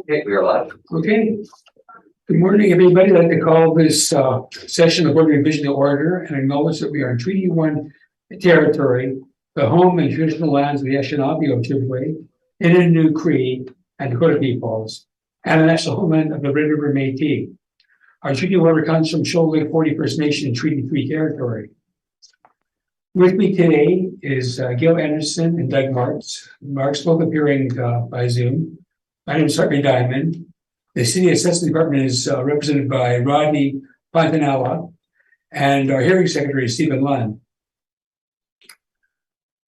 Okay, we are live. Okay. Good morning, everybody. I'd like to call this session of Board Revision to order and acknowledge that we are in Treaty 1 territory, the home and traditional lands of the Anishinaabe Ojibwe, Innu Cree, and Dakota peoples, and the national homeland of the Red River Métis. Our treaty, however, comes from Shoal Lake 41st Nation Treaty 3 territory. With me today is Gil Anderson and Doug Marks. Marks both appearing by Zoom. My name is Harvey Diamond. The City Assessment Department is represented by Rodney Fontanella, and our hearing secretary is Stephen Lund.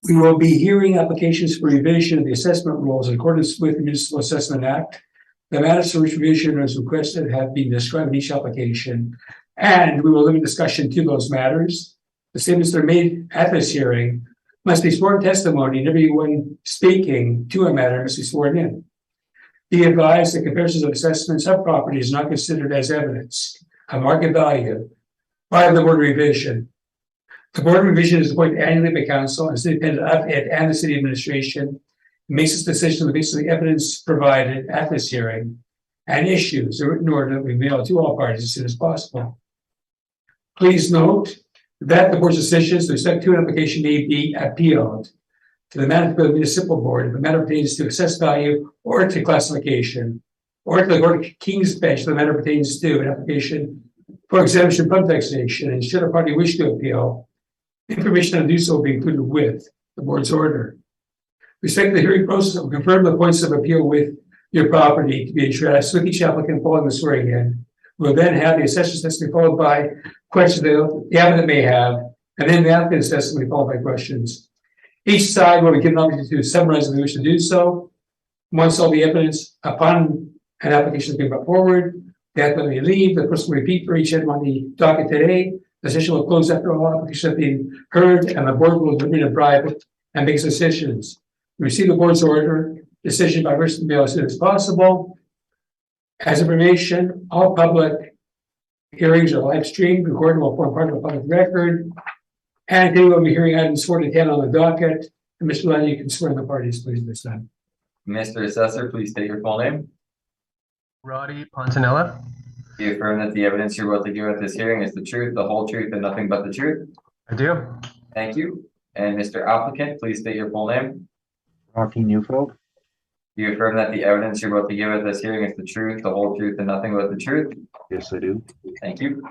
We will be hearing applications for revision of the assessment rules in accordance with the Municipal Assessment Act. The matters for which revision is requested have been described in each application, and we will limit discussion to those matters. The statements that are made at this hearing must be sworn testimony, and everyone speaking to a matter must be sworn in. Be advised that comparisons of assessments of property is not considered as evidence of market value by the Board of Revision. The Board of Revision is appointed annually by Council and is independent of it and the City Administration. It makes its decision on the basis of the evidence provided at this hearing and issues a written order that we mail to all parties as soon as possible. Please note that the Board's decisions with respect to an application may be appealed to the Manitoba Municipal Board if the matter pertains to assessed value or to classification, or to the Court of King's Bench if the matter pertains to an application for exemption from taxation. And should a party wish to appeal, information on do so will be included with the Board's order. With respect to the hearing process, I will confirm the points of appeal with your property to be addressed with each applicant following the swearing in. We'll then have the assessor's testimony followed by questions that the applicant may have, and then the applicant's testimony followed by questions. Each side will be given an opportunity to summarize if they wish to do so. Once all the evidence upon an application has been brought forward, the applicant may leave. The person will repeat for each item on the docket today. The session will close after all applications have been heard, and the Board will remain in private and make decisions. We receive the Board's order decision by written mail as soon as possible. As information, all public hearings are live streamed, recorded, and will form part of a public record. And today we'll be hearing items 4 to 10 on the docket. And Mr. Lund, you can swear in the parties, please, this time. Mr. Assessor, please state your full name. Roddy Pontanella. Do you affirm that the evidence you're about to give at this hearing is the truth, the whole truth, and nothing but the truth? I do. Thank you. And Mr. Applicant, please state your full name. Rocky Newfield. Do you affirm that the evidence you're about to give at this hearing is the truth, the whole truth, and nothing but the truth? Yes, I do. Thank you.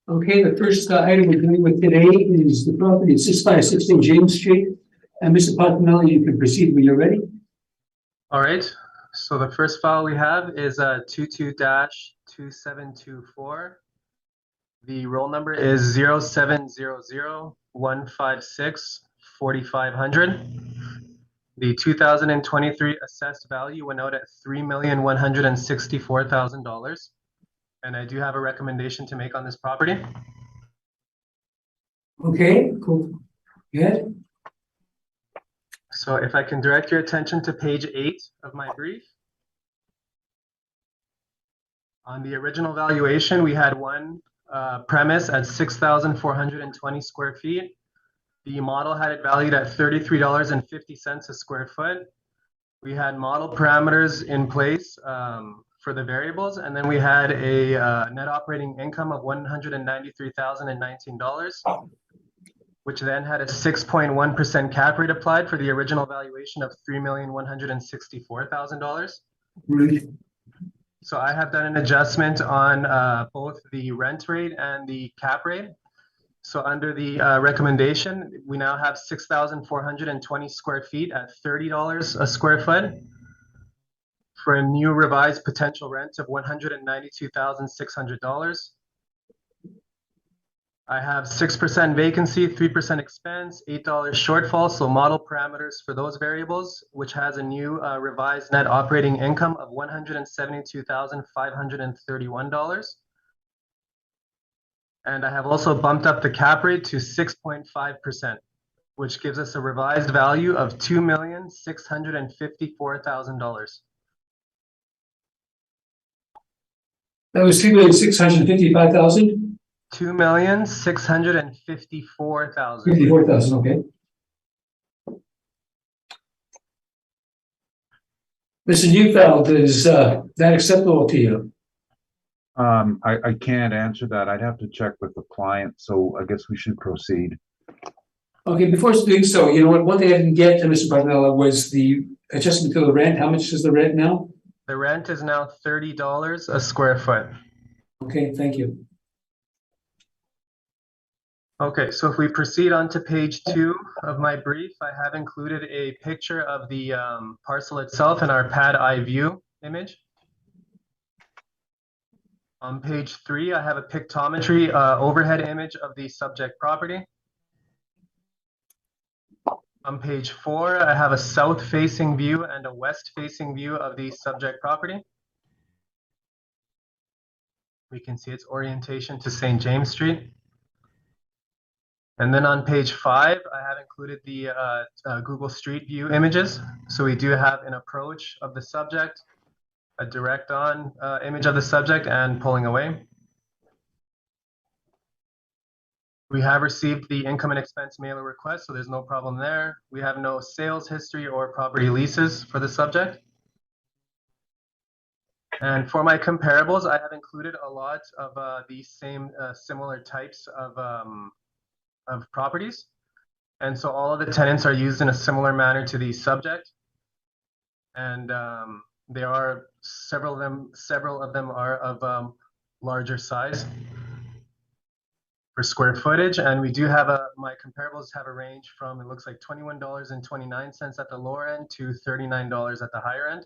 Okay, the first item we're dealing with today is the property at 6516 James Street. And Mr. Pontanelli, you can proceed when you're ready. All right. So the first file we have is 22-2724. The roll number is 0700-156-4500. The 2023 assessed value went out at $3,164,000. And I do have a recommendation to make on this property. Okay, cool. Good. So if I can direct your attention to page 8 of my brief. On the original valuation, we had one premise at 6,420 square feet. The model had it valued at $33.50 a square foot. We had model parameters in place for the variables, and then we had a net operating income of $193,019, which then had a 6.1% cap rate applied for the original valuation of $3,164,000. Right. So I have done an adjustment on both the rent rate and the cap rate. So under the recommendation, we now have 6,420 square feet at $30 a square foot for a new revised potential rent of $192,600. I have 6% vacancy, 3% expense, $8 shortfall, so model parameters for those variables, which has a new revised net operating income of $172,531. And I have also bumped up the cap rate to 6.5%, which gives us a revised value of $2,654,000. That was $3,655,000? $2,654,000. 54,000, okay. Mr. Neufeld, is that acceptable to you? I can't answer that. I'd have to check with the client, so I guess we should proceed. Okay, before doing so, you know what, one thing I didn't get to Mr. Bartonella was the adjustment to the rent. How much is the rent now? The rent is now $30 a square foot. Okay, thank you. Okay, so if we proceed on to page 2 of my brief, I have included a picture of the parcel itself in our pad eye view image. On page 3, I have a pictometry overhead image of the subject property. On page 4, I have a south-facing view and a west-facing view of the subject property. We can see its orientation to St. James Street. And then on page 5, I have included the Google Street View images. So we do have an approach of the subject, a direct on image of the subject, and pulling away. We have received the income and expense mailer request, so there's no problem there. We have no sales history or property leases for the subject. And for my comparables, I have included a lot of these same similar types of properties. And so all of the tenants are used in a similar manner to the subject. And there are several of them are of larger size for square footage. And we do have my comparables have a range from, it looks like $21.29 at the lower end to $39 at the higher end.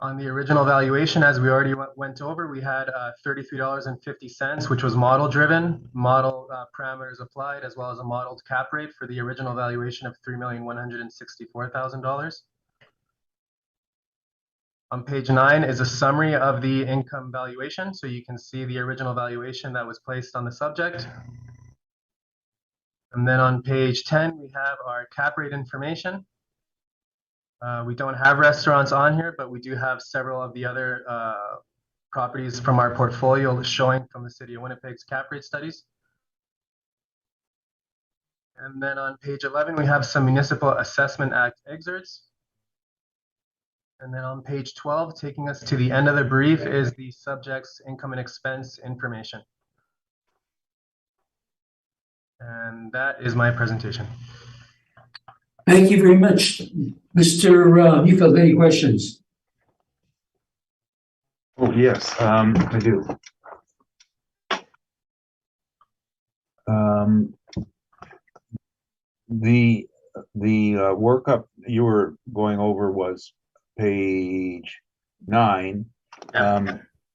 On the original valuation, as we already went over, we had $33.50, which was model driven, model parameters applied, as well as a modeled cap rate for the original valuation of $3,164,000. On page 9 is a summary of the income valuation. So you can see the original valuation that was placed on the subject. And then on page 10, we have our cap rate information. We don't have restaurants on here, but we do have several of the other properties from our portfolio showing from the City of Winnipeg's cap rate studies. And then on page 11, we have some Municipal Assessment Act excerpts. And then on page 12, taking us to the end of the brief, is the subject's income and expense information. And that is my presentation. Thank you very much. Mr. Neufeld, any questions? Oh, yes, I do. The workup you were going over was page 9.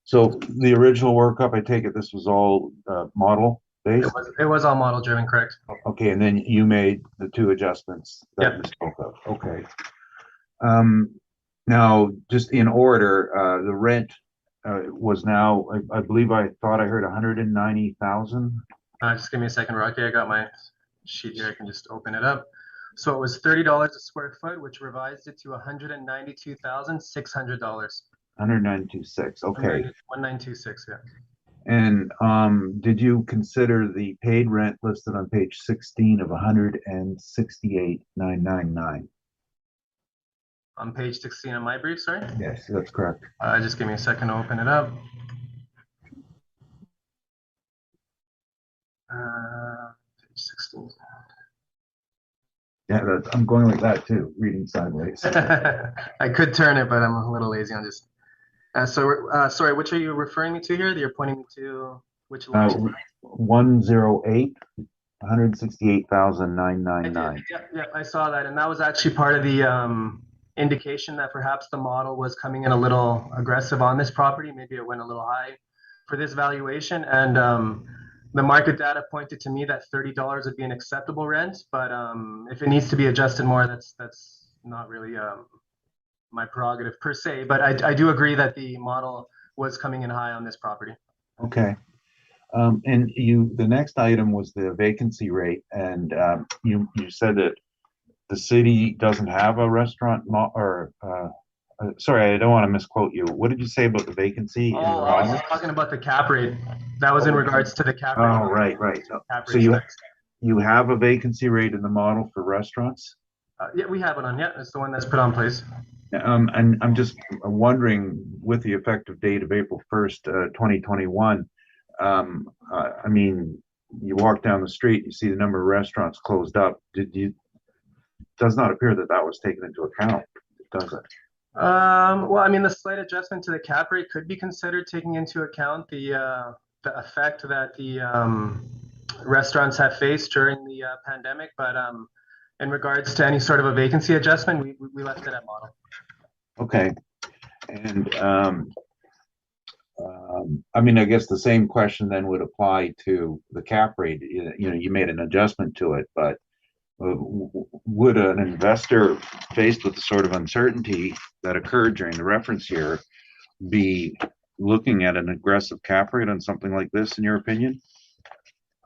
So the original workup, I take it this was all model based? It was all model driven, correct? Okay, and then you made the 2 adjustments that you spoke of. Okay. Now, just in order, the rent was now, I believe I thought I heard 190,000. Just give me a second, Rocky. I got my sheet here. I can just open it up. So it was $30 a square foot, which revised it to $192,600. 192,600. Okay. 192,600, yeah. And did you consider the paid rent listed on page 16 of 168,999? On page 16 of my brief, sorry? Yes, that's correct. Just give me a second to open it up. Page 16. Yeah, I'm going like that too, reading sideways. I could turn it, but I'm a little lazy on just. Sorry, which are you referring me to here? You're pointing me to which line? 108, 168,999. Yeah, I saw that, and that was actually part of the indication that perhaps the model was coming in a little aggressive on this property. Maybe it went a little high for this valuation, and the market data pointed to me that $30 would be an acceptable rent. But if it needs to be adjusted more, that's not really my prerogative per se, but I do agree that the model was coming in high on this property. Okay. And the next item was the vacancy rate, and you said that the city doesn't have a restaurant sorry, I don't want to misquote you. What did you say about the vacancy? I was just talking about the cap rate. That was in regards to the cap rate. Oh, right. So you have a vacancy rate in the model for restaurants? Yeah, we have it on. Yeah, it's the one that's put on place. And I'm just wondering, with the effective date of April 1st, 2021, I mean, you walk down the street, you see the number of restaurants closed up. Does not appear that that was taken into account, does it? Well, I mean, the slight adjustment to the cap rate could be considered taking into account the effect that the restaurants have faced during the pandemic. But in regards to any sort of a vacancy adjustment, we left it at model. Okay. And I mean, I guess the same question then would apply to the cap rate. You know, you made an adjustment to it, but would an investor faced with the sort of uncertainty that occurred during the reference year be looking at an aggressive cap rate on something like this, in your opinion?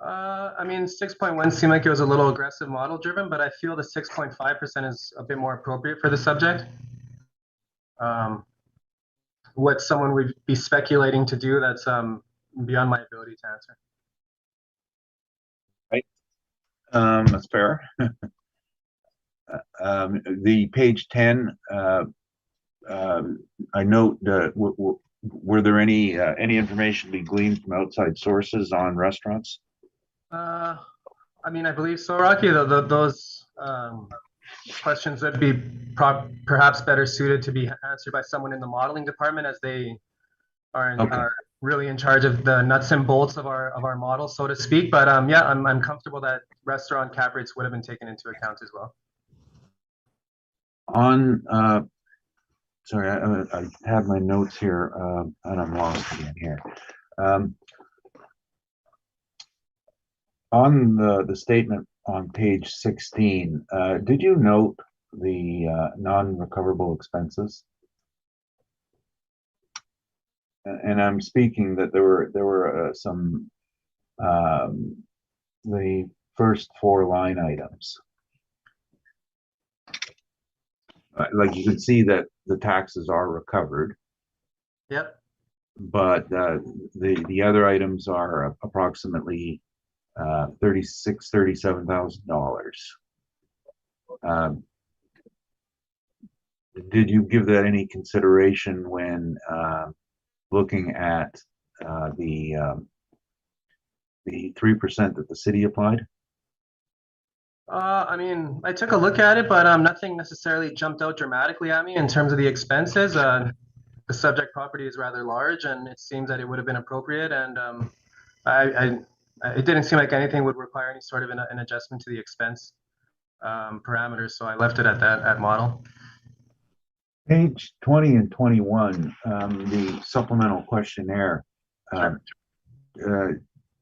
I mean, 6.1 seemed like it was a little aggressive model driven, but I feel the 6.5% is a bit more appropriate for the subject. What someone would be speculating to do, that's beyond my ability to answer. Right. That's fair. The page 10, I note that were there any information to be gleaned from outside sources on restaurants? I mean, I believe so, Rocky. Those questions would be perhaps better suited to be answered by someone in the modeling department, as they are really in charge of the nuts and bolts of our model, so to speak. But yeah, I'm comfortable that restaurant cap rates would have been taken into account as well. On sorry, I had my notes here, and I'm lost again here. On the statement on page 16, did you note the non-recoverable expenses? And I'm speaking that there were some the first 4 line items. Like you can see that the taxes are recovered. Yep. But the other items are approximately $37,000. Did you give that any consideration when looking at the 3% that the city applied? I mean, I took a look at it, but nothing necessarily jumped out dramatically at me in terms of the expenses. The subject property is rather large, and it seems that it would have been appropriate. And it didn't seem like anything would require any sort of an adjustment to the expense parameters, so I left it at that, at model. Page 20 and 21, the supplemental questionnaire.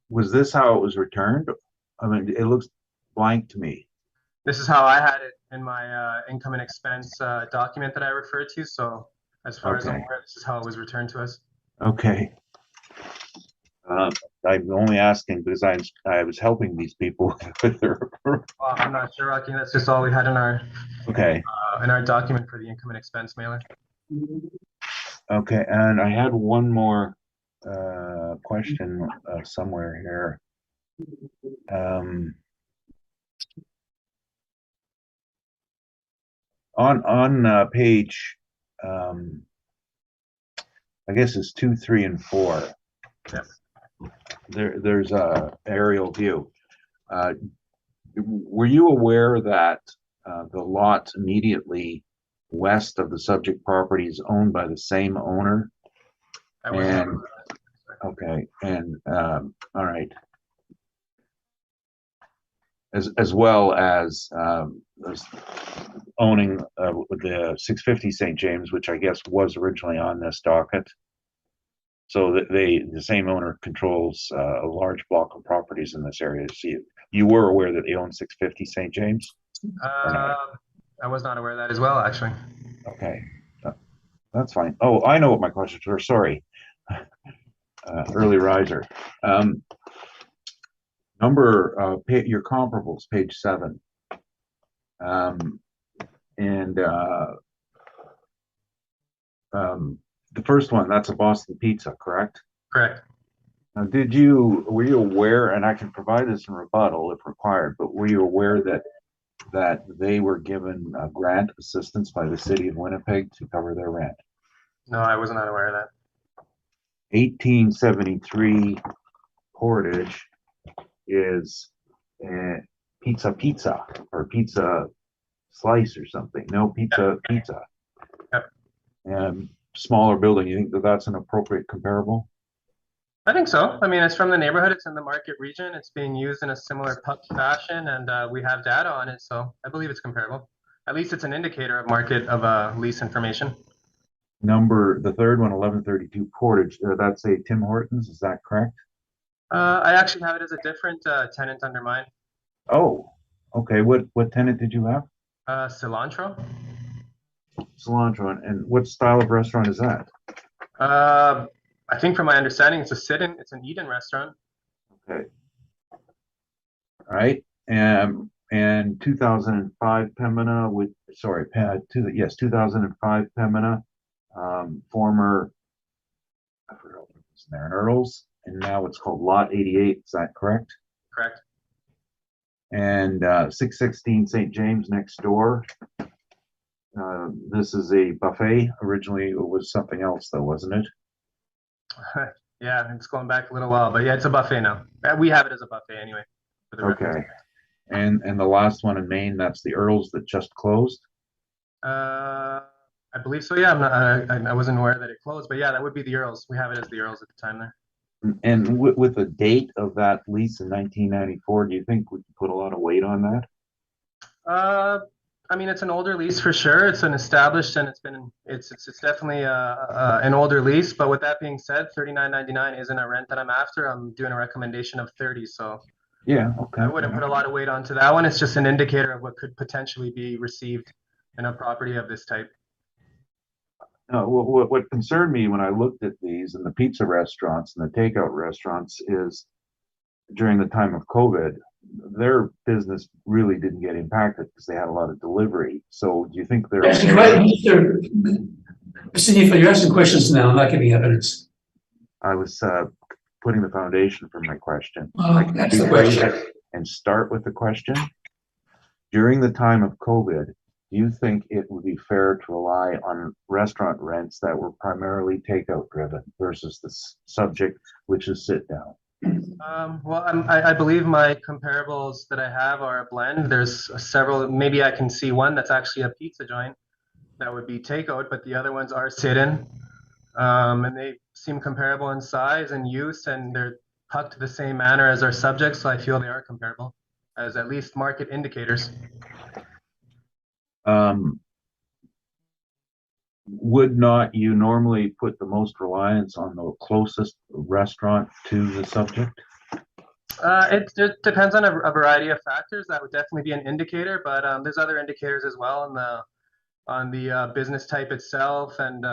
Was this how it was returned? I mean, it looks blank to me. This is how I had it in my income and expense document that I referred to. So as far as I'm aware, this is how it was returned to us. Okay. I'm only asking because I was helping these people with their. Well, I'm not sure, Rocky. That's just all we had in our document for the income and expense mailer. Okay, and I had one more question somewhere here. On page, I guess it's 2, 3, and 4. Yep. There's a aerial view. Were you aware that the lot immediately west of the subject property is owned by the same owner? Okay, and all right. As well as owning the 650 St. James, which I guess was originally on this docket. So that the same owner controls a large block of properties in this area. So you were aware that they own 650 St. James? I was not aware of that as well, actually. Okay, that's fine. Oh, I know what my questions were. Sorry, early riser. Your comparables, page 7, and the first one, that's a Boston Pizza, correct? Correct. Now, were you aware, and I can provide this in rebuttal if required, but were you aware that that they were given grant assistance by the city of Winnipeg to cover their rent. No, I was not aware of that. 1873 Portage is pizza or pizza slice or something. No, pizza. Yep. Smaller building. You think that that's an appropriate comparable? I think so. I mean, it's from the neighborhood. It's in the market region. It's being used in a similar fashion, and we have data on it. So I believe it's comparable. At least it's an indicator of market of lease information. The third one, 1132 Portage. That's a Tim Hortons. Is that correct? I actually have it as a different tenant under mine. Oh, okay. What tenant did you have? Cilantro. Cilantro. And what style of restaurant is that? I think from my understanding, it's a sit-in. It's an eat-in restaurant. Okay. All right. And 2005 Pembina 2005 Pembina, former, I forgot what was there, an Earls, and now it's called Lot 88. Is that correct? Correct. And 616 St. James next door. This is a buffet. Originally, it was something else, though, wasn't it? Yeah, it's going back a little while, but yeah, it's a buffet now. We have it as a buffet anyway. For the Okay. And the last one in Maine, that's the Earls that just closed. I believe so. Yeah, I wasn't aware that it closed, but yeah, that would be the Earls. We have it as the Earls at the time there. And with the date of that lease in 1994, do you think we could put a lot of weight on that? I mean, it's an older lease for sure. It's an established, and it's definitely an older lease. But with that being said, $39.99 isn't a rent that I'm after. I'm doing a recommendation of 30, so Yeah, okay. I wouldn't put a lot of weight onto that one. It's just an indicator of what could potentially be received in a property of this type. What concerned me when I looked at these and the pizza restaurants and the takeout restaurants is during the time of COVID, their business really didn't get impacted because they had a lot of delivery. So do you think they're Mr. Nifa, you're asking questions now, I'm not giving evidence. I was putting the foundation for my question. That's the question. And start with the question. During the time of COVID, do you think it would be fair to rely on restaurant rents that were primarily takeout driven versus the subject, which is sit down? Well, I believe my comparables that I have are a blend. There's several. Maybe I can see one that's actually a pizza joint that would be takeout, but the other ones are sit-in, and they seem comparable in size and use, and they're tucked the same manner as our subjects. So I feel they are comparable as at least market indicators. Would not you normally put the most reliance on the closest restaurant to the subject? It depends on a variety of factors. That would definitely be an indicator, but there's other indicators as well on the business type itself, and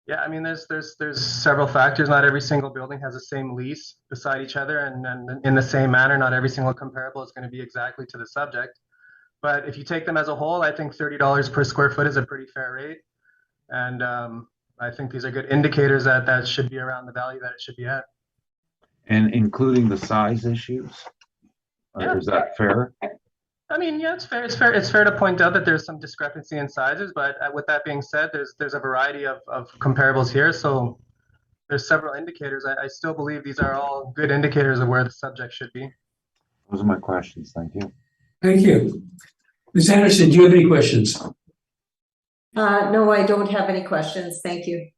yeah, I mean, there's several factors. Not every single building has the same lease beside each other, and in the same manner, not every single comparable is going to be exactly to the subject. But if you take them as a whole, I think $30 per square foot is a pretty fair rate. And I think these are good indicators that should be around the value that it should be at. And including the size issues? Yeah. Is that fair? I mean, yeah, it's fair. It's fair to point out that there's some discrepancy in sizes, but with that being said, there's a variety of comparables here. So there's several indicators. I still believe these are all good indicators of where the subject should be. Those are my questions. Thank you. Thank you. Ms. Anderson, do you have any questions? No, I don't have any questions. Thank you.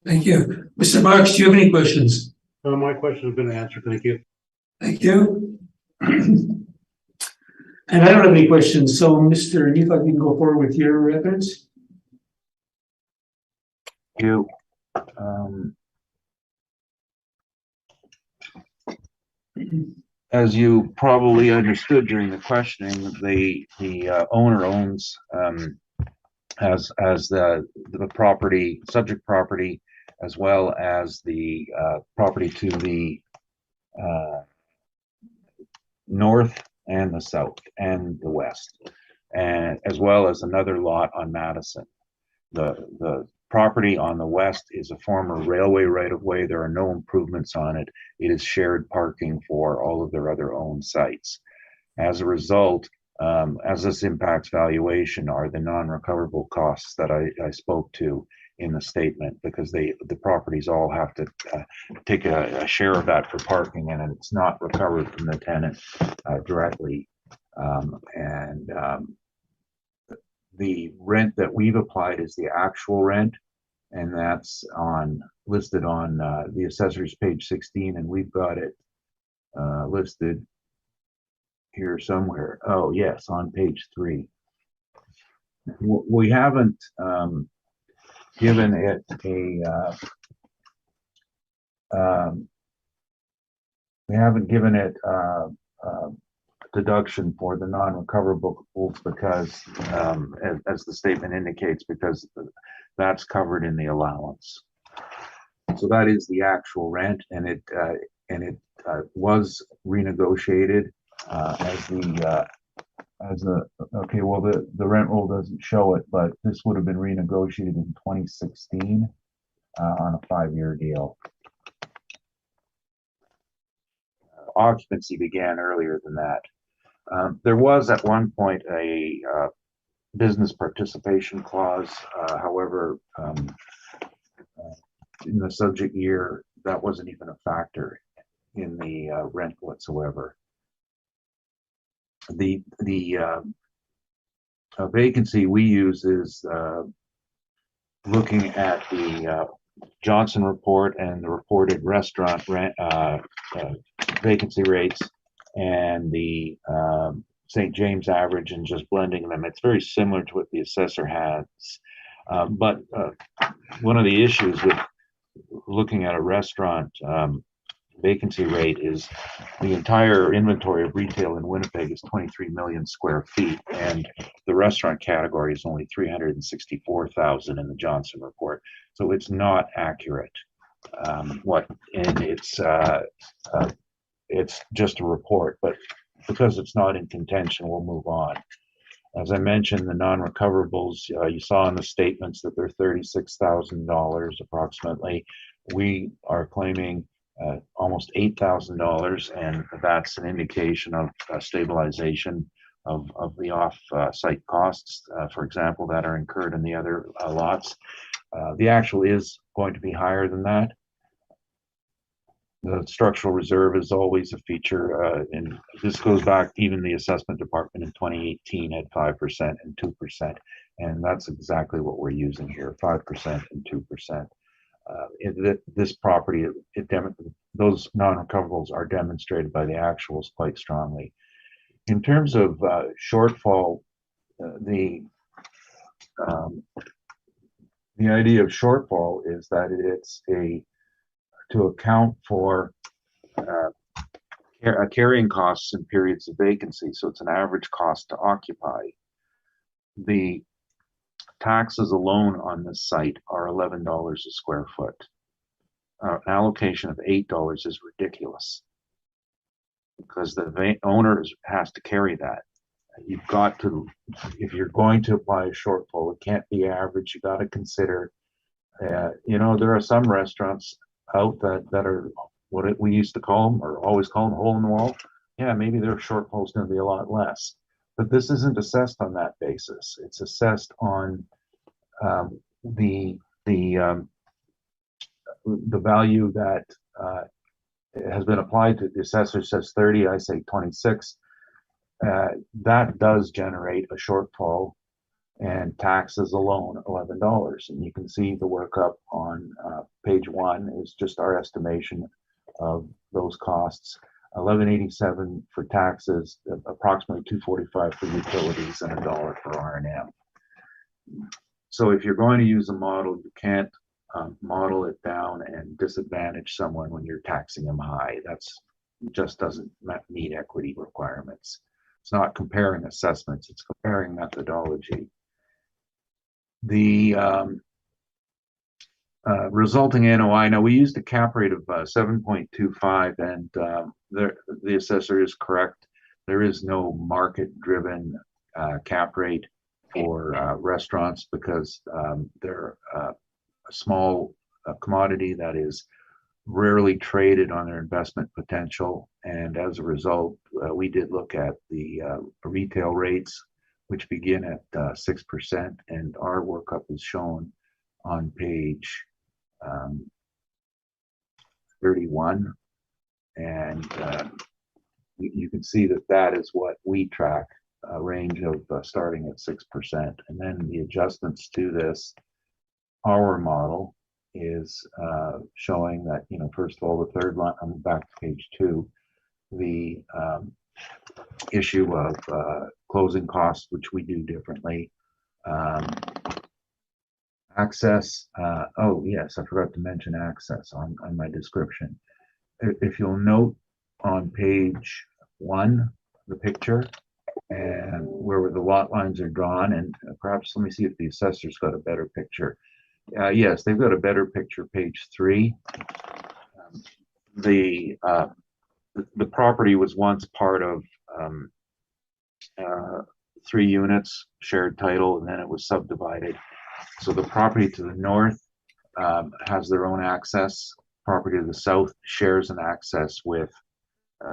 Thank you. Mr. Marks, do you have any questions? My question has been answered. Thank you. Thank you. And I don't have any questions. So, Mr. Nifa, you can go forward with your evidence. You. As you probably understood during the questioning, the owner owns as the property, subject property, as well as the property to the north and the south and the west, and as well as another lot on Madison. The property on the west is a former railway right-of-way. There are no improvements on it. It is shared parking for all of their other owned sites. As a result, as this impacts valuation are the non-recoverable costs that I spoke to in the statement, because the properties all have to take a share of that for parking, and it's not recovered from the tenant directly. The rent that we've applied is the actual rent, and that's listed on the assessor's page 16, and we've got it listed here somewhere. Oh yes, on page 3. We haven't given it a deduction for the non-recoverables because, as the statement indicates, because that's covered in the allowance. So that is the actual rent, and it was renegotiated okay. Well, the rent roll doesn't show it, but this would have been renegotiated in 2016 on a 5-year deal. Occupancy began earlier than that. There was at one point a business participation clause. However, in the subject year, that wasn't even a factor in the rent whatsoever. The vacancy we use is looking at the Johnson report and the reported restaurant rent vacancy rates and the St. James average and just blending them. It's very similar to what the assessor has. But one of the issues with looking at a restaurant vacancy rate is the entire inventory of retail in Winnipeg is 23 million square feet, and the restaurant category is only 364,000 in the Johnson report. So it's not accurate. It's just a report, but because it's not in contention, we'll move on. As I mentioned, the non-recoverables, you saw in the statements that they're $36,000 approximately. We are claiming almost $8,000, and that's an indication of stabilization of the off-site costs, for example, that are incurred in the other lots. The actual is going to be higher than that. The structural reserve is always a feature, and this goes back, even the assessment department in 2018 had 5% and 2%, and that's exactly what we're using here, 5% and 2%. This property, those non-recoverables are demonstrated by the actuals quite strongly. In terms of shortfall, the idea of shortfall is that it's to account for carrying costs in periods of vacancy. So it's an average cost to occupy. The taxes alone on this site are $11 a square foot. An allocation of $8 is ridiculous because the owner has to carry that. You've got to, if you're going to apply a shortfall, it can't be average. You got to consider, there are some restaurants out that are what we used to call them, or always call them, hole in the wall. Yeah, maybe their shortfall is going to be a lot less, but this isn't assessed on that basis. It's assessed on the value that has been applied to. The assessor says 30, I say 26. That does generate a shortfall, and taxes alone $11. And you can see the workup on page 1 is just our estimation of those costs. $11.87 for taxes, approximately $2.45 for utilities, and $1 for R&M. So if you're going to use a model, you can't model it down and disadvantage someone when you're taxing them high. That's just doesn't meet equity requirements. It's not comparing assessments, it's comparing methodology. The resulting NOI, now we used a cap rate of 7.25, and the assessor is correct. There is no market-driven cap rate for restaurants because they're a small commodity that is rarely traded on their investment potential. And as a result, we did look at the retail rates, which begin at 6%, and our workup is shown on page 31. And you can see that that is what we track, a range of starting at 6%. And then the adjustments to this, our model is showing that, first of all, the third line, I'm back to page 2, the issue of closing costs, which we do differently. Access, oh yes, I forgot to mention access on my description. If you'll note on page 1, the picture, and where the lot lines are drawn, and perhaps let me see if the assessor's got a better picture. Yes, they've got a better picture, page 3. The property was once part of 3 units, shared title, and then it was subdivided. So the property to the north has their own access. Property to the south shares an access with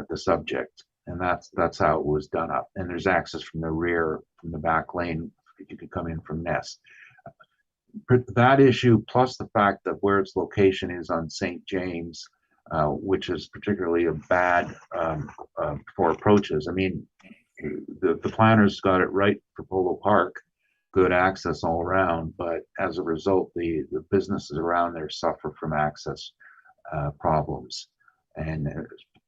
the subject, and that's how it was done up. And there's access from the rear, from the back lane, if you could come in from Ness. That issue, plus the fact that where its location is on St. James, which is particularly a bad for approaches. I mean, the planners got it right for Polo Park, good access all around, but as a result, the businesses around there suffer from access problems, and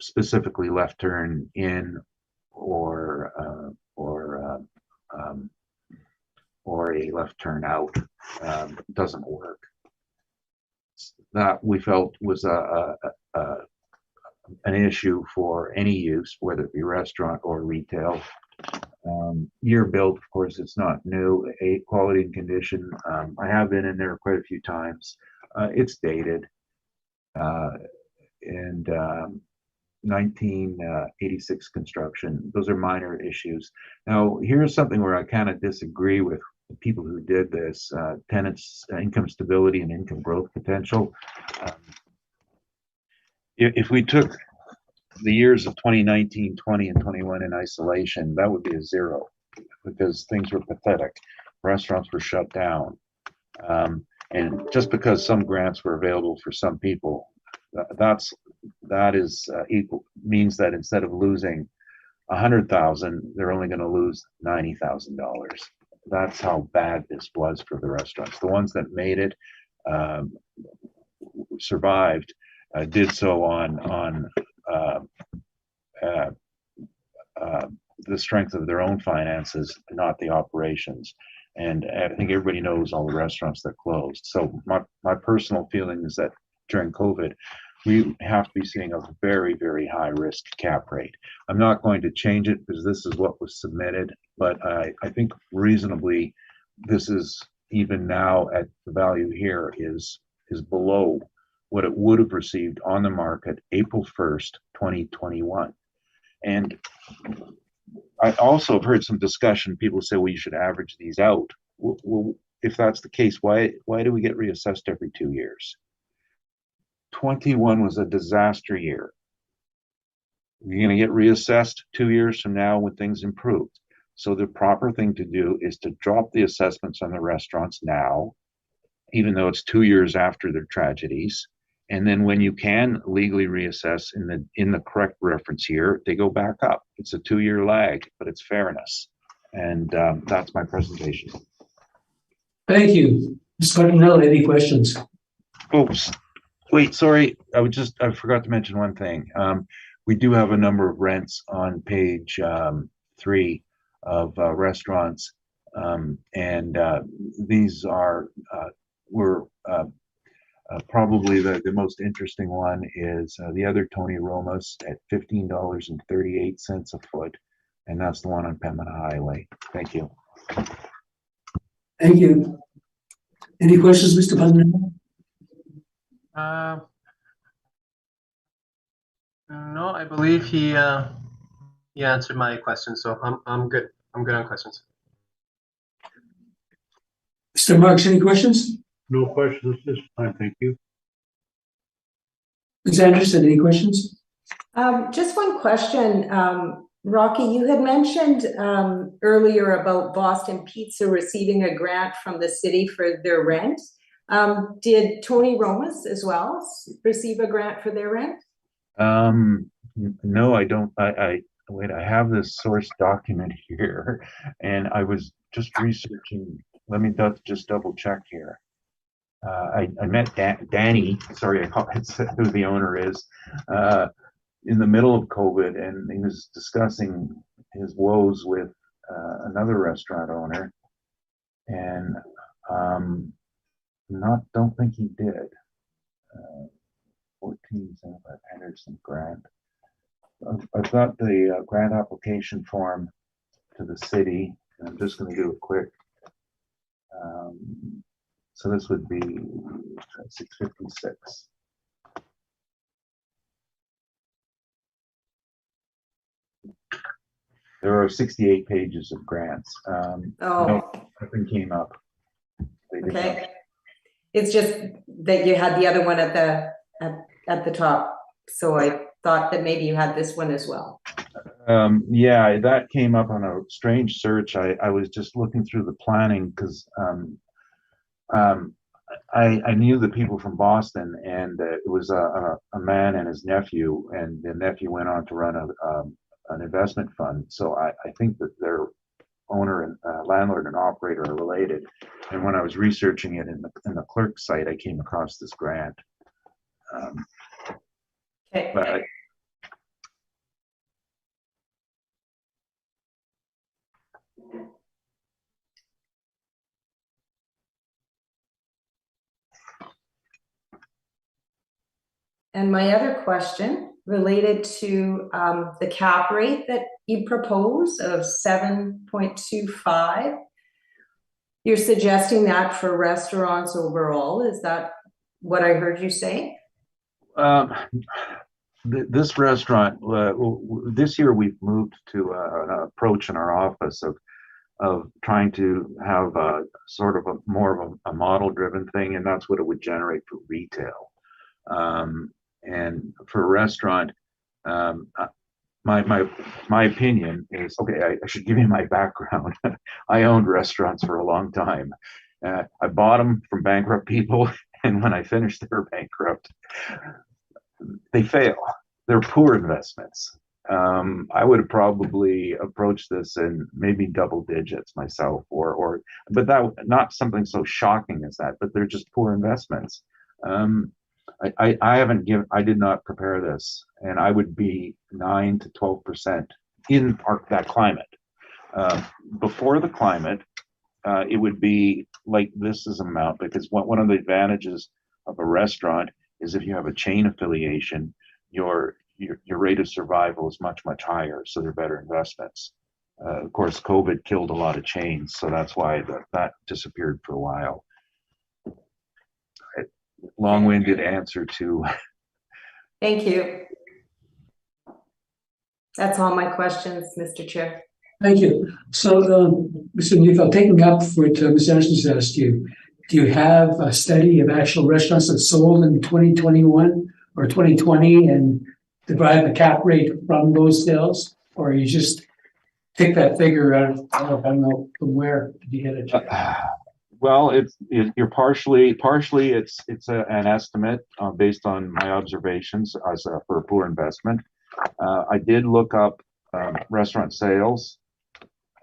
specifically left turn in or a left turn out doesn't work. That we felt was an issue for any use, whether it be restaurant or retail. Year built, of course, it's not new. Quality and condition. I have been in there quite a few times. It's dated, and 1986 construction. Those are minor issues. Now, here's something where I kind of disagree with the people who did this. Tenants' income stability and income growth potential. If we took the years of 2019, 20, and 21 in isolation, that would be a 0, because things were pathetic. Restaurants were shut down. And just because some grants were available for some people, that is equal, means that instead of losing $100,000, they're only going to lose $90,000. That's how bad this was for the restaurants. The ones that made it, survived, did so on the strength of their own finances, not the operations. And I think everybody knows all the restaurants that closed. So my personal feeling is that during COVID, we have to be seeing a very, very high risk cap rate. I'm not going to change it because this is what was submitted, but I think reasonably, this is even now at the value here is below what it would have received on the market April 1st, 2021. And I also have heard some discussion, people say, well, you should average these out. Well, if that's the case, why do we get reassessed every 2 years? 21 was a disaster year. You're going to get reassessed 2 years from now when things improved. So the proper thing to do is to drop the assessments on the restaurants now, even though it's 2 years after their tragedies. And then when you can legally reassess in the correct reference year, they go back up. It's a 2-year lag, but it's fairness. And that's my presentation. Thank you. Mr. Cardinal, any questions? Oops. Wait, sorry. I forgot to mention one thing. We do have a number of rents on page 3 of restaurants. And these are, probably the most interesting one is the other Tony Romas at $15.38 a foot, and that's the one on Pembina Highway. Thank you. Thank you. Any questions, Mr. President? No, I believe he answered my question, so I'm good. I'm good on questions. Mr. Marks, any questions? No questions this time, thank you. Ms. Anderson, any questions? Just one question. Rocky, you had mentioned earlier about Boston Pizza receiving a grant from the city for their rent. Did Tony Romas as well receive a grant for their rent? No, I don't. Wait, I have this source document here, and I was just researching. Let me just double check here. I met Danny, sorry, I call it who the owner is, in the middle of COVID, and he was discussing his woes with another restaurant owner, and don't think he did. 14 Henderson grant. I've got the grant application form to the city, and I'm just going to do it quick. So this would be 656. There are 68 pages of grants. No, nothing came up. Okay. It's just that you had the other one at the top. So I thought that maybe you had this one as well. Yeah, that came up on a strange search. I was just looking through the planning because I knew the people from Boston, and it was a man and his nephew, and the nephew went on to run an investment fund. So I think that their owner and landlord and operator are related. And when I was researching it in the clerk's site, I came across this grant. Okay. But And my other question related to the cap rate that you propose of 7.25. You're suggesting that for restaurants overall. Is that what I heard you say? This restaurant, this year we've moved to an approach in our office of trying to have sort of more of a model driven thing, and that's what it would generate for retail. And for a restaurant, my opinion is, okay, I should give you my background. I owned restaurants for a long time. I bought them from bankrupt people, and when I finished, they were bankrupt. They fail. They're poor investments. I would have probably approached this in maybe double digits myself, but that not something so shocking as that. But they're just poor investments. I did not prepare this, and I would be 9 to 12% in that climate. Before the climate, it would be like this is amount, because one of the advantages of a restaurant is if you have a chain affiliation, your rate of survival is much higher, so they're better investments. Of course, COVID killed a lot of chains, so that's why that disappeared for a while. Long-winded answer to. Thank you. That's all my questions, Mr. Chair. Thank you. So, Mr. Neufeld, taking up what Ms. Anderson's asked you, do you have a study of actual restaurants that sold in 2021 or 2020 and derive the cap rate from those sales? Or you just pick that figure out of, I don't know from where did you get it? Well, you're partially it's an estimate based on my observations for a poor investment. I did look up restaurant sales.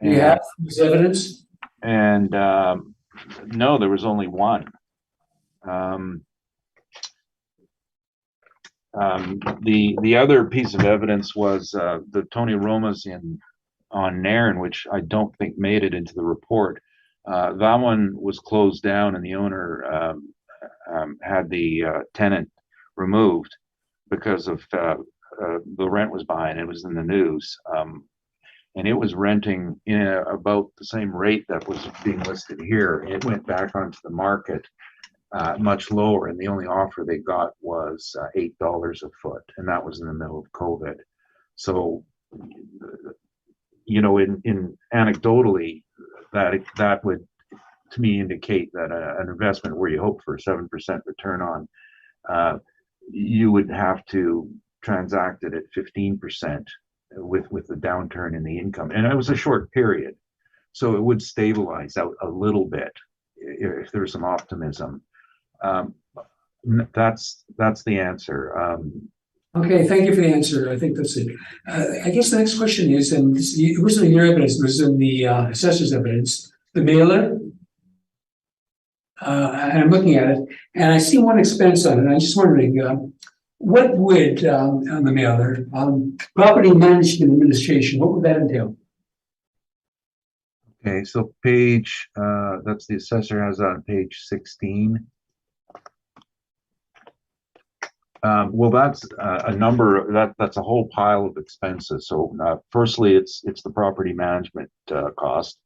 Do you have this evidence? And no, there was only one. The other piece of evidence was the Tony Romas on Nairn, which I don't think made it into the report. That one was closed down, and the owner had the tenant removed because of the rent was behind. It was in the news, and it was renting in about the same rate that was being listed here. It went back onto the market much lower, and the only offer they got was $8 a foot, and that was in the middle of COVID. So, in anecdotally, that would, to me, indicate that an investment where you hope for a 7% return on you would have to transact it at 15% with the downturn in the income. And it was a short period. So it would stabilize out a little bit if there's some optimism. That's the answer. Okay, thank you for the answer. I think that's it. I guess the next question is, and it wasn't in your evidence, it was in the assessor's evidence, the mailer. And I'm looking at it, and I see one expense on it. I'm just wondering, what would on the mailer, property management administration, what would that entail? Okay, so page, that's the assessor has on page 16. Well, that's a number that's a whole pile of expenses. So firstly, it's the property management cost,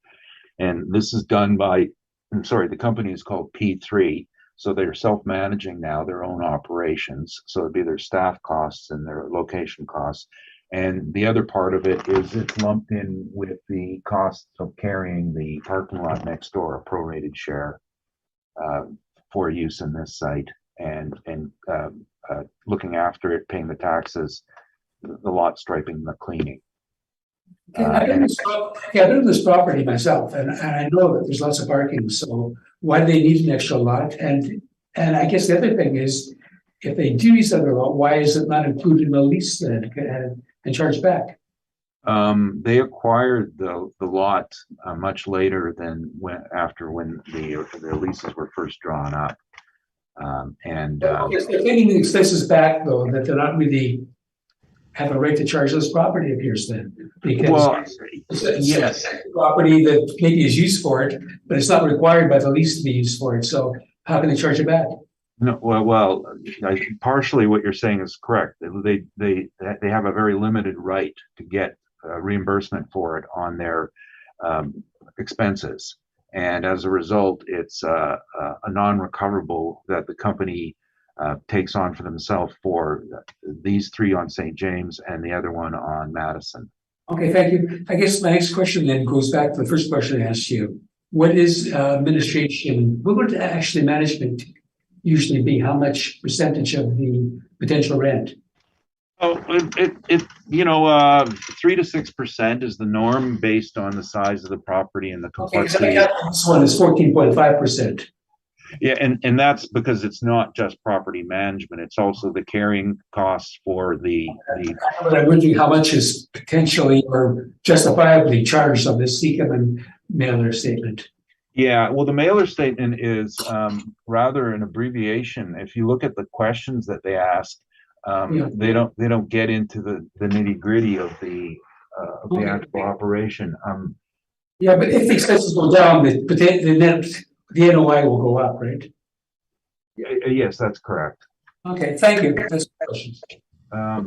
and this is done by, I'm sorry, the company is called P3. So they're self-managing now their own operations. So it'd be their staff costs and their location costs. And the other part of it is it's lumped in with the cost of carrying the parking lot next door, a prorated share for use in this site, and looking after it, paying the taxes, the lot striping, the cleaning. I've been in this property myself, and I know that there's lots of parking, so why do they need an extra lot? And I guess the other thing is, if they do use other lot, why is it not included in the lease then and charged back? They acquired the lot much later than when the leases were first drawn up. If they're taking the expenses back, though, that they're not really have a right to charge this property appears then, because yes, property that maybe is used for it, but it's not required by the lease to be used for it. So how can they charge it back? No, well, partially what you're saying is correct. They have a very limited right to get reimbursement for it on their expenses. And as a result, it's a non-recoverable that the company takes on for themselves for these three on St. James and the other one on Madison. Okay, thank you. I guess my next question then goes back to the first question I asked you. What is administration? What would actually management usually be? How much percentage of the potential rent? Oh, it 3 to 6% is the norm based on the size of the property and the complexity. Okay, this one is 14.5%. Yeah, and that's because it's not just property management; it's also the carrying costs for the. But I'm wondering how much is potentially or justifiably charged on this Seacom mailer statement. Yeah, well, the mailer statement is rather an abbreviation. If you look at the questions that they ask, they don't get into the nitty gritty of the actual operation. Yeah, but if the expenses go down, the NOI will go up, right? Yes, that's correct. Okay, thank you. That's the question. I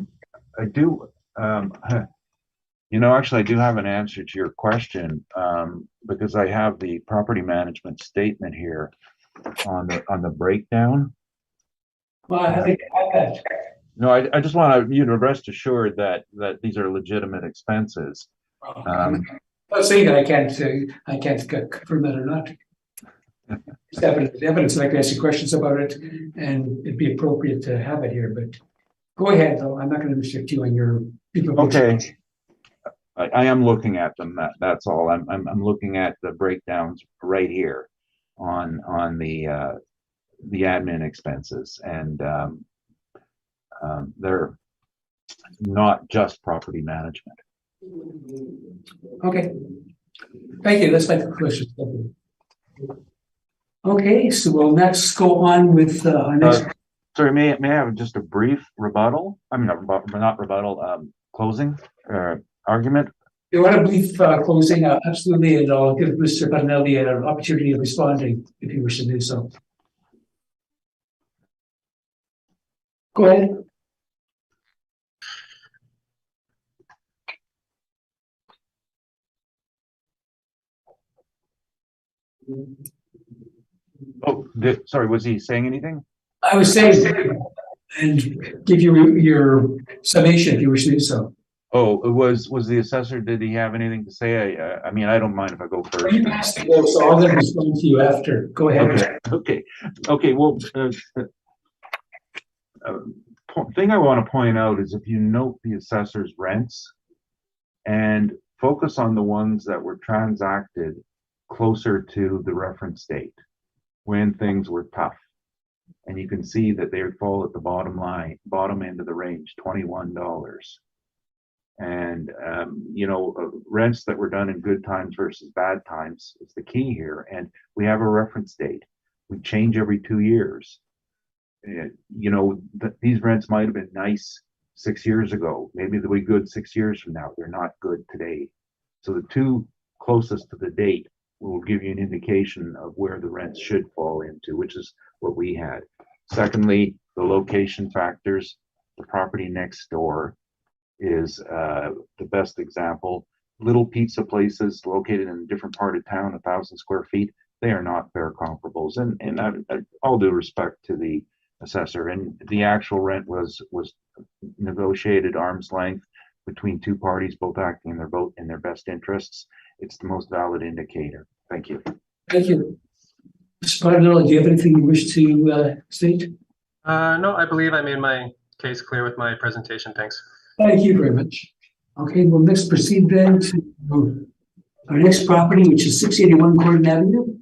do, actually, I do have an answer to your question because I have the property management statement here on the breakdown. Well, I think I have that. No, I just want you to rest assured that these are legitimate expenses. I'm not saying that I can't confirm that or not. It's evidence that I can ask you questions about it, and it'd be appropriate to have it here. But go ahead, though. I'm not going to restrict you on your. Okay. I am looking at them. That's all. I'm looking at the breakdowns right here on the admin expenses, and they're not just property management. Okay. Thank you. That's my question. Okay, so we'll next go on with our next. Sorry, may I have just a brief rebuttal? I mean, not rebuttal. Closing argument. You want a brief closing? Absolutely, and I'll give Mr. Bonelli an opportunity of responding if you wish to do so. Go ahead. Oh, sorry, was he saying anything? I was saying, and give you your summation if you wish to do so. Oh, was the assessor, did he have anything to say? I mean, I don't mind if I go first. You asked to go, so I'll then respond to you after. Go ahead. Okay. Well, thing I want to point out is if you note the assessor's rents and focus on the ones that were transacted closer to the reference date when things were tough. And you can see that they fall at the bottom end of the range, $21. And, rents that were done in good times versus bad times is the key here. And we have a reference date. We change every 2 years. These rents might have been nice 6 years ago. Maybe they'll be good 6 years from now. They're not good today. So the two closest to the date will give you an indication of where the rents should fall into, which is what we had. Secondly, the location factors. The property next door is the best example. Little pizza places located in a different part of town, 1,000 square feet, they are not fair comparables. And all due respect to the assessor, and the actual rent was negotiated arm's length between two parties, both acting in their best interests. It's the most valid indicator. Thank you. Thank you. Mr. Cardinal, do you have anything you wish to state? No, I believe I made my case clear with my presentation. Thanks. Thank you very much. Okay, we'll next proceed then to our next property, which is 681 Gordon Avenue.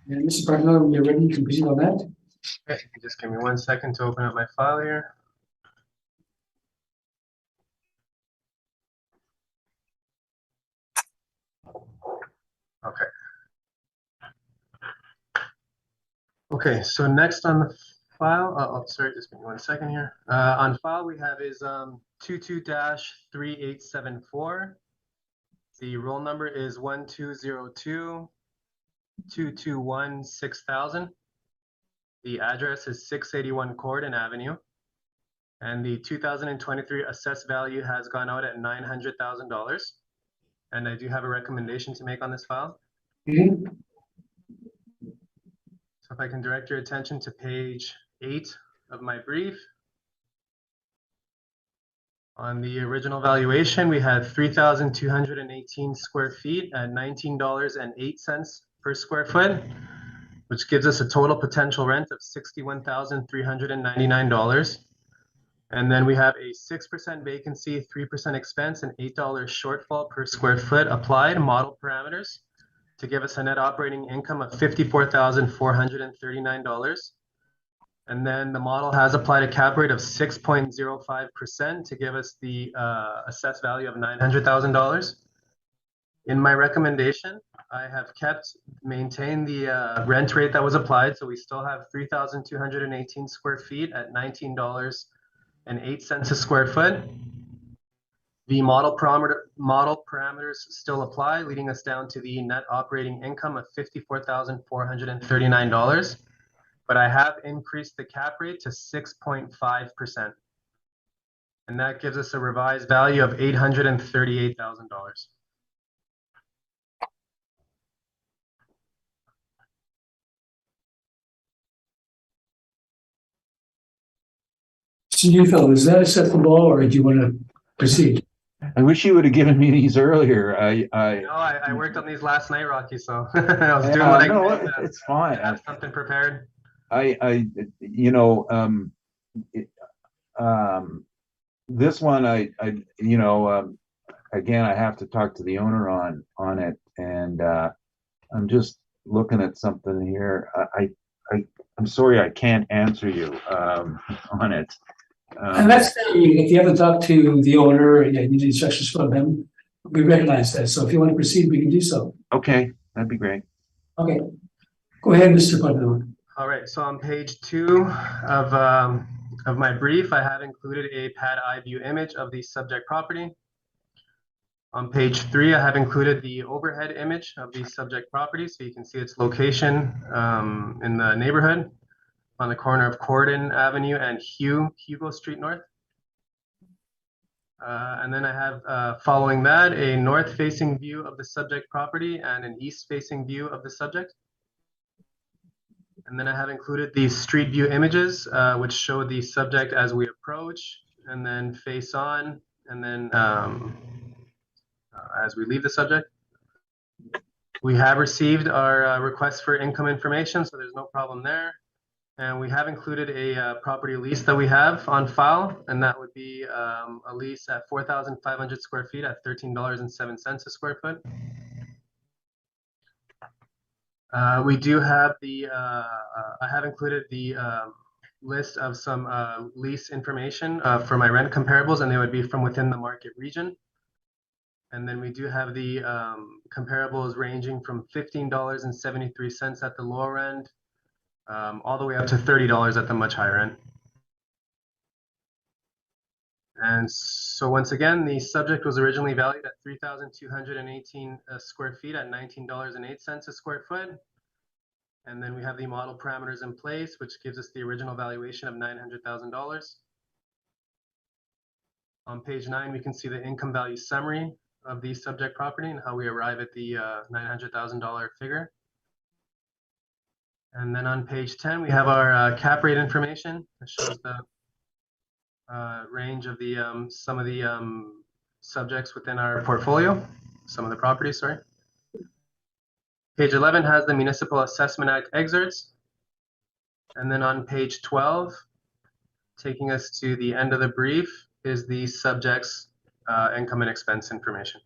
And Mr. Cardinal, when you're ready, you can proceed on that. Okay, just give me 1 second to open up my file here. Okay. Okay, so next on the file, sorry, just give me 1 second here. On file we have is 22-3874. The roll number is 1202-221-6000. The address is 681 Gordon Avenue. And the 2023 assessed value has gone out at $900,000. And I do have a recommendation to make on this file. Okay. So if I can direct your attention to page 8 of my brief. On the original valuation, we had 3,218 square feet at $19.08 per square foot, which gives us a total potential rent of $61,399. And then we have a 6% vacancy, 3% expense, and $8 shortfall per square foot applied model parameters to give us a net operating income of $54,439. And then the model has applied a cap rate of 6.05% to give us the assessed value of $900,000. In my recommendation, I have maintained the rent rate that was applied. So we still have 3,218 square feet at $19.08 a square foot. The model parameters still apply, leading us down to the net operating income of $54,439. But I have increased the cap rate to 6.5%. And that gives us a revised value of $838,000. So you feel, is that acceptable or do you want to proceed? I wish you would have given me these earlier. I worked on these last night, Rocky, so I was doing what I could. It's fine. Have something prepared. This one, again, I have to talk to the owner on it, and I'm just looking at something here. I'm sorry, I can't answer you on it. And that's if you haven't talked to the owner and you need instructions from them, we recognize that. So if you want to proceed, we can do so. Okay, that'd be great. Okay, go ahead, Mr. Cardinal. All right, so on page 2 of my brief, I have included a pad eye view image of the subject property. On page 3, I have included the overhead image of the subject property, so you can see its location in the neighborhood on the corner of Gordon Avenue and Hugo Street North. And then I have, following that, a north-facing view of the subject property and an east-facing view of the subject. And then I have included the street view images, which show the subject as we approach, and then face on, and then as we leave the subject. We have received our request for income information, so there's no problem there. And we have included a property lease that we have on file, and that would be a lease at 4,500 square feet at $13.07 a square foot. We do have I have included the list of some lease information for my rent comparables, and they would be from within the market region. And then we do have the comparables ranging from $15.73 at the lower end, all the way up to $30 at the much higher end. And so once again, the subject was originally valued at 3,218 square feet at $19.08 a square foot. And then we have the model parameters in place, which gives us the original valuation of $900,000. On page 9, we can see the income value summary of the subject property and how we arrive at the $900,000 figure. And then on page 10, we have our cap rate information that shows the range of the some of the subjects within our portfolio, some of the properties, sorry. Page 11 has the Municipal Assessment Act excerpts. And then on page 12, taking us to the end of the brief, is the subject's income and expense information.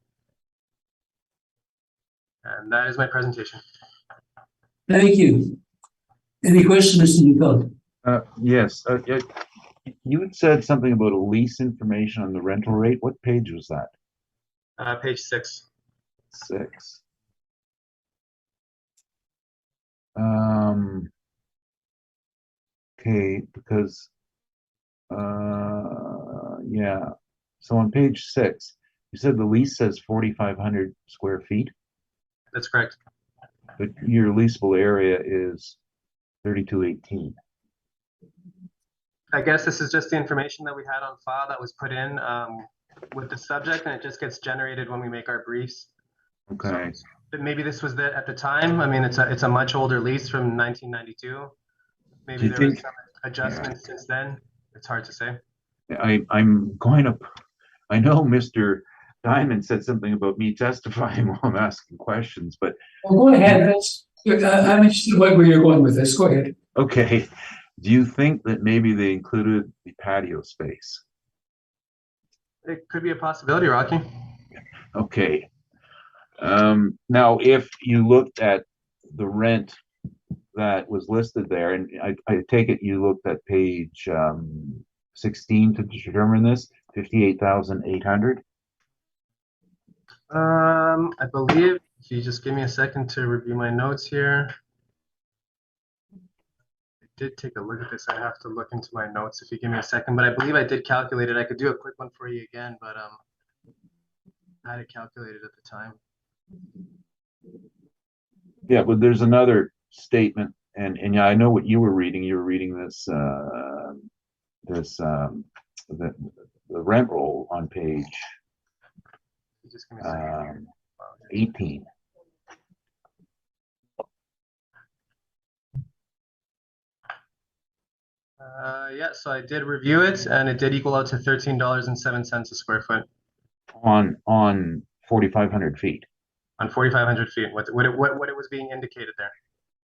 And that is my presentation. Thank you. Any questions, Mr. Newfeld? Yes, you had said something about a lease information on the rental rate. What page was that? Page 6. 6. Okay, because yeah. So on page 6, you said the lease says 4,500 square feet, That's correct. but your leasable area is 3,218. I guess this is just the information that we had on file that was put in with the subject, and it just gets generated when we make our briefs. Okay. So, but maybe this was at the time. I mean, it's a much older lease from 1992. Maybe there was some adjustments since then. It's hard to say. I'm going to. I know Mr. Diamond said something about me testifying while I'm asking questions, but Well, go ahead. I'm interested in where you're going with this. Go ahead. okay. Do you think that maybe they included the patio space? It could be a possibility, Rocky. Okay. Now, if you looked at the rent that was listed there, and I take it you looked at page 16 to determine this, 58,800. I believe, if you just give me a second to review my notes here. I did take a look at this. I have to look into my notes if you give me a second, but I believe I did calculate it. I could do a quick one for you again, but I had it calculated at the time. Yeah, but there's another statement, and yeah, I know what you were reading. You were reading this the rent roll on page Just give me a second. 18. Yeah, so I did review it, and it did equal out to $13.07 a square foot on 4,500 feet. on 4,500 feet. What it was being indicated there.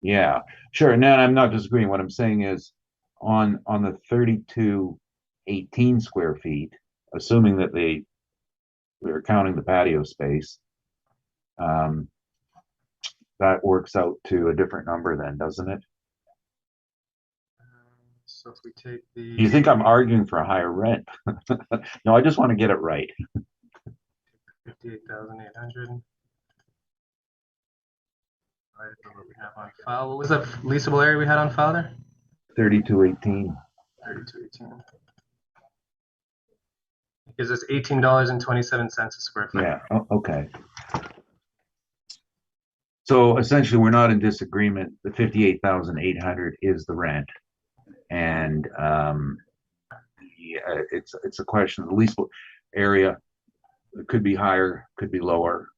Yeah, sure. Now I'm not disagreeing. What I'm saying is on the 3,218 square feet, assuming that they're counting the patio space, that works out to a different number then, doesn't it? So if we take the. You think I'm arguing for a higher rent? No, I just want to get it right. 58,800. What we have on file. What was the leasable area we had on file there? 3,218. 3218. Gives us $18.27 a square foot. Yeah. Oh, okay. So essentially, we're not in disagreement. The 58,800 is the rent, and yeah, it's a question of the leasable area. It could be higher, could be lower.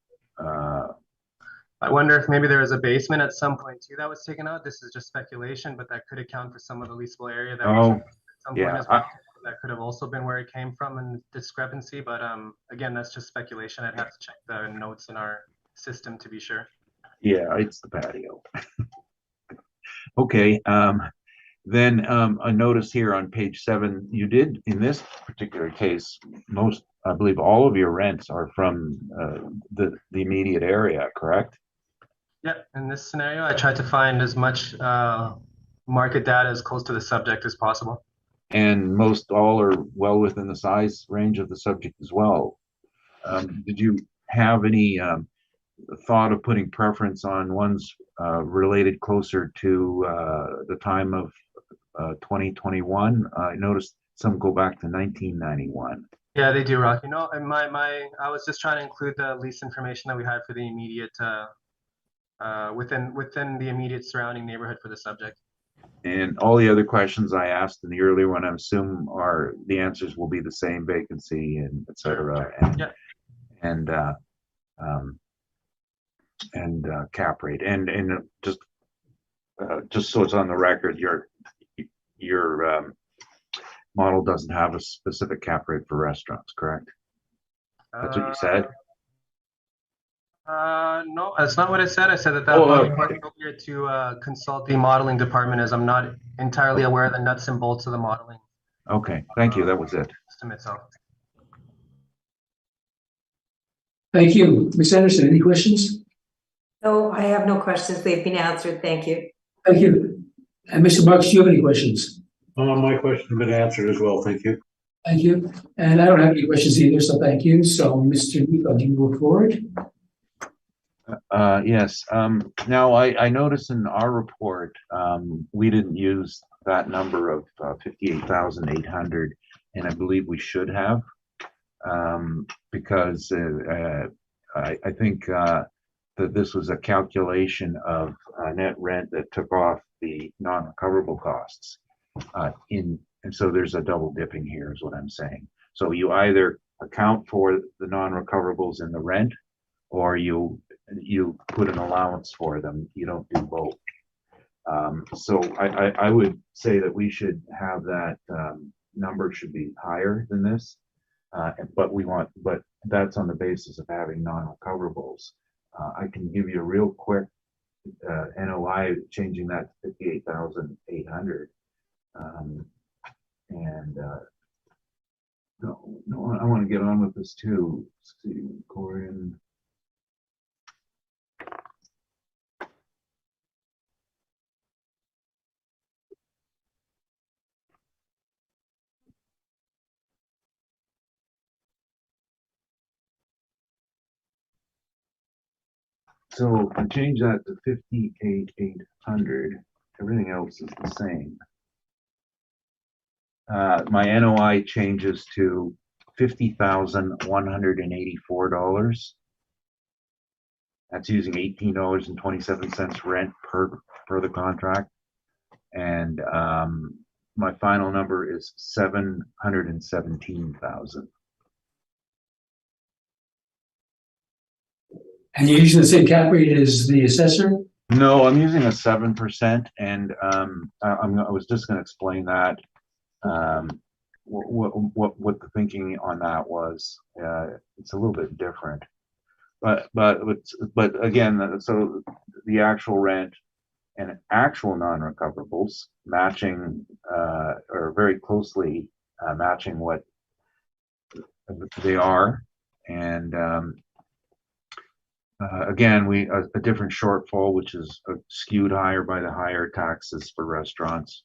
I wonder if maybe there was a basement at some point too that was taken out. This is just speculation, but that could account for some of the leasable area that was at some point as well. That could have also been where it came from and discrepancy, but again, that's just speculation. I'd have to check the notes in our system to be sure. Yeah, it's the patio. Okay. Then I noticed here on page 7, you did, in this particular case, most, I believe all of your rents are from the immediate area, correct? Yep, in this scenario, I tried to find as much market data as close to the subject as possible. And most all are well within the size range of the subject as well. Did you have any thought of putting preference on ones related closer to the time of 2021? I noticed some go back to 1991. Yeah, they do, Rocky. No, and I was just trying to include the lease information that we had for the immediate within the immediate surrounding neighborhood for the subject. And all the other questions I asked in the earlier one, I assume are the answers will be the same: vacancy and et cetera, Yeah. and cap rate, and just so it's on the record, your model doesn't have a specific cap rate for restaurants, correct? That's what you said? No, that's not what I said. I said that Oh, would be okay. appropriate to consult the modeling department, as I'm not entirely aware of the nuts and bolts of the modeling Okay, thank you. That was it. system itself. Thank you. Ms. Anderson, any questions? No, I have no questions. They've been answered. Thank you. Thank you. And Mr. Marks, do you have any questions? My question has been answered as well, thank you. Thank you. And I don't have any questions either, so thank you. So, Mr. Nico, do you move forward? Yes. Now I noticed in our report, we didn't use that number of 58,800, and I believe we should have, because I think that this was a calculation of net rent that took off the non-recoverable costs. And so there's a double dipping here, is what I'm saying. So you either account for the non-recoverables in the rent, or you put an allowance for them. You don't do both. So I would say that we should have that number should be higher than this, but that's on the basis of having non-recoverables. I can give you a real quick NOI changing that to 58,800, and no, I want to get on with this too. Let's see, Corian. So I change that to 58,800. Everything else is the same. My NOI changes to $50,184. That's using $18.27 rent per the contract, and my final number is 717,000. And you're using the same cap rate as the assessor? No, I'm using a 7%, and I was just going to explain that. What the thinking on that was. It's a little bit different, but again, so the actual rent and actual non-recoverables matching or very closely matching what they are, and again, a different shortfall, which is skewed higher by the higher taxes for restaurants.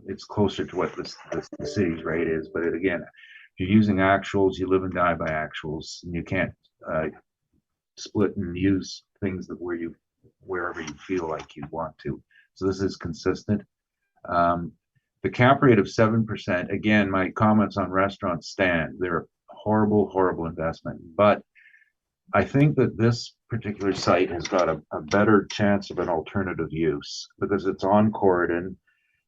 It's closer to what the city's rate is, but again, if you're using actuals, you live and die by actuals, and you can't split and use things wherever you feel like you want to. So this is consistent. The cap rate of 7%. Again, my comments on restaurants stand. They're a horrible investment, but I think that this particular site has got a better chance of an alternative use because it's on Corridon.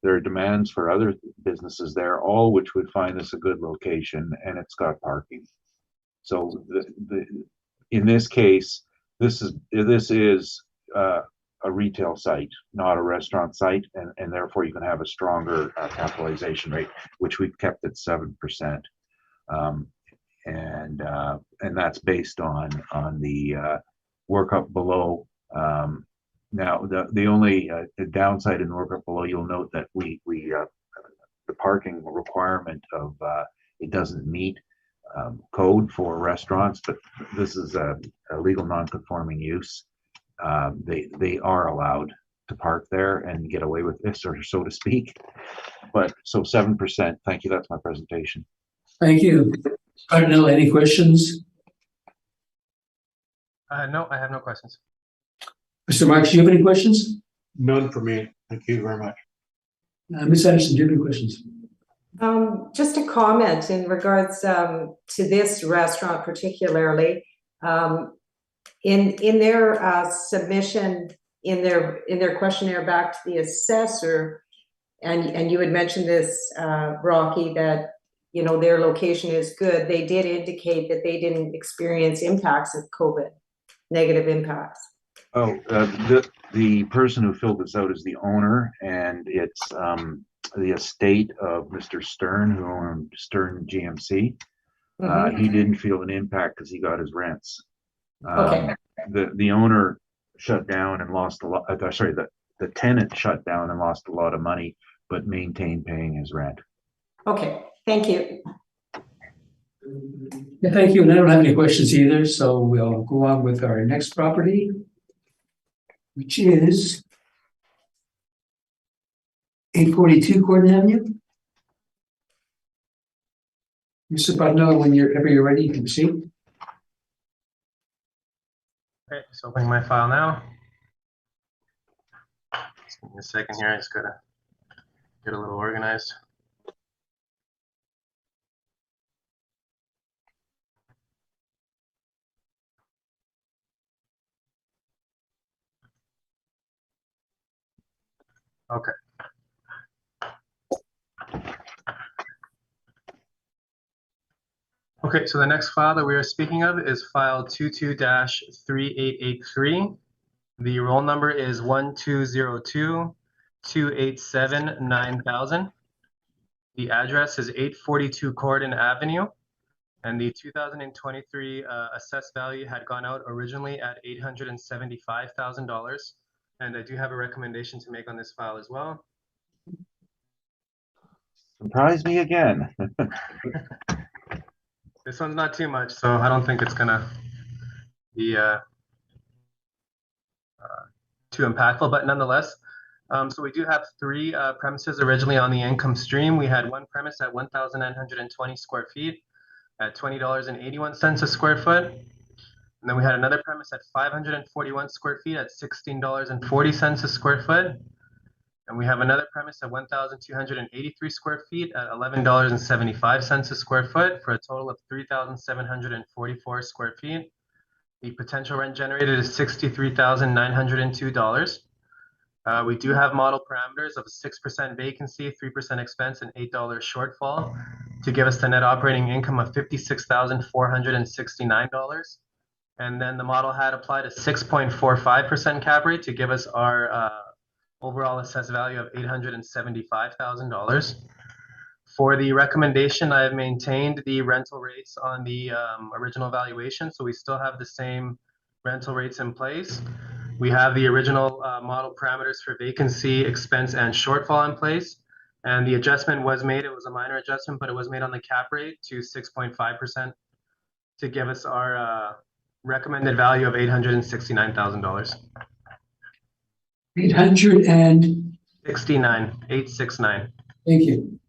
There are demands for other businesses there, all which would find this a good location, and it's got parking. So in this case, this is a retail site, not a restaurant site, and therefore you can have a stronger capitalization rate, which we've kept at 7%. And that's based on the workup below Now, the only downside in the workup below, you'll note that the parking requirement of it doesn't meet code for restaurants, but this is a legal non-conforming use. They are allowed to park there and get away with this, or so to speak. But so 7%. Thank you. That's my presentation. Thank you. Cardinal, any questions? No, I have no questions. Mr. Marks, do you have any questions? None for me. Thank you very much. Ms. Anderson, do you have any questions? Just a comment in regards to this restaurant particularly. In their submission, in their questionnaire back to the assessor, and you had mentioned this, Rocky, that their location is good. They did indicate that they didn't experience impacts of COVID, negative impacts. Oh, the person who filled this out is the owner, and it's the estate of Mr. Stern, who owned Stern GMC. He didn't feel an impact because he got his rents. Okay. The owner shut down and lost a lot. Sorry, the tenant shut down and lost a lot of money, but maintained paying his rent. Okay, thank you. Yeah, thank you. And I don't have any questions either, so we'll go on with our next property, which is 842 Gordon Avenue. Mr. Cardinal, whenever you're ready, you can proceed. Okay, just opening my file now. Just give me a second here. I just gotta get a little organized. Okay. Okay, so the next file that we are speaking of is file 22-3883. The roll number is 1202-287-9000. The address is 842 Gordon Avenue, and the 2023 assessed value had gone out originally at $875,000. And I do have a recommendation to make on this file as well. Surprise me again. This one's not too much, so I don't think it's gonna be too impactful, but nonetheless. So we do have three premises originally on the income stream. We had one premise at 1,920 square feet at $20.81 a square foot. And then we had another premise at 541 square feet at $16.40 a square foot. And we have another premise at 1,283 square feet at $11.75 a square foot for a total of 3,744 square feet. The potential rent generated is $63,902. We do have model parameters of 6% vacancy, 3% expense, and $8 shortfall to give us the net operating income of $56,469. And then the model had applied a 6.45% cap rate to give us our overall assessed value of $875,000. For the recommendation, I have maintained the rental rates on the original valuation, so we still have the same rental rates in place. We have the original model parameters for vacancy, expense, and shortfall in place. And the adjustment was made, it was a minor adjustment, but it was made on the cap rate to 6.5% to give us our recommended value of $869,000. 800 and 869. thank you.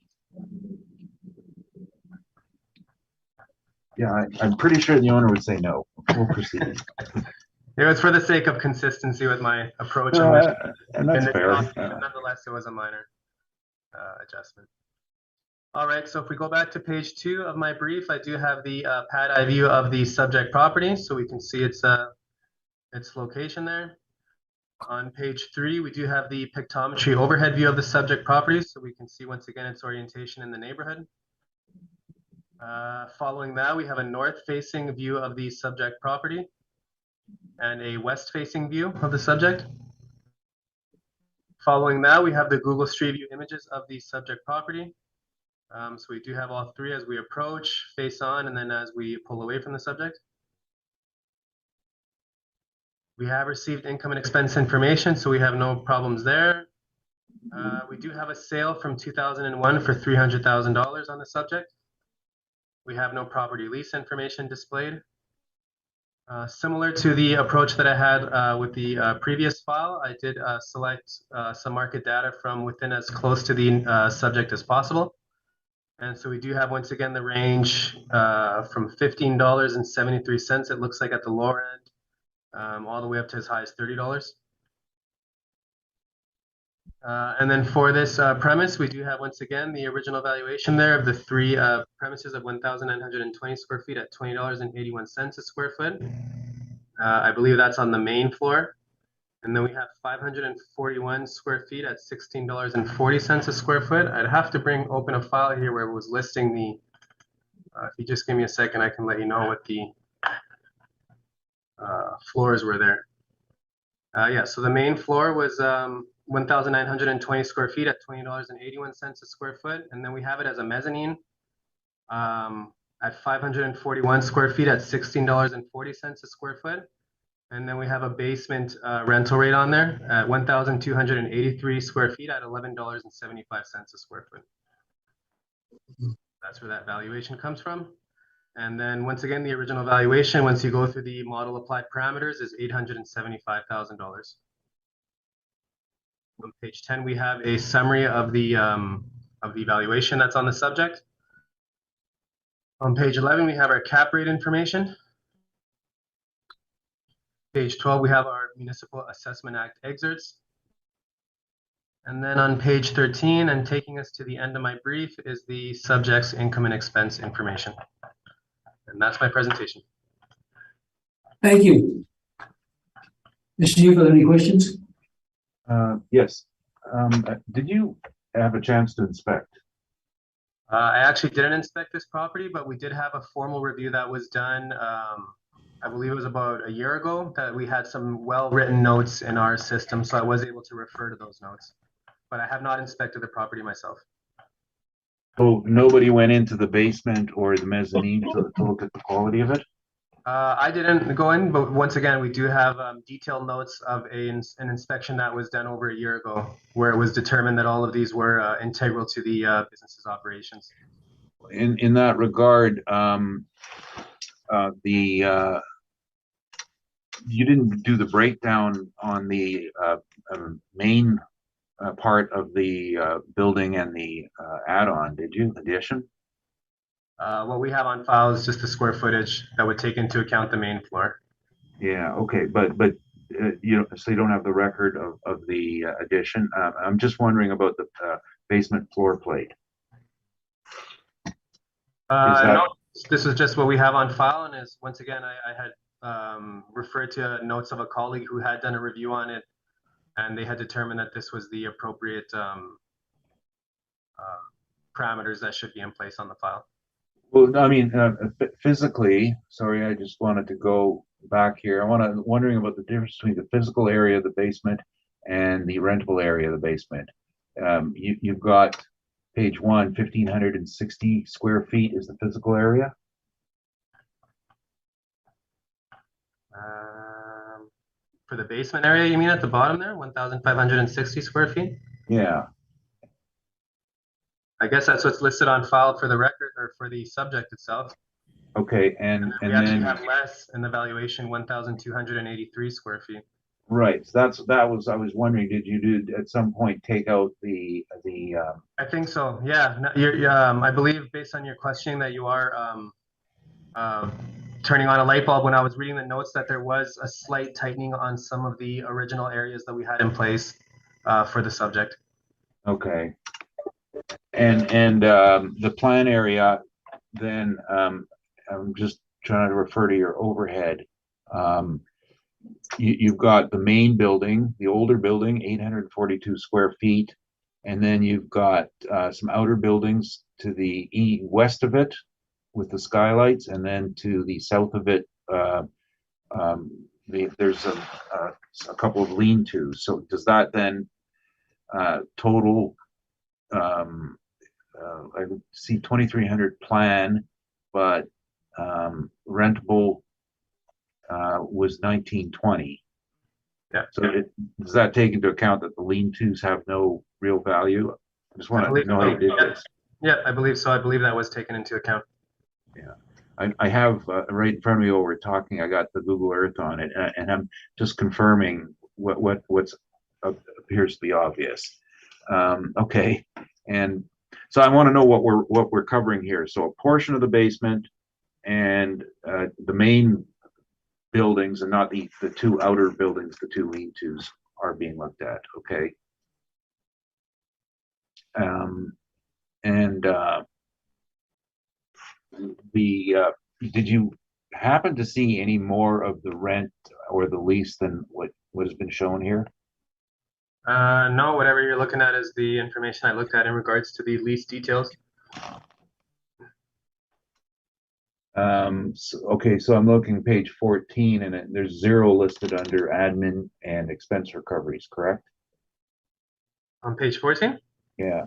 Yeah, I'm pretty sure the owner would say no. We'll proceed. It was for the sake of consistency with my approach. And that's fair. Nonetheless, it was a minor adjustment. All right, so if we go back to page 2 of my brief, I do have the pad eye view of the subject property, so we can see its location there. On page 3, we do have the pictometry overhead view of the subject property, so we can see once again its orientation in the neighborhood. Following that, we have a north-facing view of the subject property and a west-facing view of the subject. Following that, we have the Google Street View images of the subject property. So we do have all three as we approach, face on, and then as we pull away from the subject. We have received income and expense information, so we have no problems there. We do have a sale from 2001 for $300,000 on the subject. We have no property lease information displayed. Similar to the approach that I had with the previous file, I did select some market data from within as close to the subject as possible. And so we do have, once again, the range from $15.73, it looks like at the lower end, all the way up to as high as $30. And then for this premise, we do have, once again, the original valuation there of the three premises of 1,920 square feet at $20.81 a square foot. I believe that's on the main floor. And then we have 541 square feet at $16.40 a square foot. I'd have to open a file here where it was listing the, if you just give me a second, I can let you know what the floors were there. Yeah, so the main floor was 1,920 square feet at $20.81 a square foot. And then we have it as a mezzanine at 541 square feet at $16.40 a square foot. And then we have a basement rental rate on there at 1,283 square feet at $11.75 a square foot. That's where that valuation comes from. And then once again, the original valuation, once you go through the model applied parameters, is $875,000. On page 10, we have a summary of the valuation that's on the subject. On page 11, we have our cap rate information. Page 12, we have our Municipal Assessment Act excerpts. And then on page 13, and taking us to the end of my brief, is the subject's income and expense information. And that's my presentation. Thank you. Mr. Duke, any questions? Yes. Did you have a chance to inspect? I actually didn't inspect this property, but we did have a formal review that was done, I believe it was about a year ago, that we had some well-written notes in our system, so I was able to refer to those notes. But I have not inspected the property myself. So nobody went into the basement or the mezzanine to look at the quality of it? I didn't go in, but once again, we do have detailed notes of an inspection that was done over a year ago, where it was determined that all of these were integral to the business's operations. In that regard, you didn't do the breakdown on the main part of the building and the add-on, did you? Addition? What we have on file is just the square footage that would take into account the main floor. Yeah, okay, but you know, so you don't have the record of the addition. I'm just wondering about the basement floor plate. No, this is just what we have on file, and is once again I had referred to notes of a colleague who had done a review on it, and they had determined that this was the appropriate parameters that should be in place on the file. Well, I mean, physically, sorry, I just wanted to go back here. Wondering about the difference between the physical area of the basement and the rentable area of the basement. You've got page 1, 1,560 square feet is the physical area. For the basement area, you mean at the bottom there, 1,560 square feet? Yeah. I guess that's what's listed on file for the record or for the subject itself. Okay, and we actually have less in the valuation, 1,283 square feet. Right. So I was wondering, did you at some point take out the I think so. Yeah. I believe based on your questioning that you are turning on a light bulb when I was reading the notes that there was a slight tightening on some of the original areas that we had in place for the subject. Okay. And the plan area, then I'm just trying to refer to your overhead. You've got the main building, the older building, 842 square feet, and then you've got some outer buildings to the west of it with the skylights, and then to the south of it, there's a couple of lean-tos. So does that then total? I see 2,300 plan, but rentable was 1,920. Yeah. So does that take into account that the lean-tos have no real value? I just want to know how you did this. Yeah, I believe so. I believe that was taken into account. I have right in front of me while we're talking, I got the Google Earth on it, and I'm just confirming what's appears to be obvious. Okay, and so I want to know what we're covering here. So a portion of the basement and the main buildings, and not the two outer buildings, the two lean-tos are being looked at. Okay, and did you happen to see any more of the rent or the lease than what has been shown here? No, whatever you're looking at is the information I looked at in regards to the lease details. Okay, so I'm looking page 14, and there's 0 listed under admin and expense recoveries, correct? On page 14? Yeah.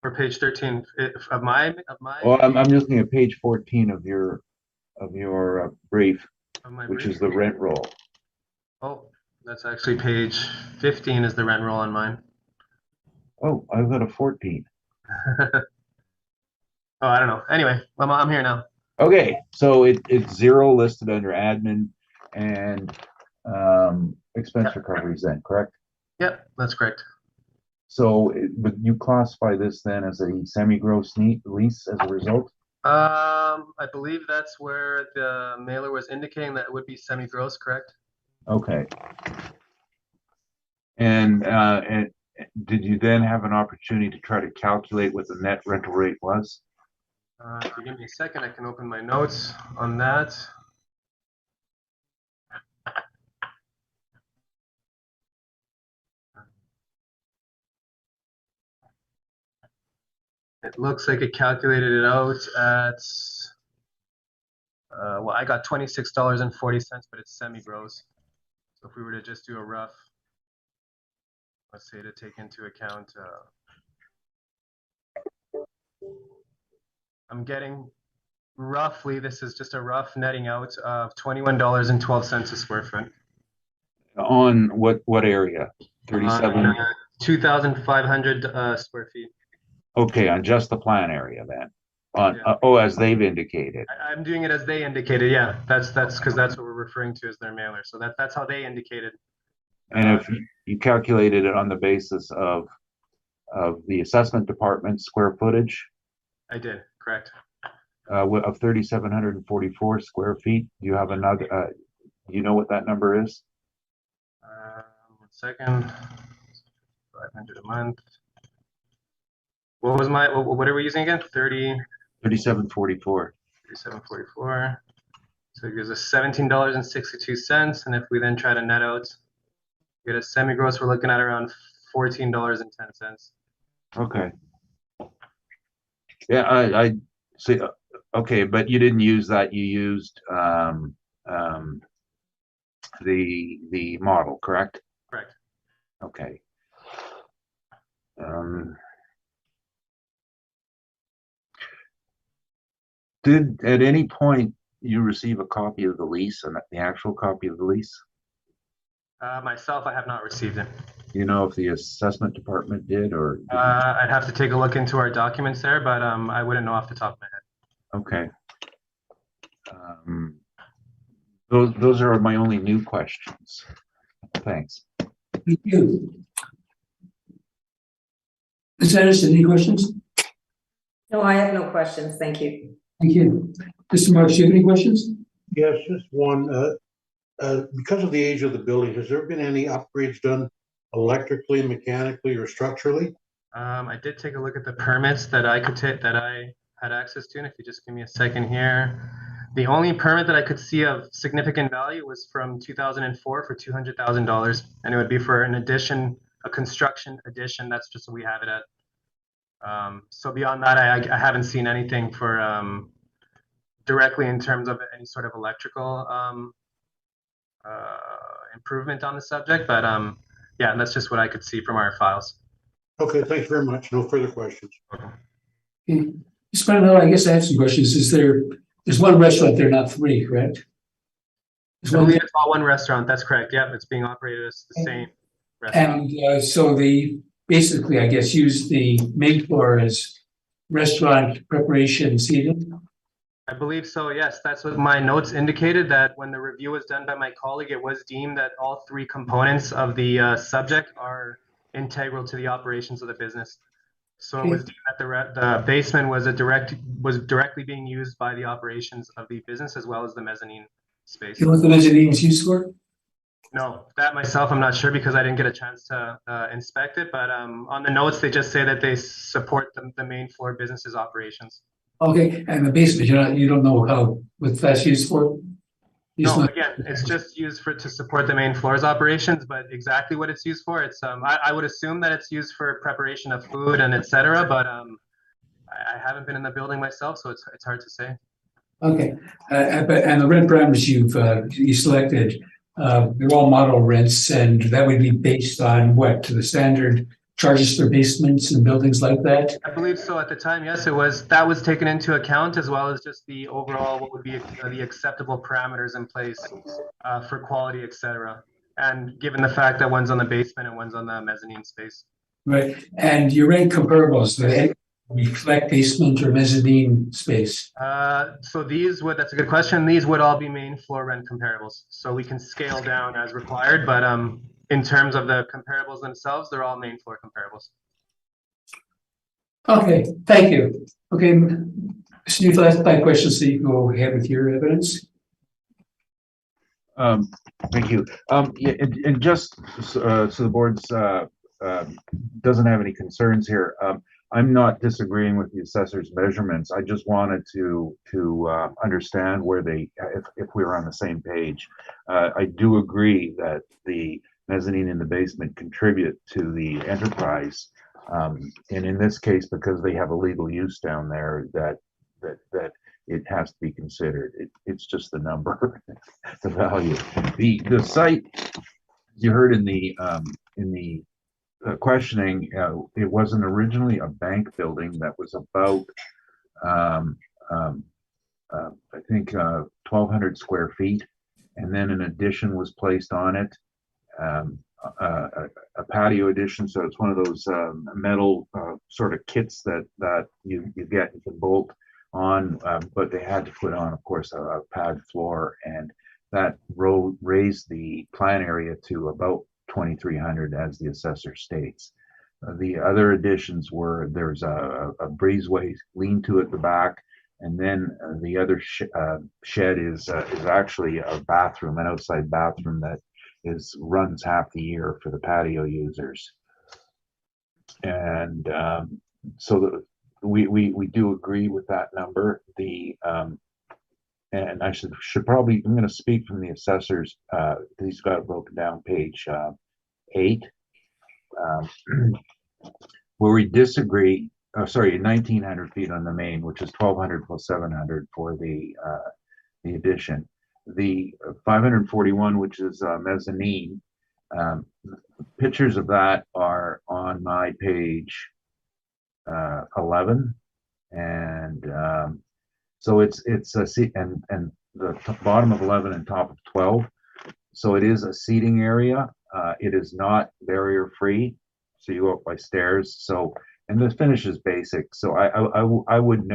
Or page 13 of my Well, I'm looking at page 14 of your brief, which is the rent roll. Oh, that's actually page 15 is the rent roll on mine. Oh, I've got a 14. Oh, I don't know. Anyway, I'm here now. Okay, so it's 0 listed under admin and expense recoveries then, correct? Yep, that's correct. So would you classify this then as a semi-gross lease as a result? I believe that's where the mailer was indicating that it would be semi-gross, correct? Okay. And did you then have an opportunity to try to calculate what the net rental rate was? If you give me a second, I can open my notes on that. It looks like it calculated it out at, well, I got $26.40, but it's semi-gross. So if we were to just do a rough, let's say to take into account, I'm getting roughly, this is just a rough netting out of $21.12 a square foot. On what area? 37? 2,500 square feet. Okay, on just the plan area then. On Yeah. as they've indicated. I'm doing it as they indicated. Yeah, that's because that's what we're referring to as their mailer. So that's how they indicated. And if you calculated it on the basis of the assessment department square footage. I did, correct. Of 3,744 square feet, do you have another? Do you know what that number is? 1 second. 500 a month. What was my? What are we using again? 3,744. 37.44. So it gives us $17.62, and if we then try to net out, get a semi-gross, we're looking at around $14.10. Okay. Yeah, I see. Okay, but you didn't use that. You used the model, correct? Correct. Okay. Did at any point you receive a copy of the lease and the actual copy of the lease? Myself, I have not received it. You know if the assessment department did or didn't? I'd have to take a look into our documents there, but I wouldn't know off the top of my head. Okay. Those are my only new questions. Thanks. Thank you. Ms. Anderson, any questions? No, I have no questions. Thank you. Thank you. Mr. Marks, do you have any questions? Yes, just one. Because of the age of the building, has there been any upgrades done electrically, mechanically, or structurally? I did take a look at the permits that I could take that I had access to, and if you just give me a second here. The only permit that I could see of significant value was from 2004 for $200,000, and it would be for an addition, a construction addition. That's just what we have it at. So beyond that, I haven't seen anything for directly in terms of any sort of electrical improvement on the subject, but yeah, that's just what I could see from our files. Okay, thanks very much. No further questions. Okay. Ms. Spinello, I guess I have some questions. There's one restaurant there, not three, correct? It's I one- believe it's all one restaurant. That's correct. Yeah, it's being operated as the same restaurant. And so they basically, I guess, use the main floor as restaurant preparation seating. I believe so, yes. That's what my notes indicated, that when the review was done by my colleague, it was deemed that all three components of the subject are integral to the operations of the business. So it was deemed that the basement was directly being used by the operations of the business as well as the mezzanine space. You know what the mezzanine is used for? No, that myself, I'm not sure because I didn't get a chance to inspect it, but on the notes, they just say that they support the main floor business's operations. Okay, and the basement, you don't know what that's used for? It's No, not- again, it's just used to support the main floor's operations, but exactly what it's used for, it's I would assume that it's used for preparation of food and etc. But I haven't been in the building myself, so it's hard to say. Okay, and the rent parameters you selected, they're all model rents, and that would be based on what, to the standard charges for basements and buildings like that? I believe so at the time, yes, it was, that was taken into account as well as just the overall, what would be the acceptable parameters in place for quality, etc. And given the fact that one's on the basement and one's on the mezzanine space. Right, and your rent comparables, do they reflect basement or mezzanine space? So that's a good question. These would all be main floor rent comparables. So we can scale down as required, but in terms of the comparables themselves, they're all main floor comparables. Okay, thank you. Okay, Steve, last five questions, so you can go ahead with your evidence. Thank you. Yeah, and just so the board's doesn't have any concerns here. I'm not disagreeing with the assessor's measurements. I just wanted to understand where if we were on the same page. I do agree that the mezzanine in the basement contribute to the enterprise, and in this case, because they have a legal use down there, that it has to be considered. It's just the number, the value. The site, you heard in the questioning, it wasn't originally a bank building that was about I think 1,200 square feet, and then an addition was placed on it, a patio addition. So it's one of those metal sort of kits that you get, you can bolt on, but they had to put on, of course, a pad floor, and that raised the plan area to about 2,300, as the assessor states. The other additions were, there's a breezeway lean-to at the back, and then the other shed is actually a bathroom, an outside bathroom that runs half the year for the patio users. And so we do agree with that number. And I should probably, I'm going to speak from the assessors. He's got it broken down, page 8, where we disagree. Oh, sorry, 1,900 feet on the main, which is 1,200 plus 700 for the addition. The 541, which is mezzanine, pictures of that are on my page 11, and so it's a seat, and the bottom of 11 and top of 12. So it is a seating area. It is not barrier free, so you go up by stairs. So, and the finish is basic. So I wouldn't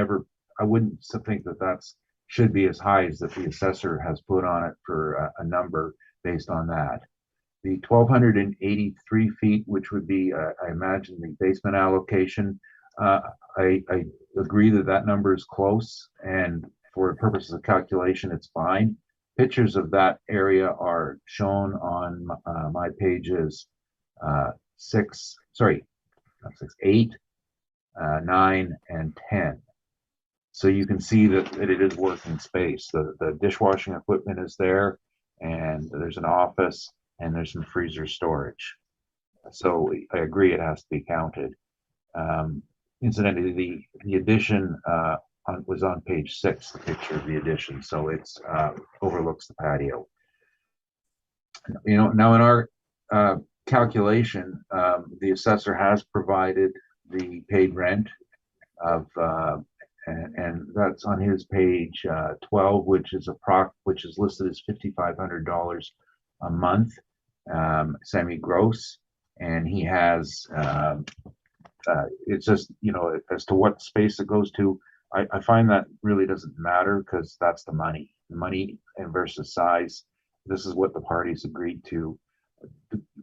think that should be as high as that the assessor has put on it for a number based on that. The 1,283 feet, which would be, I imagine, the basement allocation. I agree that number is close, and for purposes of calculation, it's fine. Pictures of that area are shown on my pages 8, 9, and 10. So you can see that it is working space. The dishwashing equipment is there, and there's an office, and there's some freezer storage. So I agree it has to be counted. Incidentally, the addition was on page 6, the picture of the addition, so it's overlooks the patio. Now in our calculation, the assessor has provided the paid rent of and that's on his page 12, which is listed as $5,500 a month, semi-gross, and he has it's just, you know, as to what space it goes to. I find that really doesn't matter because that's the money and versus size. This is what the parties agreed to,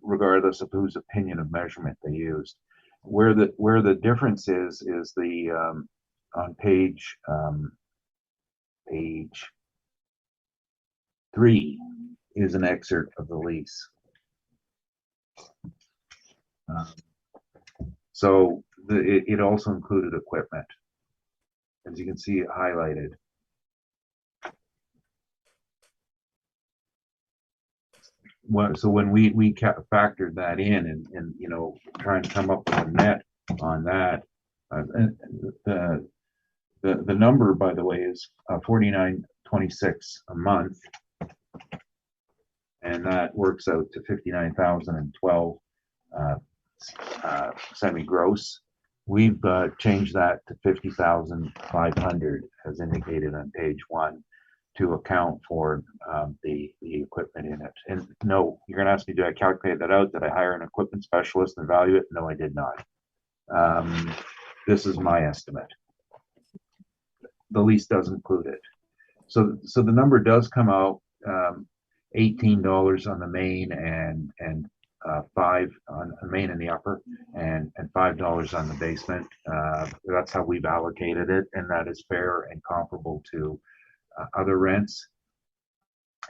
regardless of whose opinion of measurement they used. Where the difference is the on page 3 is an excerpt of the lease. So it also included equipment, as you can see it highlighted. So when we factored that in and you know, trying to come up with a net on that, and the number, by the way, is $49.26 a month, and that works out to 59,012 semi-gross. We've changed that to 50,500 as indicated on page 1 to account for the equipment in it. And no, you're going to ask me, did I calculate that out? Did I hire an equipment specialist and value it? No, I did not. This is my estimate. The lease does include it. So the number does come out $18 on the main and $5 on the main and the upper, and $5 on the basement. That's how we've allocated it, and that is fair and comparable to other rents.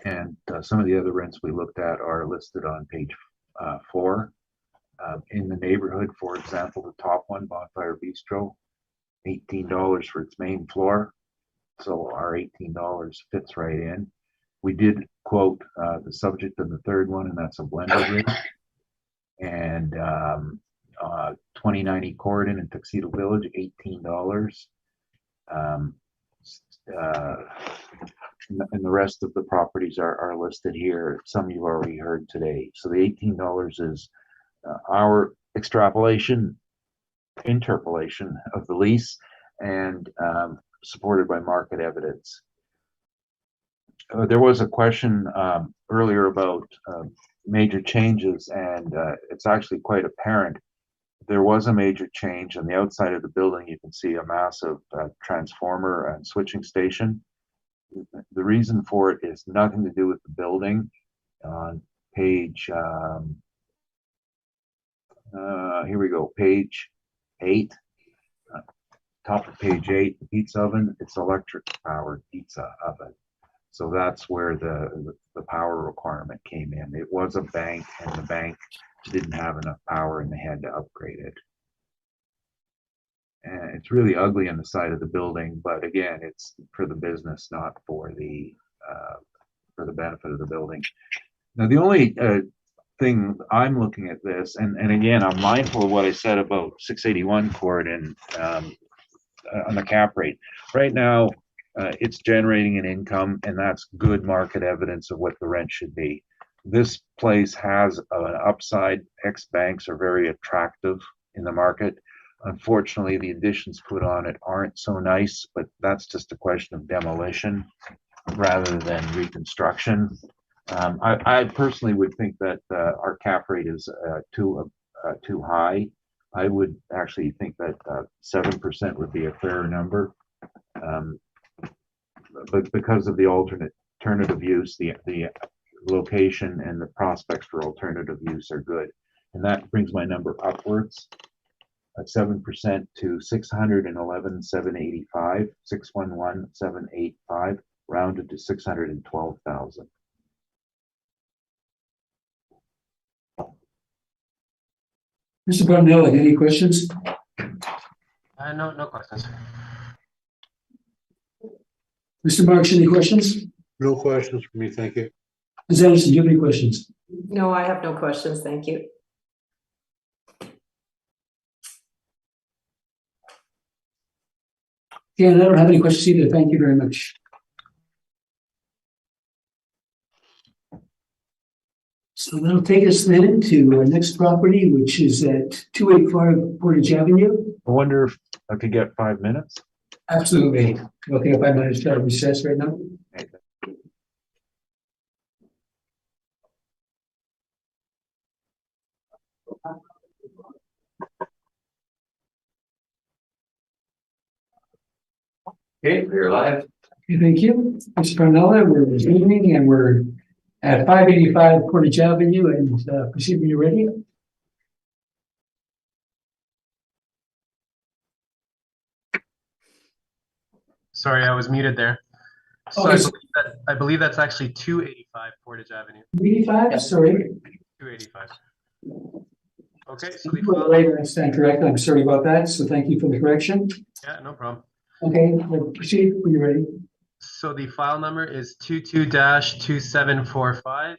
And some of the other rents we looked at are listed on page 4. In the neighborhood, for example, the top one, Bonfire Bistro, $18 for its main floor. So our $18 fits right in. We did quote the subject of the third one, and that's a blended rate. And 2090 Corridon in Tuxedo Village, $18. And the rest of the properties are listed here. Some you've already heard today. So the $18 is our interpolation of the lease, and supported by market evidence. There was a question earlier about major changes, and it's actually quite apparent. There was a major change on the outside of the building. You can see a massive transformer and switching station. The reason for it is nothing to do with the building. On page, here we go, page 8. Top of page 8, the pizza oven, it's electric powered pizza oven. So that's where the power requirement came in. It was a bank, and the bank didn't have enough power and they had to upgrade it. And it's really ugly on the side of the building, but again, it's for the business, not for the benefit of the building. Now, the only thing I'm looking at this, and again, I'm mindful of what I said about 681 Corridon on the cap rate. Right now, it's generating an income, and that's good market evidence of what the rent should be. This place has an upside. Ex-banks are very attractive in the market. Unfortunately, the additions put on it aren't so nice, but that's just a question of demolition rather than reconstruction. I personally would think that our cap rate is too high. I would actually think that 7% would be a fair number. But because of the alternative use, the location and the prospects for alternative use are good. And that brings my number upwards at 7% to 611,785, 611,785, rounded to 612,000. Mr. Brunel, any questions? No questions. Mr. Marks, any questions? No questions for me, thank you. Ms. Anderson, do you have any questions? No, I have no questions, thank you. Yeah, I don't have any questions either. Thank you very much. So that'll take us then to our next property, which is at 285 Portage Avenue. I wonder if I could get 5 minutes. Absolutely. We'll take a 5 minute recess right now. Okay, we're live. Okay, thank you. Mr. Carnella, we're resuming and we're at 585 Portage Avenue and proceed when you're ready. Sorry, I was muted there. So Okay, so I believe that's actually 285 Portage Avenue. 85, sorry. 285. Okay, so the Well, file, later, I stand corrected. I'm sorry about that. So thank you for the correction. yeah, no problem. Okay, we'll proceed when you're ready. So the file number is 22-2745.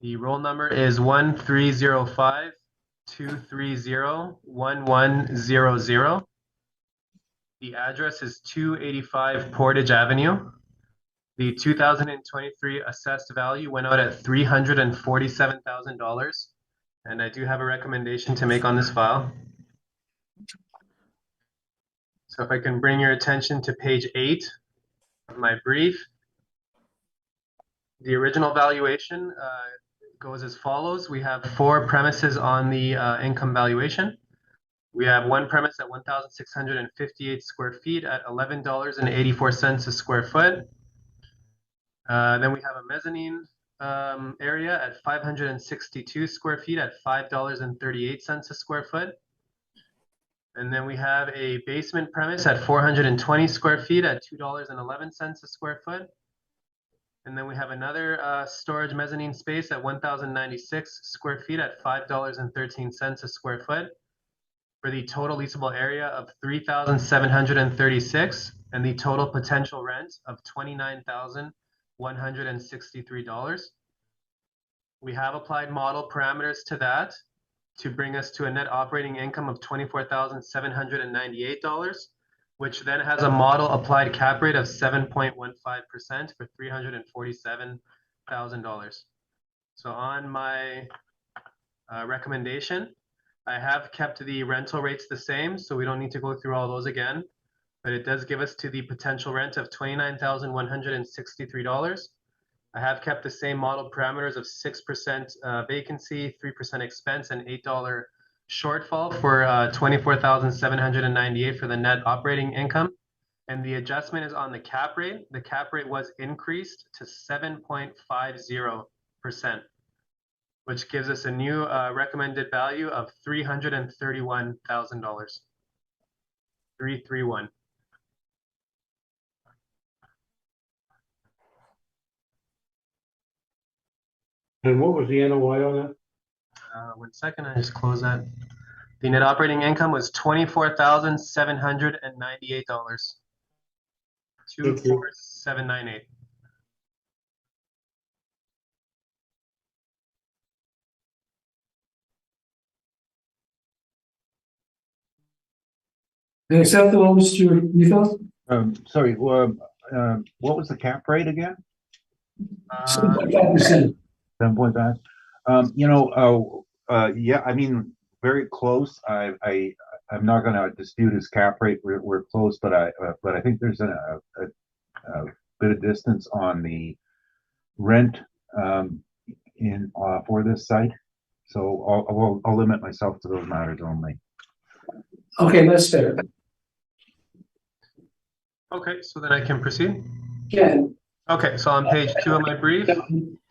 The roll number is 1305-230-1100. The address is 285 Portage Avenue. The 2023 assessed value went out at $347,000. And I do have a recommendation to make on this file. So if I can bring your attention to page 8 of my brief. The original valuation goes as follows. We have 4 premises on the income valuation. We have one premise at 1,658 square feet at $11.84 a square foot. Then we have a mezzanine area at 562 square feet at $5.38 a square foot. And then we have a basement premise at 420 square feet at $2.11 a square foot. And then we have another storage mezzanine space at 1,096 square feet at $5.13 a square foot, for the total leasable area of 3,736 and the total potential rent of $29,163. We have applied model parameters to that to bring us to a net operating income of $24,798, which then has a model applied cap rate of 7.15% for $347,000. So on my recommendation, I have kept the rental rates the same, so we don't need to go through all those again, but it does give us to the potential rent of $29,163. I have kept the same model parameters of 6% vacancy, 3% expense, and $8 shortfall for $24,798 for the net operating income. And the adjustment is on the cap rate. The cap rate was increased to 7.50%, which gives us a new recommended value of $331,000. 331. And what was the NOI on that? 1 second, I just close that. The net operating income was $24,798. Thank you. 24798. Acceptable, Mr. Neufeld? Sorry, what was the cap rate again? 7.5%. 7.5. Yeah, I mean, very close. I'm not going to dispute his cap rate. We're close, but I think there's a bit of distance on the rent in for this site. So I'll limit myself to those matters only. Okay, that's fair. Okay, so then I can proceed. Yeah. Okay, so on page 2 of my brief.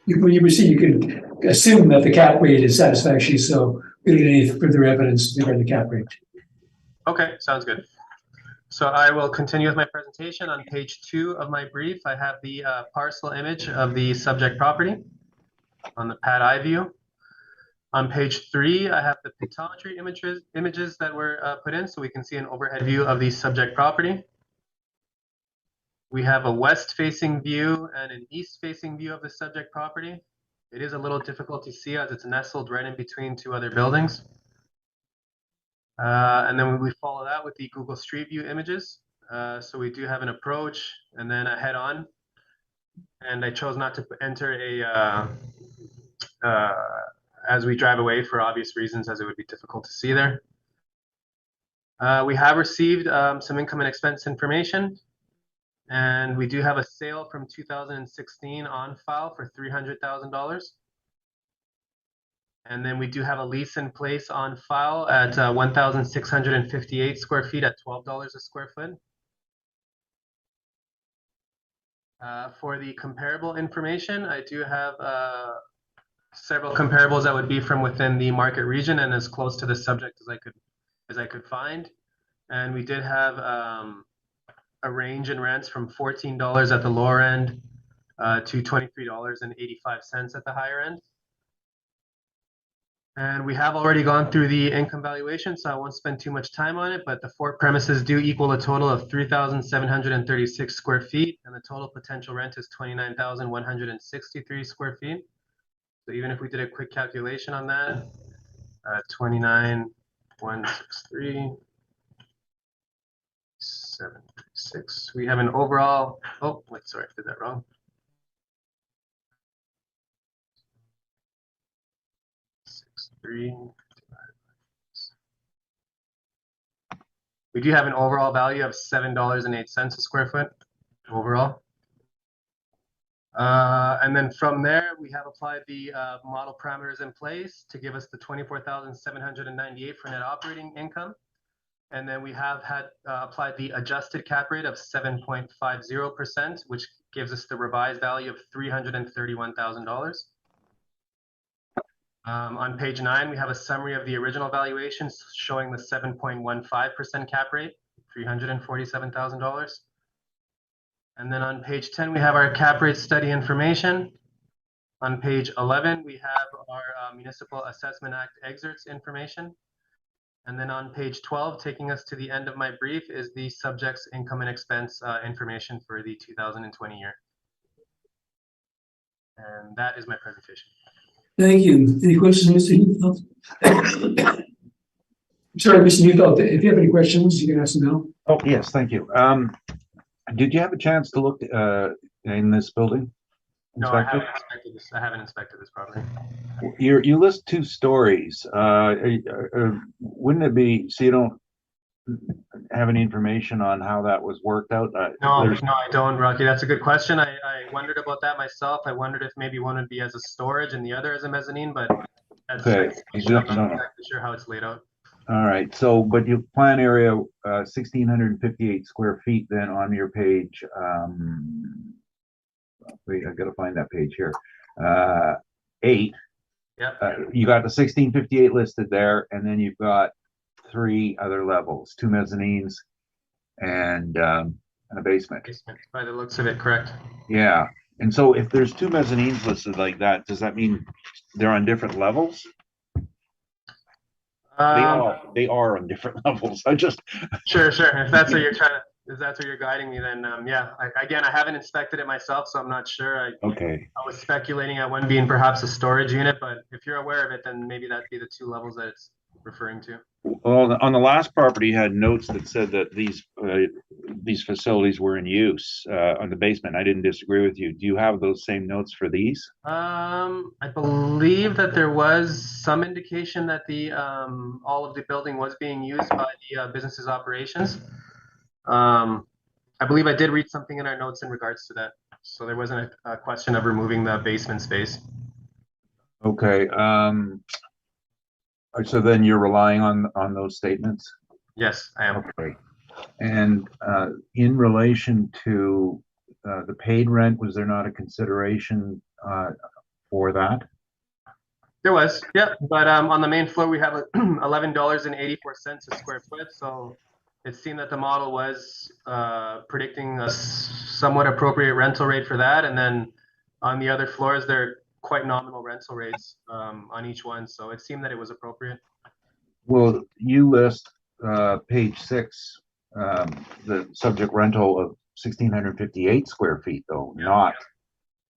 When you proceed, you can assume that the cap rate is satisfactory, so we don't need any further evidence regarding the cap rate. Okay, sounds good. So I will continue with my presentation. On page 2 of my brief, I have the parcel image of the subject property on the pad eye view. On page 3, I have the pictometry images that were put in, so we can see an overhead view of the subject property. We have a west-facing view and an east-facing view of the subject property. It is a little difficult to see as it's nestled right in between 2 other buildings. And then we follow that with the Google Street View images. So we do have an approach and then a head-on. And I chose not to enter as we drive away for obvious reasons, as it would be difficult to see there. We have received some income and expense information, and we do have a sale from 2016 on file for $300,000. And then we do have a lease in place on file at 1,658 square feet at $12 a square foot. For the comparable information, I do have several comparables that would be from within the market region and as close to the subject as I could find. And we did have a range in rents from $14 at the lower end to $23.85 at the higher end. And we have already gone through the income valuation, so I won't spend too much time on it, but the 4 premises do equal a total of 3,736 square feet, and the total potential rent is 29,163 square feet. So even if we did a quick calculation on that, 29,163, 736, we have an overall, oh, wait, sorry, I did that wrong. 3. We do have an overall value of $7.08 a square foot overall. And then from there, we have applied the model parameters in place to give us the 24,798 for net operating income. And then we have had applied the adjusted cap rate of 7.50%, which gives us the revised value of $331,000. On page 9, we have a summary of the original valuations showing the 7.15% cap rate, $347,000. And then on page 10, we have our cap rate study information. On page 11, we have our Municipal Assessment Act excerpts information. And then on page 12, taking us to the end of my brief, is the subject's income and expense information for the 2020 year. And that is my presentation. Thank you. Any questions, Mr. Neufeld? Sorry, Mr. Neufeld, if you have any questions, you can ask them now. Oh, yes, thank you. Did you have a chance to look in this building? No, I haven't inspected this. I haven't inspected this property. You list 2 stories. Wouldn't it be, so you don't have any information on how that was worked out? No, I don't, Rocky. That's a good question. I wondered about that myself. I wondered if maybe one would be as a storage and the other as a mezzanine, but that's okay. I'm not exactly sure how it's laid out. All right. So, but your plan area, 1,658 square feet. Then on your page, wait, I got to find that page here. 8. Yep. You got the 1,658 listed there, and then you've got 3 other levels, 2 mezzanines, and a basement. By the looks of it, correct. Yeah. And so if there's 2 mezzanines listed like that, does that mean they're on different levels? They are on different levels. I just sure. If that's what you're guiding me, then yeah. Again, I haven't inspected it myself, so I'm not sure. Okay. I was speculating at one being perhaps a storage unit, but if you're aware of it, then maybe that'd be the 2 levels that it's referring to. Well, on the last property, you had notes that said that these facilities were in use on the basement. I didn't disagree with you. Do you have those same notes for these? I believe that there was some indication that the all of the building was being used by the business's operations. I believe I did read something in our notes in regards to that. So there wasn't a question of removing the basement space. Okay. So then you're relying on those statements? Yes, I am. Okay. And in relation to the paid rent, was there not a consideration for that? There was, yeah. But on the main floor, we have $11.84 a square foot. So it seemed that the model was predicting a somewhat appropriate rental rate for that. And then on the other floors, they're quite nominal rental rates on each one. So it seemed that it was appropriate. Well, you list page 6, the subject rental of 1,658 square feet, though, yeah.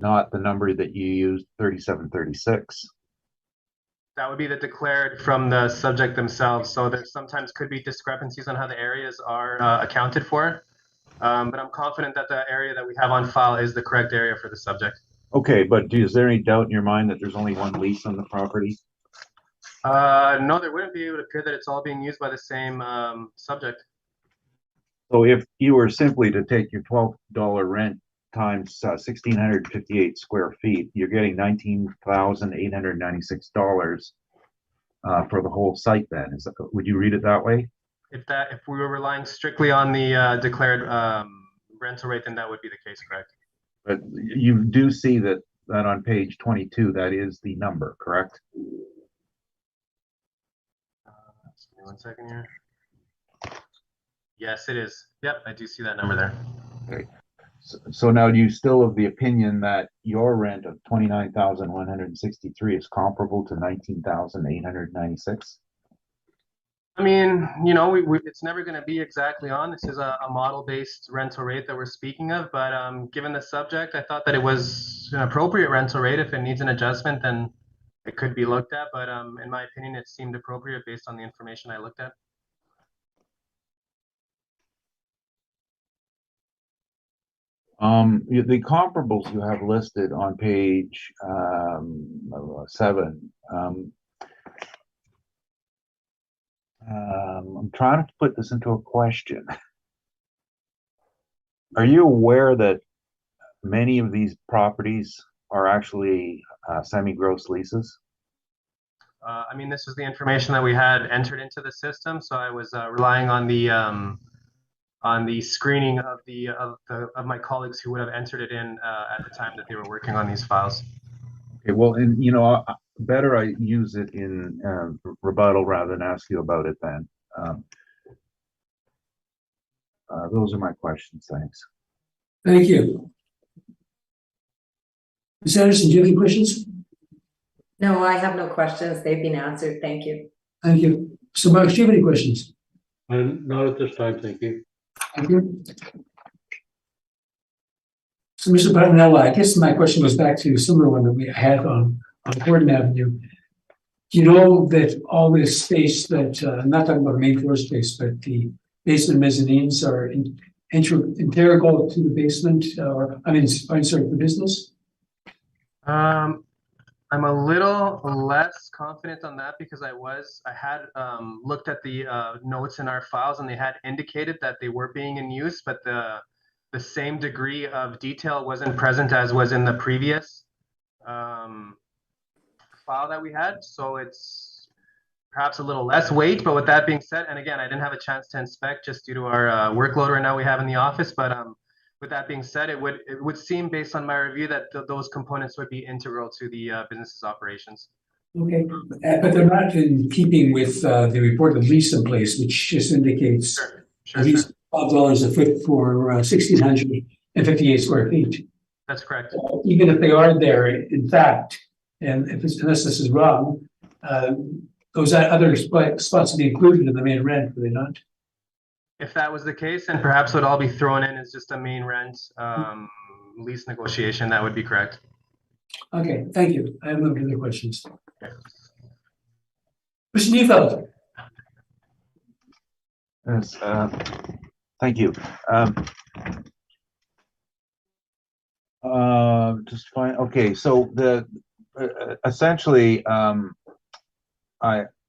Not the number that you used, 3,736. That would be the declared from the subject themselves. So there sometimes could be discrepancies on how the areas are accounted for. But I'm confident that the area that we have on file is the correct area for the subject. Okay, but is there any doubt in your mind that there's only 1 lease on the property? No, there wouldn't be. It would appear that it's all being used by the same subject. So if you were simply to take your $12 rent times 1,658 square feet, you're getting $19,896 for the whole site. Then would you read it that way? If we were relying strictly on the declared rental rate, then that would be the case, correct? But you do see that on page 22, that is the number, correct? Just give me 1 second here. Yes, it is. Yep, I do see that number there. Okay. So now, do you still have the opinion that your rent of 29,163 is comparable to 19,896? I mean, you know, it's never going to be exactly on. This is a model-based rental rate that we're speaking of, but given the subject, I thought that it was an appropriate rental rate. If it needs an adjustment, then it could be looked at, but in my opinion, it seemed appropriate based on the information I looked at. The comparables you have listed on page 7. I'm trying to put this into a question. Are you aware that many of these properties are actually semi-gross leases? I mean, this is the information that we had entered into the system, so I was relying on the screening of my colleagues who would have entered it in at the time that they were working on these files. Okay, well, and you know, better I use it in rebuttal rather than ask you about it then. Those are my questions. Thanks. Thank you. Ms. Anderson, do you have any questions? No, I have no questions. They've been answered. Thank you. Thank you. So Mark, do you have any questions? Not at this time, thank you. Thank you. So Mr. Patanella, I guess my question goes back to a similar one that we had on Gordon Avenue. Do you know that all this space that, I'm not talking about the main floor space, but the basement mezzanines are integral to the basement, or I mean, sorry, the business? I'm a little less confident on that because I had looked at the notes in our files and they had indicated that they were being in use, but the same degree of detail wasn't present as was in the previous file that we had. So it's perhaps a little less weight, but with that being said, and again, I didn't have a chance to inspect just due to our workload right now we have in the office, but with that being said, it would seem based on my review that those components would be integral to the business's operations. Okay, but they're not in keeping with the reported lease in place, which just indicates Sure, at least $12 a foot for 1,658 square feet. That's correct. Even if they are there, in fact, and unless this is wrong, those other spots would be included in the main rent, would they not? If that was the case, then perhaps it would all be thrown in as just a main rent lease negotiation. That would be correct. Okay, thank you. I have no further questions. Okay. Mr. Neufeld. Yes, thank you. Just fine. Okay, so essentially,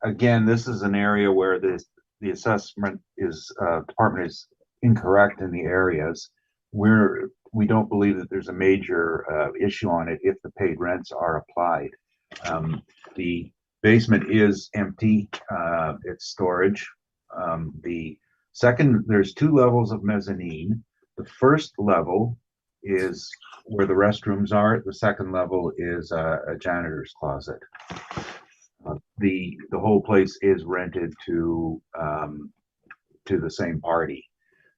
again, this is an area where the assessment department is incorrect in the areas. We don't believe that there's a major issue on it if the paid rents are applied. The basement is empty. It's storage. There's 2 levels of mezzanine. The first level is where the restrooms are. The second level is a janitor's closet. The whole place is rented to the same party.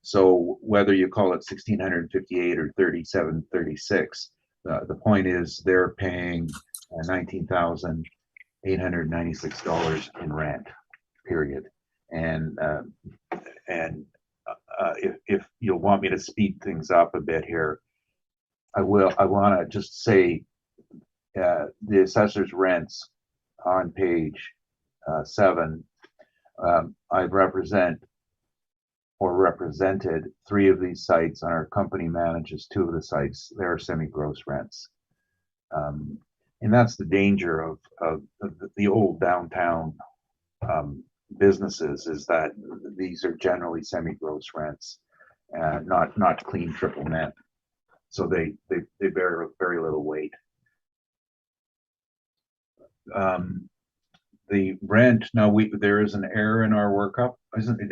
So whether you call it 1,658 or 3,736, the point is they're paying $19,896 in rent, period. And if you'll want me to speed things up a bit here, I will. I want to just say the assessor's rents on page 7. I represented 3 of these sites, and our company manages 2 of the sites. They're semi-gross rents. And that's the danger of the old downtown businesses, is that these are generally semi-gross rents, not clean triple net. So they bear very little weight. The rent, now there is an error in our workup.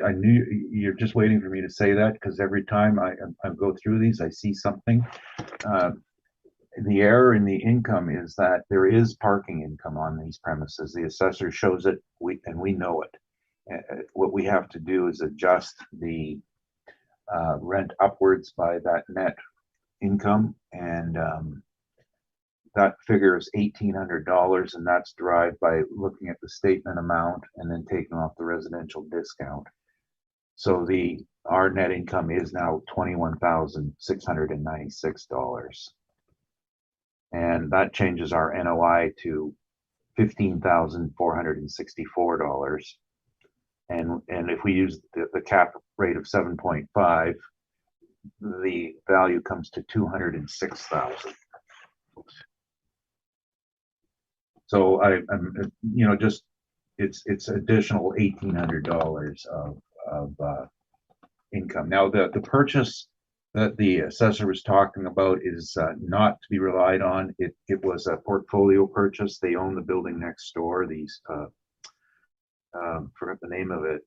I knew you're just waiting for me to say that, because every time I go through these, I see something. The error in the income is that there is parking income on these premises. The assessor shows it, and we know it. What we have to do is adjust the rent upwards by that net income, and that figure is $1,800, and that's derived by looking at the statement amount and then taking off the residential discount. So our net income is now $21,696. And that changes our NOI to $15,464. And if we use the cap rate of 7.5, the value comes to $206,000. So I'm just it's additional $1,800 of income. Now the purchase that the assessor was talking about is not to be relied on. It was a portfolio purchase. They own the building next door. These forgot the name of it.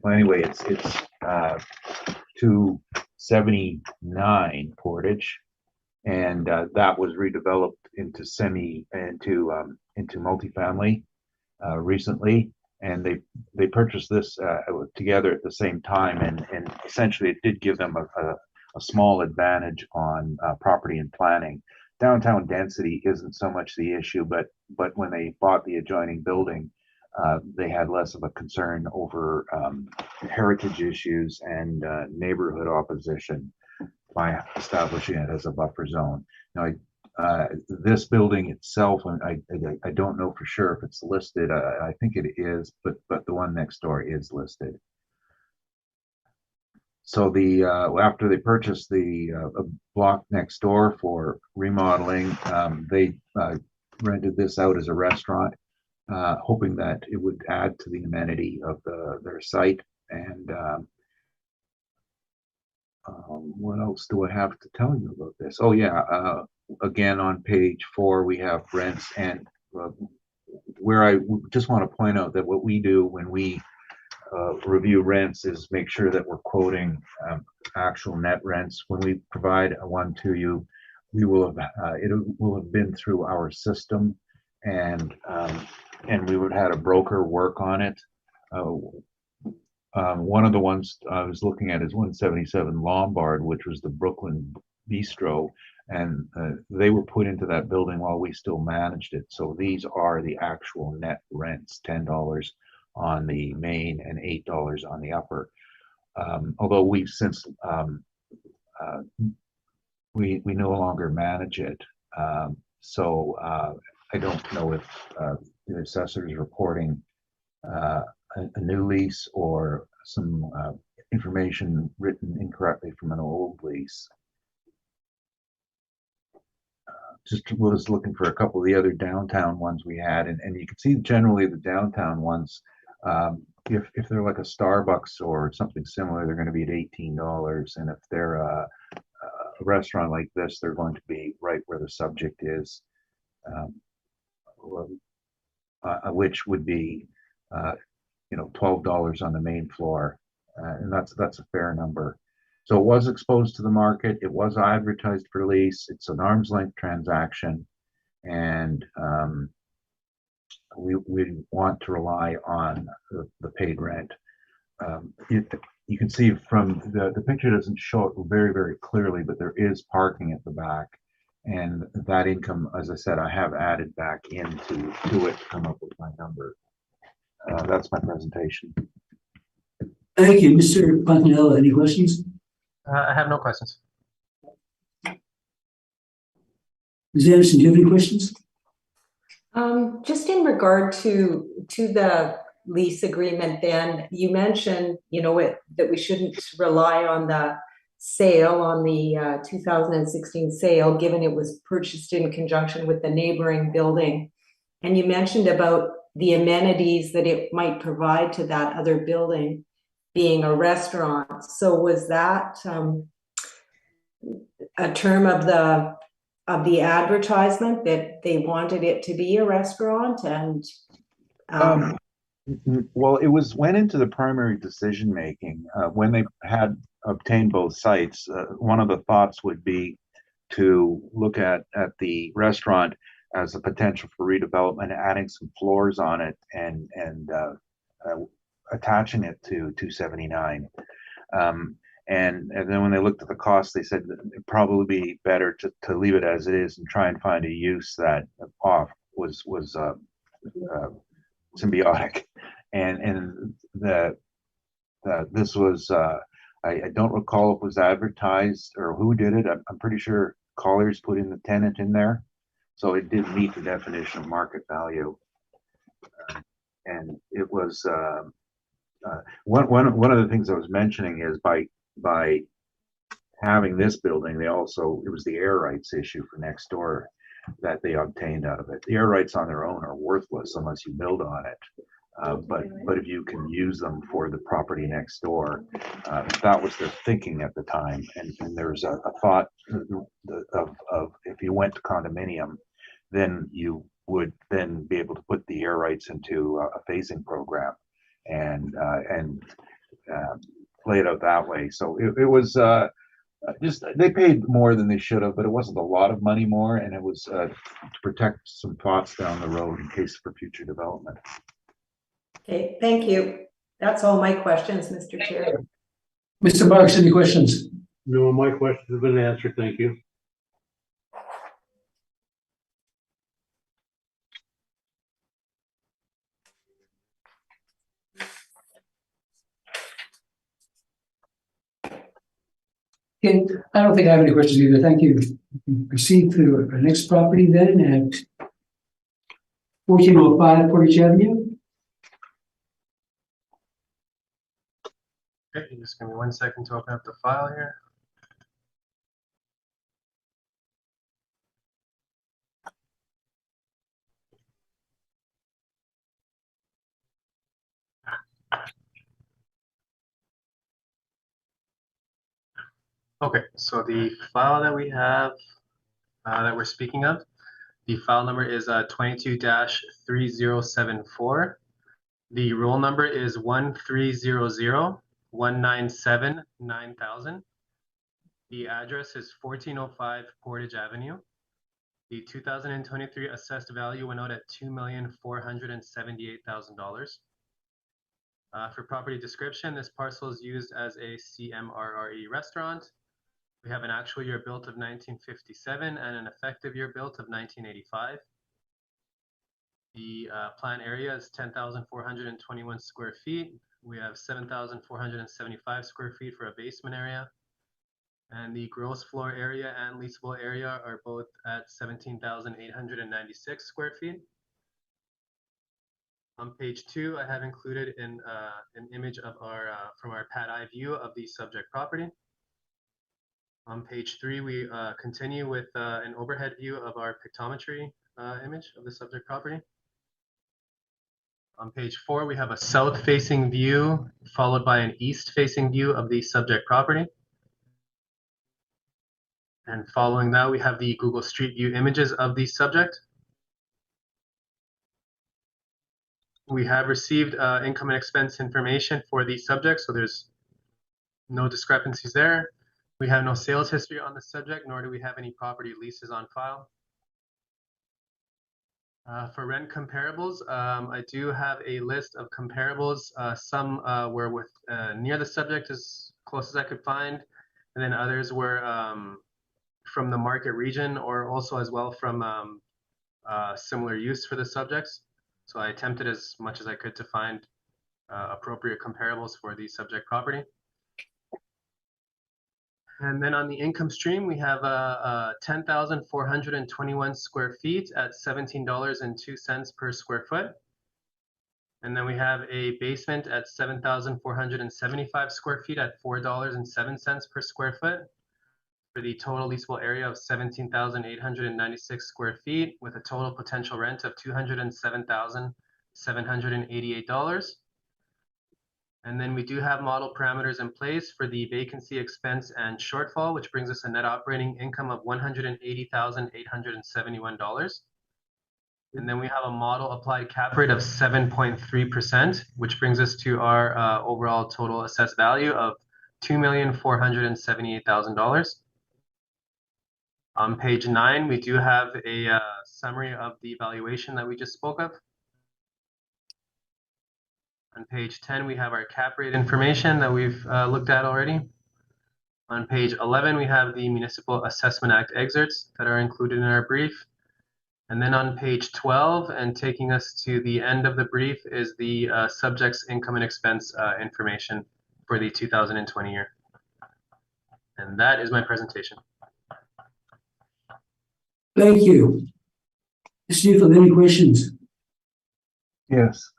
Anyway, it's 279 Portage, and that was redeveloped into multifamily recently. And they purchased this together at the same time, and essentially it did give them a small advantage on property and planning. Downtown density isn't so much the issue, but when they bought the adjoining building, they had less of a concern over heritage issues and neighborhood opposition by establishing it as a buffer zone. Now, this building itself, and I don't know for sure if it's listed. I think it is, but the one next door is listed. So after they purchased the block next door for remodeling, they rented this out as a restaurant, hoping that it would add to the amenity of their site. And what else do I have to tell you about this? Oh yeah, again on page 4 we have rents, and where I just want to point out that what we do when we review rents is make sure that we're quoting actual net rents. When we provide one to you, we will have it will have been through our system, and we would have had a broker work on it. One of the ones I was looking at is 177 Lombard, which was the Brooklyn Bistro, and they were put into that building while we still managed it. So these are the actual net rents: $10 on the main and $8 on the upper. Although we've since we no longer manage it, so I don't know if the assessor is reporting a new lease or some information written incorrectly from an old lease. Just was looking for a couple of the other downtown ones we had, and you can see generally the downtown ones, if they're like a Starbucks or something similar, they're going to be at $18, and if they're a restaurant like this, they're going to be right where the subject is, which would be $12 on the main floor, and that's a fair number. So it was exposed to the market. It was advertised for lease. It's an arm's length transaction, and we want to rely on the paid rent. You can see from the picture doesn't show it very, very clearly, but there is parking at the back, and that income, as I said, I have added back into it to come up with my number. That's my presentation. Thank you, Mr. Fontanella. Any questions? I have no questions. Ms. Anderson, do you have any questions? Just in regard to the lease agreement, then you mentioned, that we shouldn't rely on the sale, on the 2016 sale, given it was purchased in conjunction with the neighboring building. And you mentioned about the amenities that it might provide to that other building being a restaurant. So was that a term of the advertisement that they wanted it to be a restaurant? And Well, it went into the primary decision making when they had obtained both sites. One of the thoughts would be to look at the restaurant as a potential for redevelopment, adding some floors on it and attaching it to 279. And then when they looked at the cost, they said it'd probably be better to leave it as it is and try and find a use that was symbiotic. And this was I don't recall if it was advertised or who did it. I'm pretty sure Colliers put in the tenant in there, so it did meet the definition of market value. And it was one of the things I was mentioning is by having this building, it was the air rights issue for next door that they obtained out of it. The air rights on their own are worthless unless you build on it. But if you can use them for the property next door, that was their thinking at the time. And there's a thought of if you went to condominium, then you would then be able to put the air rights into a phasing program and play it out that way. So it was just, they paid more than they should have, but it wasn't a lot of money more, and it was to protect some plots down the road in case for future development. okay, thank you. That's all my questions, Mr. Chair. Mr. Marks, any questions? No, my questions have been answered. Thank you. Okay, I don't think I have any questions either. Thank you. Proceed to our next property then at 1405 Portage Avenue. Okay, just give me 1 second to open up the file here. Okay, so the file that we have that we're speaking of, the file number is 22-3074. The roll number is 13001979000. The address is 1405 Portage Avenue. The 2023 assessed value went out at $2,478,000. For property description, this parcel is used as a CMRRE restaurant. We have an actual year built of 1957 and an effective year built of 1985. The plan area is 10,421 square feet. We have 7,475 square feet for a basement area. And the gross floor area and leasable area are both at 17,896 square feet. On page 2, I have included an image of from our pad eye view of the subject property. On page 3, we continue with an overhead view of our pictometry image of the subject property. On page 4, we have a south-facing view followed by an east-facing view of the subject property. And following that, we have the Google Street View images of the subject. We have received income and expense information for the subject, so there's no discrepancies there. We have no sales history on the subject, nor do we have any property leases on file. For rent comparables, I do have a list of comparables. Some were with near the subject as close as I could find, and then others were from the market region or also as well from similar use for the subjects. So I attempted as much as I could to find appropriate comparables for the subject property. And then on the income stream, we have 10,421 square feet at $17.02 per square foot. And then we have a basement at 7,475 square feet at $4.07 per square foot, for the total leasable area of 17,896 square feet, with a total potential rent of $207,788. And then we do have model parameters in place for the vacancy expense and shortfall, which brings us a net operating income of $180,871. And then we have a model applied cap rate of 7.3%, which brings us to our overall total assessed value of $2,478,000. On page 9, we do have a summary of the valuation that we just spoke of. On page 10, we have our cap rate information that we've looked at already. On page 11, we have the Municipal Assessment Act excerpts that are included in our brief. And then on page 12, and taking us to the end of the brief, is the subject's income and expense information for the 2020 year. And that is my presentation. Thank you. Steve, any questions? Yes.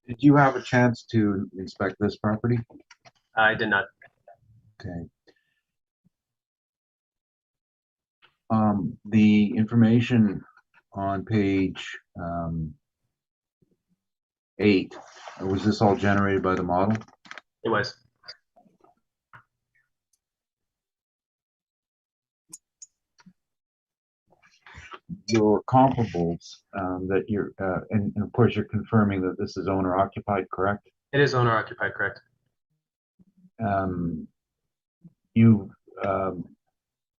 Did you have a chance to inspect this property? I did not. Okay. The information on page 8, was this all generated by the model? It was. Your comparables that you're, and of course you're confirming that this is owner occupied, correct? It is owner occupied, correct? You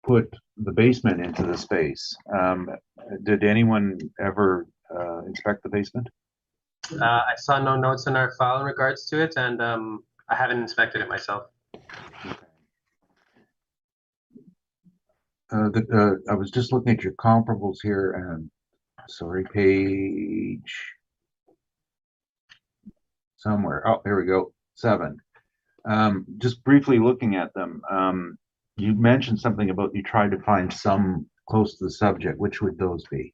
put the basement into the space. Did anyone ever inspect the basement? I saw no notes in our file in regards to it, and I haven't inspected it myself. I was just looking at your comparables here, and sorry, page somewhere. Oh, here we go, 7. Just briefly looking at them, you mentioned something about you tried to find some close to the subject. Which would those be?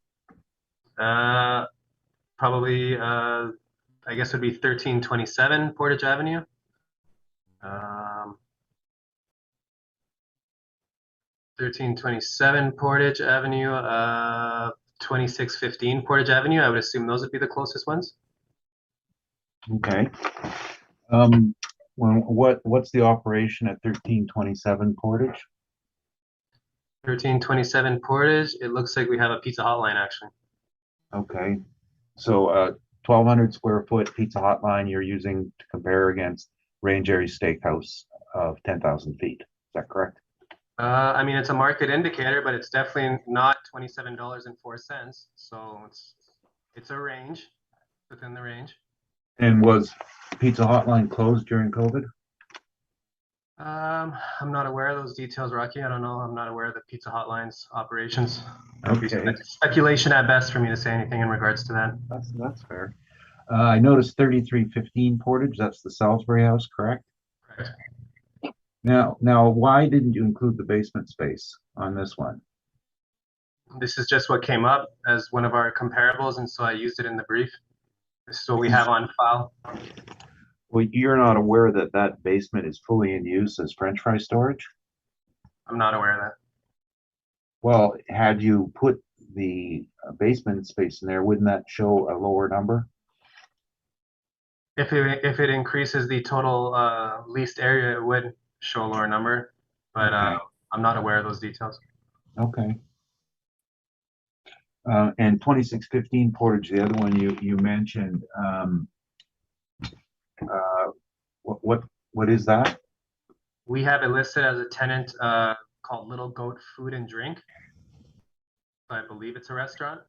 Probably, I guess it would be 1327 Portage Avenue. 1327 Portage Avenue, 2615 Portage Avenue. I would assume those would be the closest ones. Okay. What's the operation at 1327 Portage? 1327 Portage. It looks like we have a Pizza Hotline actually. Okay. So 1,200 square foot Pizza Hotline you're using to compare against Range Area Steakhouse of 10,000 feet. Is that correct? I mean, it's a market indicator, but it's definitely not $27.04. So it's a range, within the range. And was Pizza Hotline closed during COVID? I'm not aware of those details, Rocky. I don't know. I'm not aware of the Pizza Hotline's operations. Okay. Speculation at best for me to say anything in regards to that. That's fair. I noticed 3315 Portage. That's the Salisbury House, correct? Correct. Now, why didn't you include the basement space on this one? This is just what came up as one of our comparables, and so I used it in the brief. This is what we have on file. Well, you're not aware that that basement is fully in use as French fry storage? I'm not aware of that. Well, had you put the basement space in there, wouldn't that show a lower number? If it increases the total leased area, it would show a lower number, but Okay. I'm not aware of those details. Okay. And 2615 Portage, the other one you mentioned, what is that? We have it listed as a tenant called Little Goat Food and Drink. I believe it's a restaurant.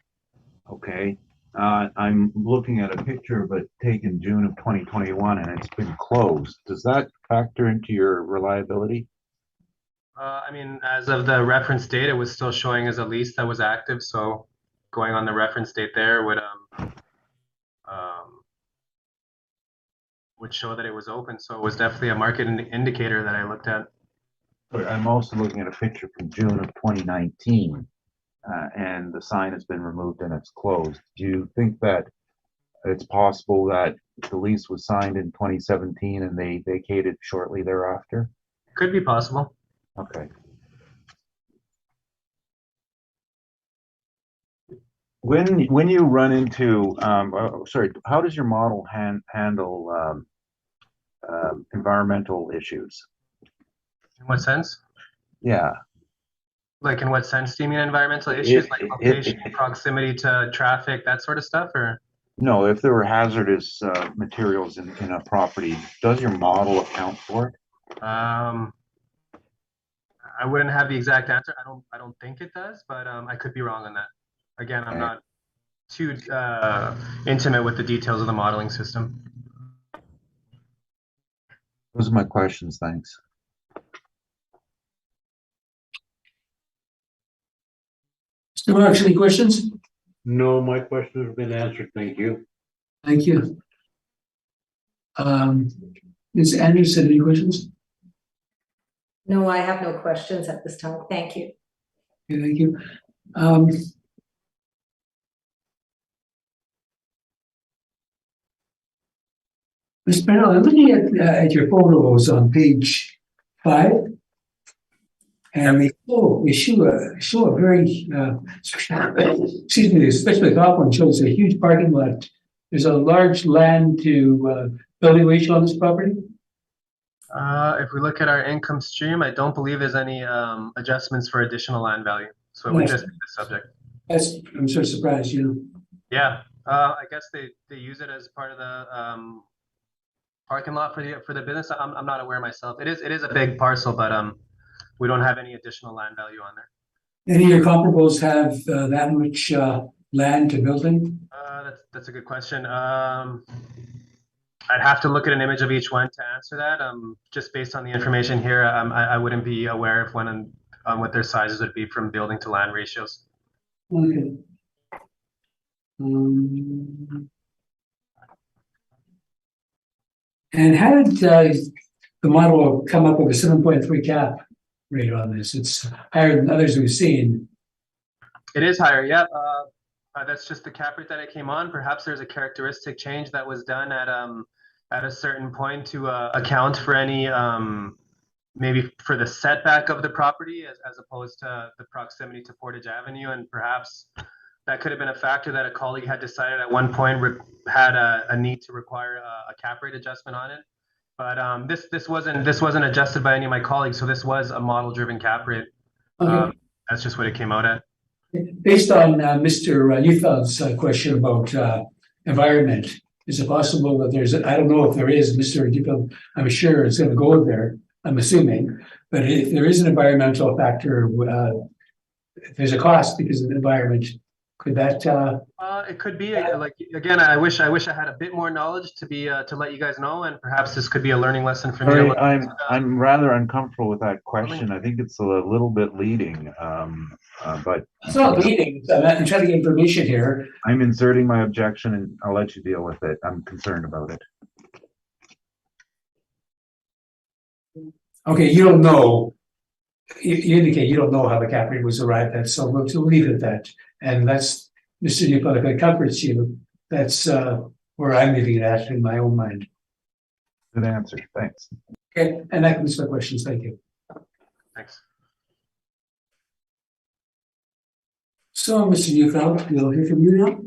Okay. I'm looking at a picture, but taken June of 2021, and it's been closed. Does that factor into your reliability? I mean, as of the reference date, it was still showing as a lease that was active. So going on the reference date there would show that it was open. So it was definitely a market indicator that I looked at. But I'm also looking at a picture from June of 2019, and the sign has been removed and it's closed. Do you think that it's possible that the lease was signed in 2017 and they vacated shortly thereafter? Could be possible. Okay. When you run into, sorry, how does your model handle environmental issues? In what sense? Yeah. Like in what sense do you mean environmental issues, like location, If, proximity to traffic, that sort of stuff, or? no, if there were hazardous materials in a property, does your model account for it? I wouldn't have the exact answer. I don't think it does, but I could be wrong on that. Again, I'm not too intimate with the details of the modeling system. Those are my questions. Thanks. Mr. Marks, any questions? No, my questions have been answered. Thank you. Thank you. Ms. Anderson, any questions? No, I have no questions at this time. Thank you. Okay, thank you. Ms. Pennell, I'm looking at your photos on page 5. And they show a very, excuse me, especially the top one shows a huge parking lot. There's a large land to building ratio on this property. If we look at our income stream, I don't believe there's any adjustments for additional land value. So it would just be the subject. I'm sort of surprised, you know. Yeah, I guess they use it as part of the parking lot for the business. I'm not aware myself. It is a big parcel, but we don't have any additional land value on there. Any of your comparables have that much land to build in? That's a good question. I'd have to look at an image of each one to answer that. Just based on the information here, I wouldn't be aware of when what their sizes would be from building to land ratios. Okay. And how did the model come up with a 7.3 cap rate on this? It's higher than others we've seen. It is higher, yeah. That's just the cap rate that it came on. Perhaps there's a characteristic change that was done at a certain point to account for any maybe for the setback of the property as opposed to the proximity to Portage Avenue, and perhaps that could have been a factor that a colleague had decided at one point had a need to require a cap rate adjustment on it. But this wasn't adjusted by any of my colleagues, so this was a model driven cap rate. Okay. That's just what it came out at. Based on Mr. Neufeld's question about environment, is it possible that there's, I don't know if there is, Mr. Neufeld, I'm sure it's going to go there, I'm assuming, but if there is an environmental factor, if there's a cost because of the environment, could that? It could be like, again, I wish I had a bit more knowledge to be to let you guys know, and perhaps this could be a learning lesson for me. I'm rather uncomfortable with that question. I think it's a little bit leading, but It's not leading. I'm trying to get information here. I'm inserting my objection, and I'll let you deal with it. I'm concerned about it. Okay, you don't know. You indicate you don't know how the cap rate was arrived at, so we'll leave it at that. And that's, Mr. Neufeld, if it comforts you, that's where I'm leaving it at in my own mind. Good answer. Thanks. Okay, and that concludes my questions. Thank you. Thanks. So, Mr. Neufeld, we'll hear from you now.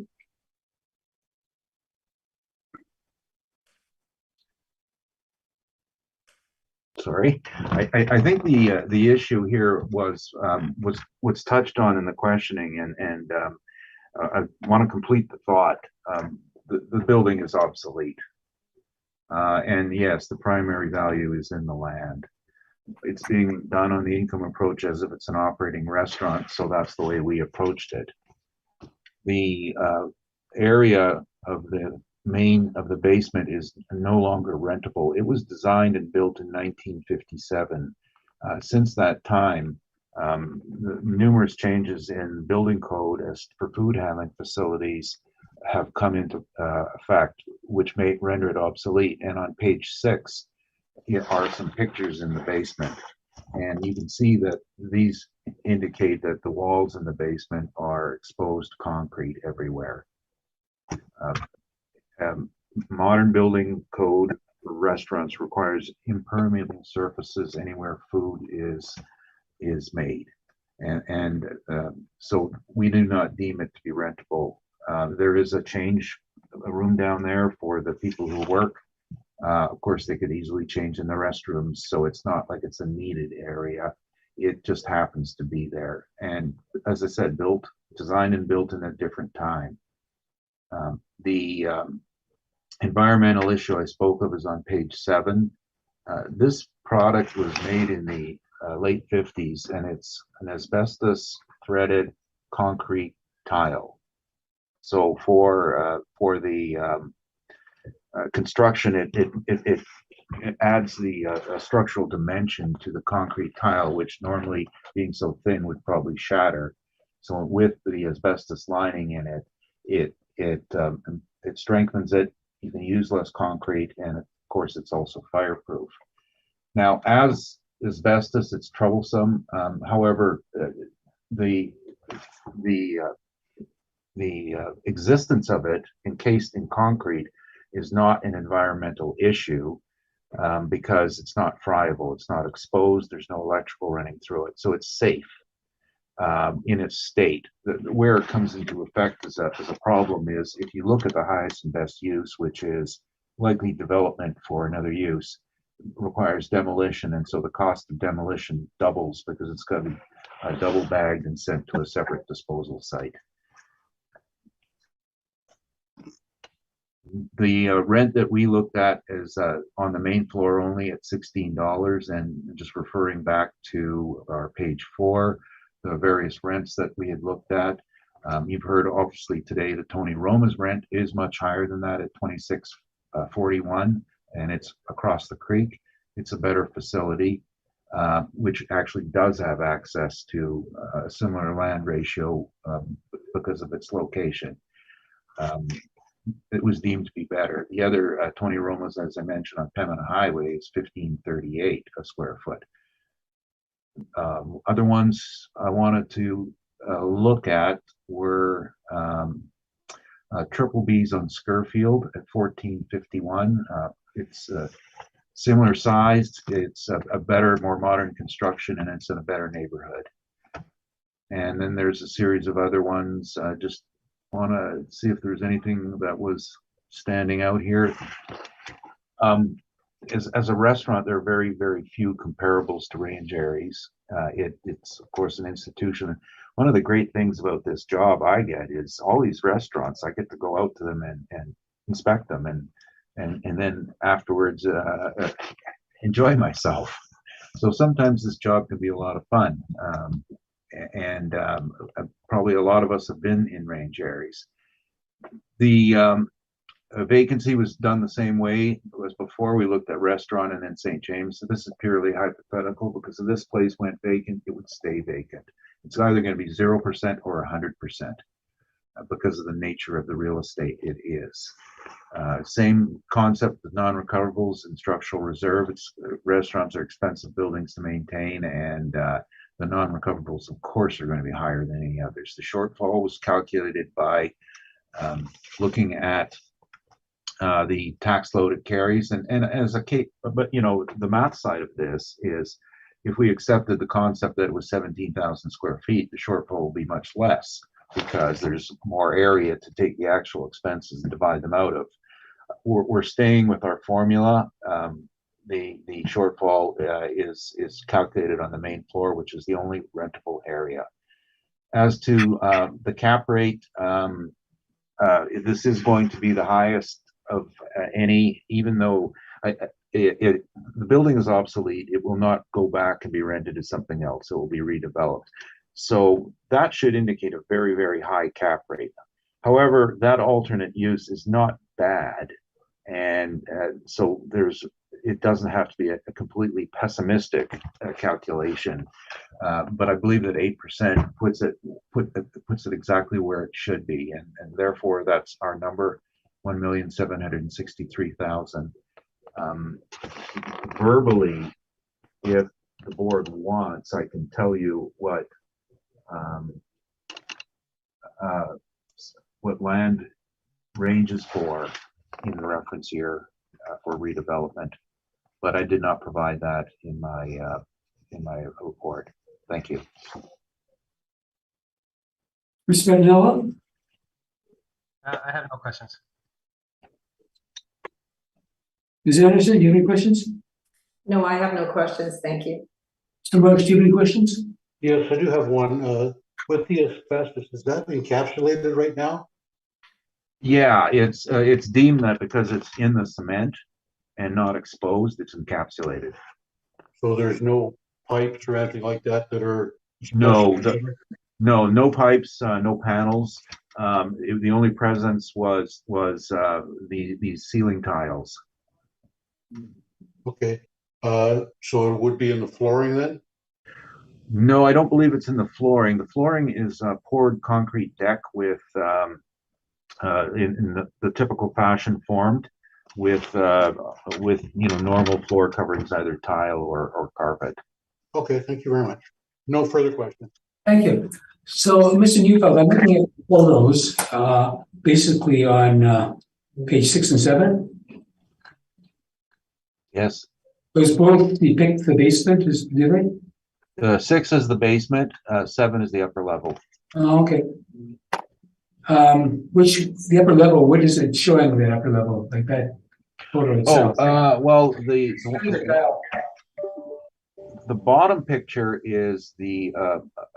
Sorry, I think the issue here was what's touched on in the questioning, and I want to complete the thought. The building is obsolete, and yes, the primary value is in the land. It's being done on the income approach as if it's an operating restaurant, so that's the way we approached it. The area of the basement is no longer rentable. It was designed and built in 1957. Since that time, numerous changes in building code as for food handling facilities have come into effect, which may render it obsolete. And on page 6, here are some pictures in the basement. And you can see that these indicate that the walls in the basement are exposed concrete everywhere. Modern building code for restaurants requires impermeable surfaces anywhere food is made. So we do not deem it to be rentable. There is a room down there for the people who work. Of course, they could easily change in the restrooms, so it's not like it's a needed area. It just happens to be there. And as I said, designed and built in a different time. The environmental issue I spoke of is on page 7. This product was made in the late 50s, and it's an asbestos threaded concrete tile. So for the construction, it adds the structural dimension to the concrete tile, which normally, being so thin, would probably shatter. So with the asbestos lining in it, it strengthens it. You can use less concrete, and of course, it's also fireproof. Now, as asbestos, it's troublesome. However, the existence of it encased in concrete is not an environmental issue, because it's not friable, it's not exposed, there's no electrical running through it, so it's safe in its state. Where it comes into effect as a problem is if you look at the highest and best use, which is likely development for another use, requires demolition, and so the cost of demolition doubles because it's got to be double bagged and sent to a separate disposal site. The rent that we looked at is on the main floor only at $16, and just referring back to our page 4, the various rents that we had looked at. You've heard obviously today that Tony Roma's rent is much higher than that at $26.41, and it's across the creek. It's a better facility, which actually does have access to a similar land ratio because of its location. It was deemed to be better. The other Tony Roma's, as I mentioned, on Pembina Highway is $15.38 a square foot. Other ones I wanted to look at were Triple B's on Scurfield at $14.51. It's similar sized. It's a better, more modern construction, and it's in a better neighborhood. And then there's a series of other ones. Just want to see if there's anything that was standing out here. As a restaurant, there are very, very few comparables to Range Aries. It's of course an institution. One of the great things about this job I get is all these restaurants, I get to go out to them and inspect them and then afterwards enjoy myself. So sometimes this job can be a lot of fun. Probably a lot of us have been in Range Aries. The vacancy was done the same way as before. We looked at restaurant and then St. James. So this is purely hypothetical because if this place went vacant, it would stay vacant. It's either going to be 0% or 100% because of the nature of the real estate it is. Same concept with non-recoverables and structural reserve. Restaurants are expensive buildings to maintain, and the non-recoverables, of course, are going to be higher than any others. The shortfall was calculated by looking at the tax load it carries, and as a case, but you know, the math side of this is if we accepted the concept that it was 17,000 square feet, the shortfall will be much less because there's more area to take the actual expenses and divide them out of. We're staying with our formula. The shortfall is calculated on the main floor, which is the only rentable area. As to the cap rate, this is going to be the highest of any, even though the building is obsolete, it will not go back and be rented as something else. It will be redeveloped. So that should indicate a very, very high cap rate. However, that alternate use is not bad. And so it doesn't have to be a completely pessimistic calculation. But I believe that 8% puts it exactly where it should be. And therefore, that's our number, 1,763,000. Verbally, if the board wants, I can tell you what land ranges for in the reference year for redevelopment, but I did not provide that in my report. Thank you. Mr. Manella? I have no questions. Ms. Anderson, do you have any questions? No, I have no questions. Thank you. Mr. Marks, do you have any questions? Yes, I do have one. With the asbestos, is that encapsulated right now? Yeah, it's deemed that because it's in the cement and not exposed, it's encapsulated. So there's no pipes or anything like that that are? No, no pipes, no panels. The only presence was the ceiling tiles. Okay, so it would be in the flooring then? No, I don't believe it's in the flooring. The flooring is a poured concrete deck with in the typical fashion formed with normal floor coverings, either tile or carpet. Okay, thank you very much. No further questions. Thank you. So, Mr. Neufeld, I'm looking at photos, basically on page 6 and 7. Yes. Those both depict the basement, do they? 6 is the basement, 7 is the upper level. Oh, okay. Which, the upper level, what is it showing the upper level, like that photo itself? Well, the bottom picture is the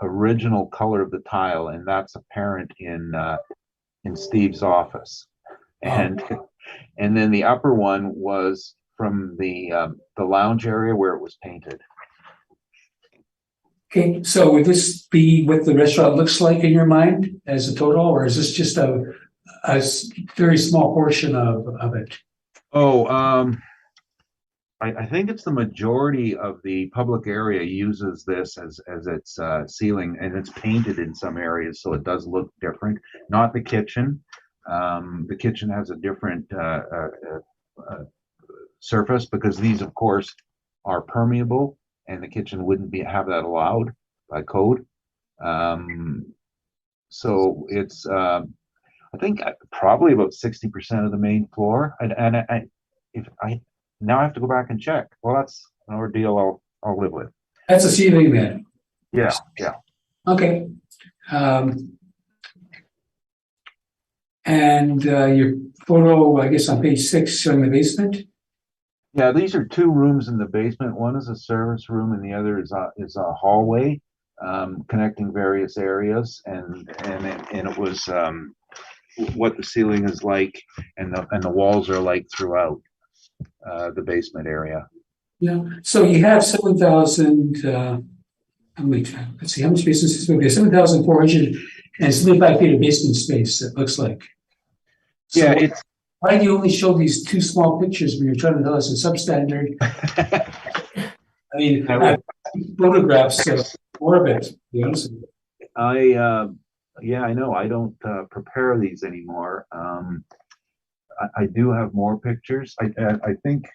original color of the tile, and that's apparent in Steve's office. And then the upper one was from the lounge area where it was painted. Okay, so would this be what the restaurant looks like in your mind as a total, or is this just a very small portion of it? I think it's the majority of the public area uses this as its ceiling, and it's painted in some areas, so it does look different. Not the kitchen. The kitchen has a different surface because these, of course, are permeable, and the kitchen wouldn't have that allowed by code. So it's I think probably about 60% of the main floor, and if I now I have to go back and check. Well, that's an ordeal I'll live with. That's a ceiling then. Yeah. Okay. And your photo, I guess, on page 6 showing the basement. Yeah, these are 2 rooms in the basement. One is a service room, and the other is a hallway connecting various areas. And it was what the ceiling is like, and the walls are like throughout the basement area. Yeah. So you have 7,000. Let's see, how much space is this? Okay, 7,475 feet of basement space. It looks like. So Yeah, it's. Why do you only show these 2 small pictures when you're trying to tell us it's substandard? I mean, photographs more of it, to be honest with you. Yeah, I know. I don't prepare these anymore. I do have more pictures. I think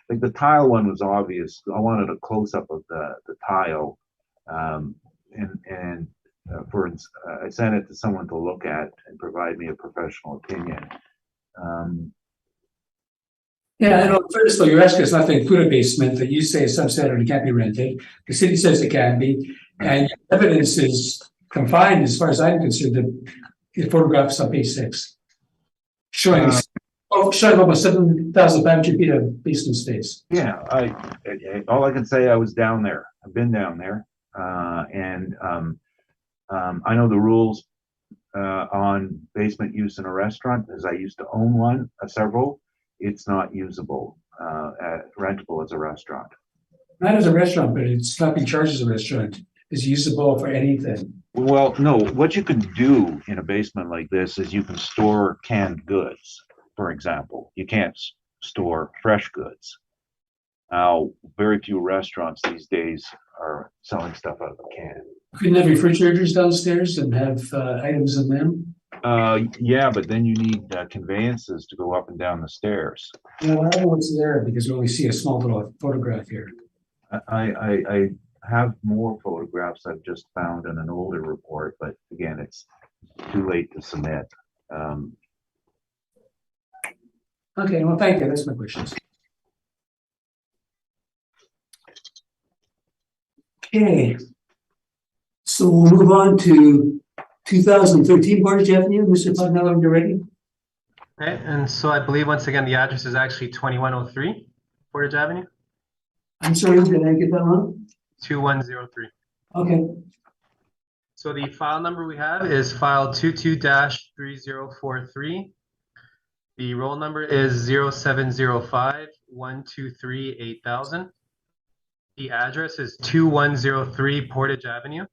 like the tile one was obvious. I wanted a close up of the tile, and I sent it to someone to look at and provide me a professional opinion. Yeah, I know. First of all, you're asking us not to include a basement that you say is substandard and can't be rented. The city says it can be, and evidence is confined, as far as I'm concerned, to the photographs on page 6, showing almost 7,500 feet of basement space. Yeah, all I can say, I was down there. I've been down there, and I know the rules on basement use in a restaurant, as I used to own one, several. It's not usable, rentable as a restaurant. Not as a restaurant, but it's not being charged as a restaurant. It's usable for anything. Well, no, what you can do in a basement like this is you can store canned goods, for example. You can't store fresh goods. Now, very few restaurants these days are selling stuff out of a can. Couldn't have refrigerators downstairs and have items in them? Yeah, but then you need conveyances to go up and down the stairs. Yeah, well, I don't know what's there because we only see a small little photograph here. I have more photographs I've just found in an older report, but again, it's too late to submit. Okay, well, thank you. That's my questions. Okay. So we'll move on to 2013 Portage Avenue. Mr. Putnell, when you're ready. Okay, and so I believe once again, the address is actually 2103 Portage Avenue, I'm sorry, did I get that wrong? 2103. Okay, So the file number we have is file 22-3043. The roll number is 0705-123-8000. The address is 2103 Portage Avenue.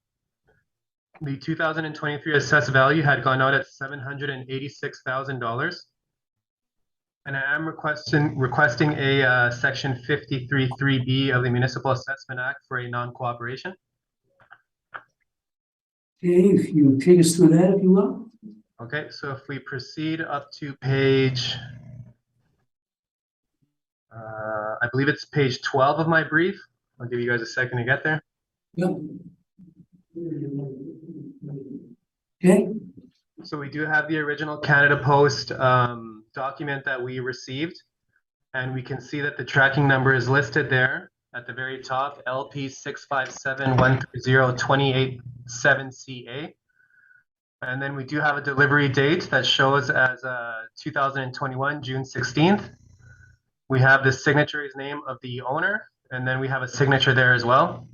The 2023 assessed value had gone out at $786,000. And I am requesting a section 53(3)B of the Municipal Assessment Act for a non-cooperation. okay, if you take us through that, if you will. Okay, so if we proceed up to page, I believe it's page 12 of my brief. I'll give you guys a second to get there. Yep. Okay, So we do have the original Canada Post document that we received, and we can see that the tracking number is listed there at the very top, LP 657-130-287CA. And then we do have a delivery date that shows as 2021, June 16th. We have the signatory's name of the owner, and then we have a signature there as well.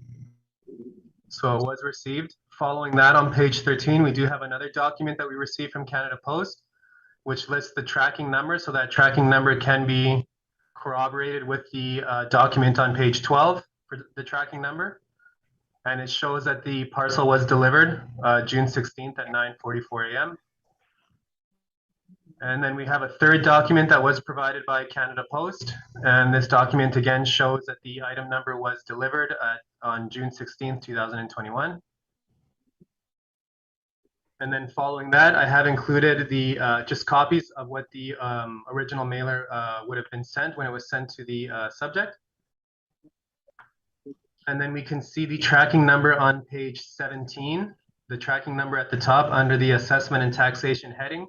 So it was received. Following that, on page 13, we do have another document that we received from Canada Post, which lists the tracking number. So that tracking number can be corroborated with the document on page 12 for the tracking number. And it shows that the parcel was delivered June 16th at 9:44 a.m. And then we have a third document that was provided by Canada Post. And this document again shows that the item number was delivered on June 16th, 2021. And then following that, I have included the just copies of what the original mailer would have been sent when it was sent to the subject. And then we can see the tracking number on page 17, the tracking number at the top under the assessment and taxation heading.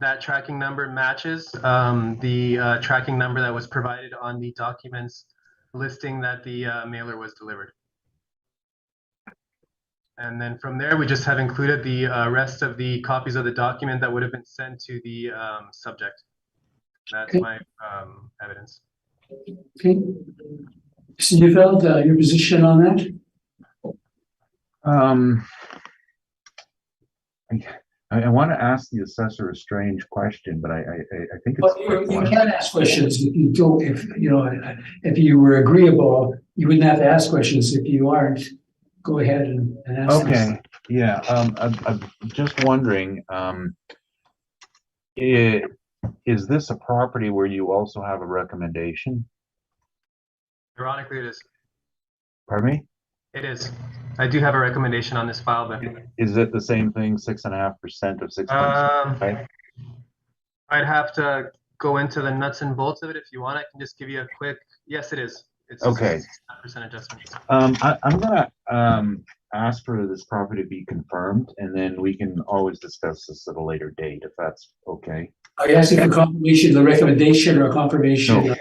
That tracking number matches the tracking number that was provided on the documents listing that the mailer was delivered. And then from there, we just have included the rest of the copies of the document that would have been sent to the subject. That's Okay. my evidence. okay. Mr. Neufeld, your position on that? I want to ask the assessor a strange question, but I think Well, it's. you can ask questions if you don't, if if you were agreeable, you wouldn't have to ask questions. If you aren't, go ahead and ask. Okay, yeah, I'm just wondering, is this a property where you also have a recommendation? Ironically, it is. Pardon me? It is. I do have a recommendation on this file, but Is it the same thing, 6.5% of 6.5? I'd have to go into the nuts and bolts of it if you want. I can just give you a quick. Yes, it is. It's Okay. 6% adjustment. I'm gonna ask for this property to be confirmed, and then we can always discuss this at a later date, if that's okay. Are you asking for confirmation of the recommendation or confirmation? No.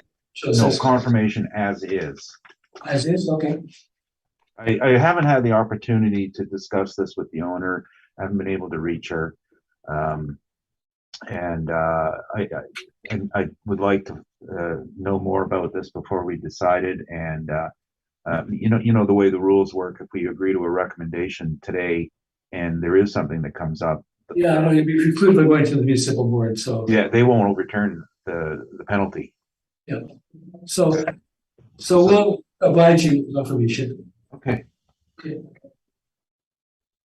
No, confirmation as is. As is, okay. I haven't had the opportunity to discuss this with the owner. I haven't been able to reach her. And I would like to know more about this before we decided. And you know the way the rules work. If we agree to a recommendation today, and there is something that comes up, Yeah, no, you'd be precluded by going to the municipal board, so. yeah, they won't overturn the penalty. So we'll oblige you with information. Okay. Okay.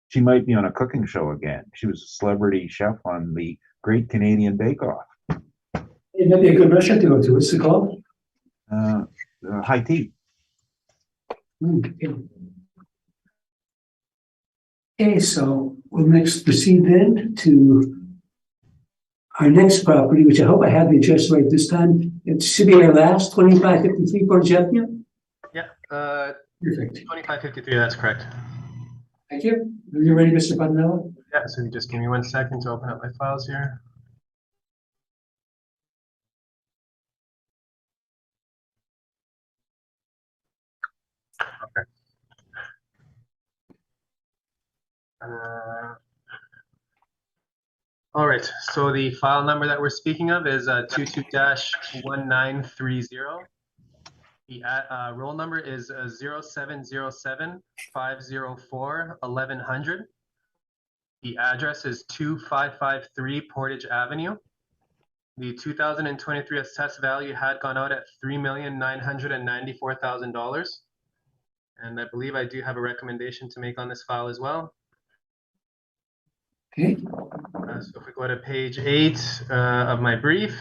She might be on a cooking show again. She was a celebrity chef on the Great Canadian Bake Off. It might be a good restaurant to go to. What's it called? High Tea. Okay, so we'll next proceed then to our next property, which I hope I have the address right this time. It should be our last 2553 Portage Avenue. Yeah, Perfect. 2553. That's correct. Thank you. Are you ready, Mr. Patanella? Yeah. So you just give me 1 second to open up my files here. All right, so the file number that we're speaking of is 22-1930. The roll number is 0707-504-1100. The address is 2553 Portage Avenue. The 2023 assessed value had gone out at $3,994,000. And I believe I do have a recommendation to make on this file as well. Okay, So if we go to page 8 of my brief,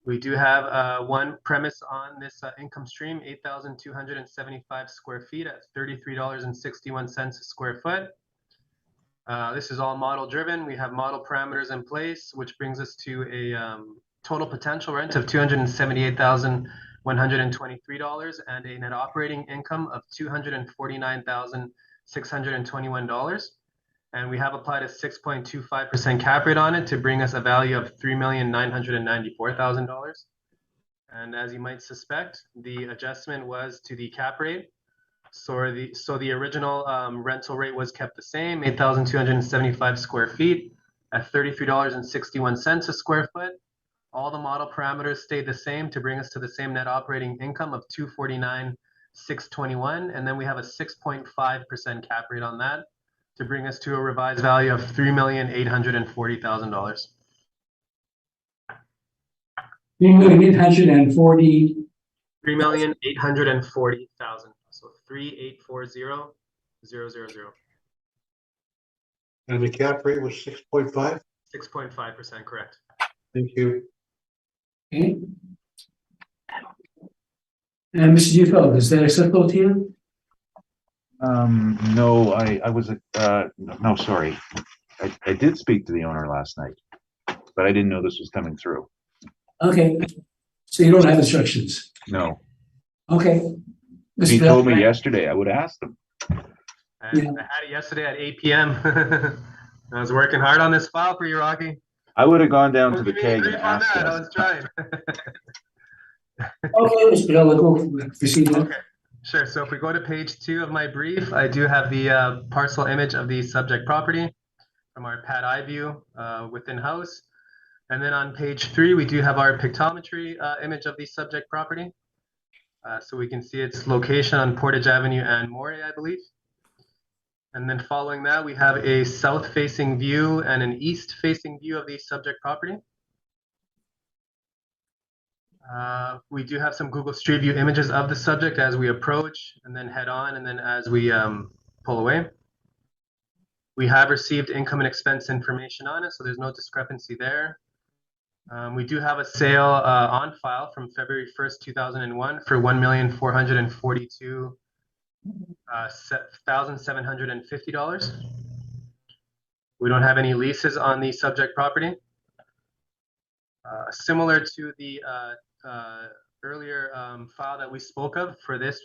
we do have one premise on this income stream, 8,275 square feet at $33.61 a square foot. This is all model driven. We have model parameters in place, which brings us to a total potential rent of $278,123 and a net operating income of $249,621. And we have applied a 6.25% cap rate on it to bring us a value of $3,994,000. And as you might suspect, the adjustment was to the cap rate. So the original rental rate was kept the same, 8,275 square feet at $33.61 a square foot. All the model parameters stayed the same to bring us to the same net operating income of $249,621. And then we have a 6.5% cap rate on that to bring us to a revised value of $3,840,000. 3,840. 3,840,000. So 3,840,000. And the cap rate was 6.5? 6.5%, correct. Thank you. Okay. And Mr. Dufeld, is that acceptable to you? No, I was, no, sorry. I did speak to the owner last night, but I didn't know this was coming through. Okay, so you don't have instructions? No. Okay. If he Mr. told me Bell? yesterday, I would have asked him. I had it yesterday at 8 p.m. I was working hard on this file for you, Rocky. I would have gone down to Don't the give me any keg and grief on asked that. I him. was trying. Okay, Mr. Bell, go proceed. Okay, sure. So if we go to page 2 of my brief, I do have the parcel image of the subject property from our pad eye view within house. And then on page 3, we do have our pictometry image of the subject property. So we can see its location on Portage Avenue and Morey, I believe. And then following that, we have a south-facing view and an east-facing view of the subject property. We do have some Google Street View images of the subject as we approach and then head on and then as we pull away. We have received income and expense information on it, so there's no discrepancy there. We do have a sale on file from February 1st, 2001 for $1,442,750. We don't have any leases on the subject property. Similar to the earlier file that we spoke of for this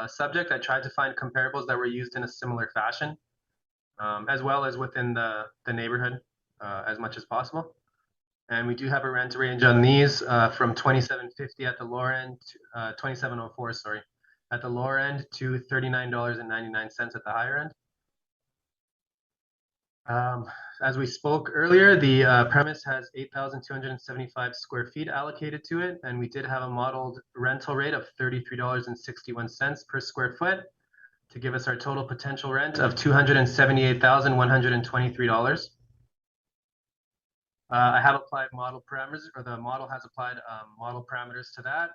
subject, I tried to find comparables that were used in a similar fashion, as well as within the neighborhood as much as possible. And we do have a rent range on these from $27.50 at the lower end, to, $27.04, sorry, at the lower end to $39.99 at the higher end. As we spoke earlier, the premise has 8,275 square feet allocated to it, and we did have a modeled rental rate of $33.61 per square foot to give us our total potential rent of $278,123. I have applied model parameters, or the model has applied model parameters to that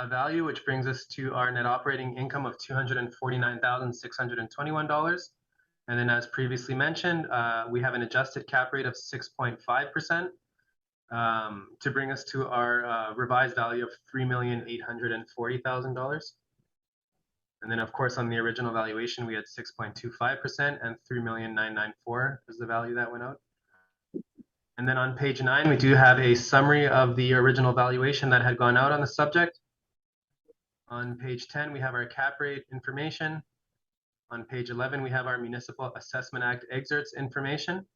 value, which brings us to our net operating income of $249,621. And then as previously mentioned, we have an adjusted cap rate of 6.5% to bring us to our revised value of $3,840,000. And then of course, on the original valuation, we had 6.25% and $3,994 is the value that went out. And then on page 9, we do have a summary of the original valuation that had gone out on the subject. On page 10, we have our cap rate information. On page 11, we have our Municipal Assessment Act excerpts information.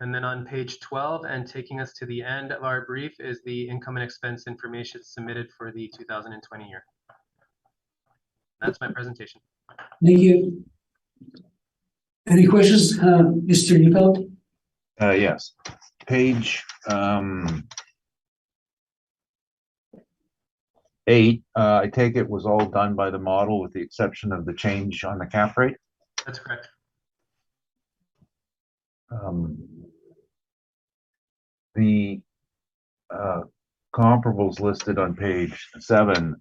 And then on page 12, and taking us to the end of our brief, is the income and expense information submitted for the 2020 year. That's my presentation. Thank you. Any questions, Mr. Neufeld? Yes, page, 8, I take it was all done by the model with the exception of the change on the cap rate? That's correct. The comparables listed on page 7,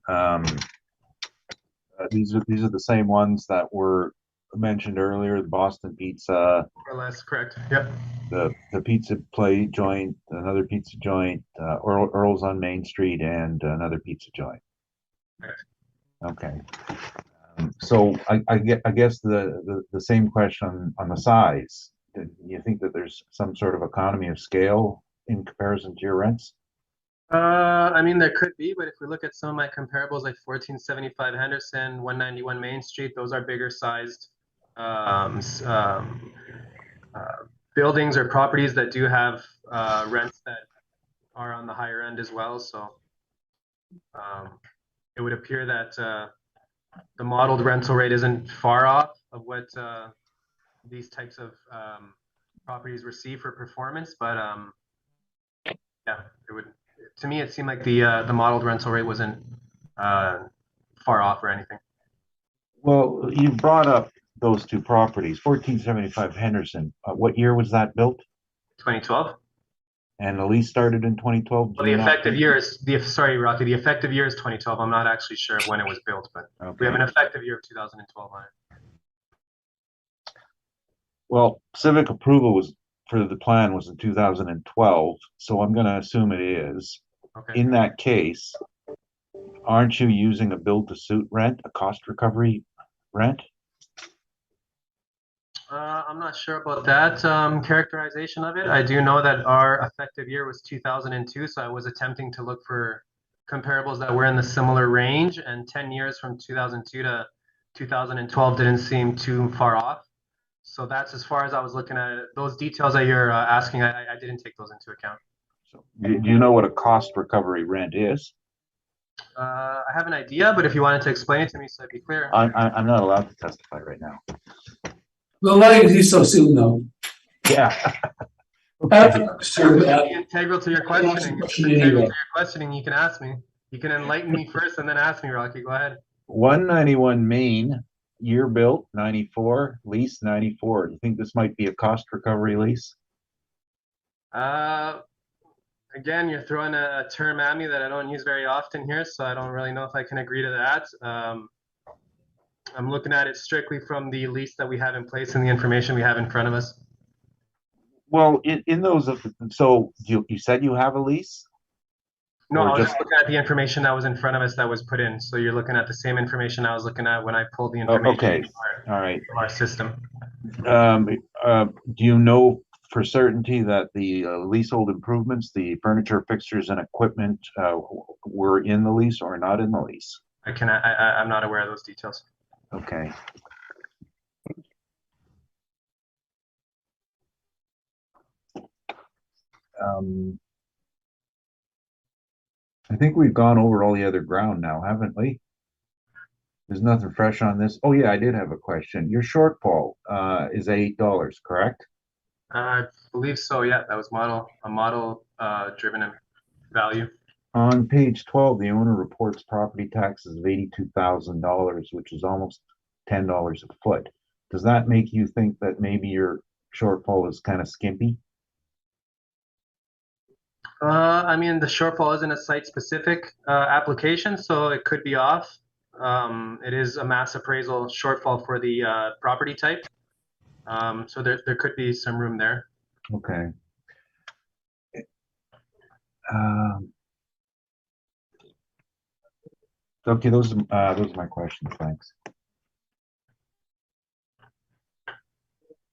these are the same ones that were mentioned earlier, the Boston Pizza, More or less correct. Yep. the pizza play joint, another pizza joint, Earl's on Main Street, and another pizza joint. Right. Okay. So I guess the same question on the size. Do you think that there's some sort of economy of scale in comparison to your rents? I mean, there could be, but if we look at some of my comparables, like 1475 Henderson, 191 Main Street, those are bigger sized buildings or properties that do have rents that are on the higher end as well. So it would appear that the modeled rental rate isn't far off of what these types of properties receive for performance, but yeah, it would. To me, it seemed like the modeled rental rate wasn't far off or anything. Well, you brought up those two properties, 1475 Henderson. What year was that built? 2012. And the lease started in 2012? Well, the effective year is sorry, Rocky. The effective year is 2012. I'm not actually sure of when it was built, but we have an effective year of 2012 on it. Well, civic approval was for the plan was in 2012, so I'm going to assume it is. Okay. In that case, aren't you using a build-to-suit rent, a cost recovery rent? I'm not sure about that characterization of it. I do know that our effective year was 2002, so I was attempting to look for comparables that were in the similar range, and 10 years from 2002 to 2012 didn't seem too far off. So that's as far as I was looking at it. Those details that you're asking, I didn't take those into account. So, do you know what a cost recovery rent is? I have an idea, but if you wanted to explain it to me so I'd be clear. I'm not allowed to testify right now. We'll allow you to do so soon, though. Yeah. Sir, Integral to your questioning. Integral to your questioning, you can ask me. You can enlighten me first and then ask me, Rocky. Go ahead. 191 Main, year built, 94, lease 94. Do you think this might be a cost recovery lease? Again, you're throwing a term at me that I don't use very often here, so I don't really know if I can agree to that. I'm looking at it strictly from the lease that we have in place and the information we have in front of us. Well, in those, so you said you have a lease? No, I was just looking at the information that was in front of us that was put in. So you're looking at the same information I was looking at when I pulled the information Okay, all right. from our system. Do you know for certainty that the leasehold improvements, the furniture, fixtures, and equipment were in the lease or not in the lease? I'm not aware of those details. Okay. I think we've gone over all the other ground now, haven't we? There's nothing fresh on this. Oh yeah, I did have a question. Your shortfall is $8, correct? I believe so. Yeah, that was a model driven value. On page 12, the owner reports property taxes of $82,000, which is almost $10 a foot. Does that make you think that maybe your shortfall is kind of skimpy? I mean, the shortfall isn't a site-specific application, so it could be off. It is a mass appraisal shortfall for the property type. So there could be some room there. Okay. Okay, those are my questions. Thanks.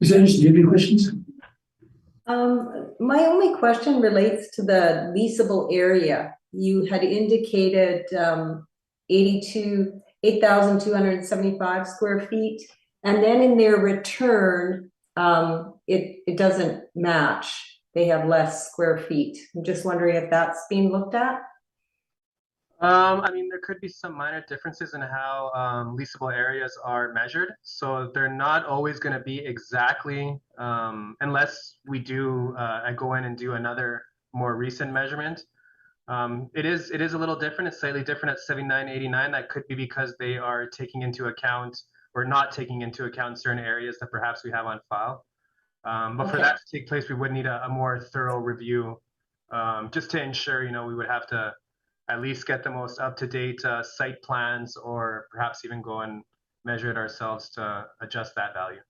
Ms. Anderson, do you have any questions? My only question relates to the leasable area. You had indicated 8,275 square feet, and then in their return, it doesn't match. They have less square feet. I'm just wondering if that's being looked at. I mean, there could be some minor differences in how leasable areas are measured. So they're not always going to be exactly, unless we do, I go in and do another more recent measurement. It is a little different. It's slightly different at 79.89. That could be because they are taking into account or not taking into account certain areas that perhaps we have on file. But for Okay. that to take place, we would need a more thorough review, just to ensure, we would have to at least get the most up-to-date site plans, or perhaps even go and measure it ourselves to adjust that value.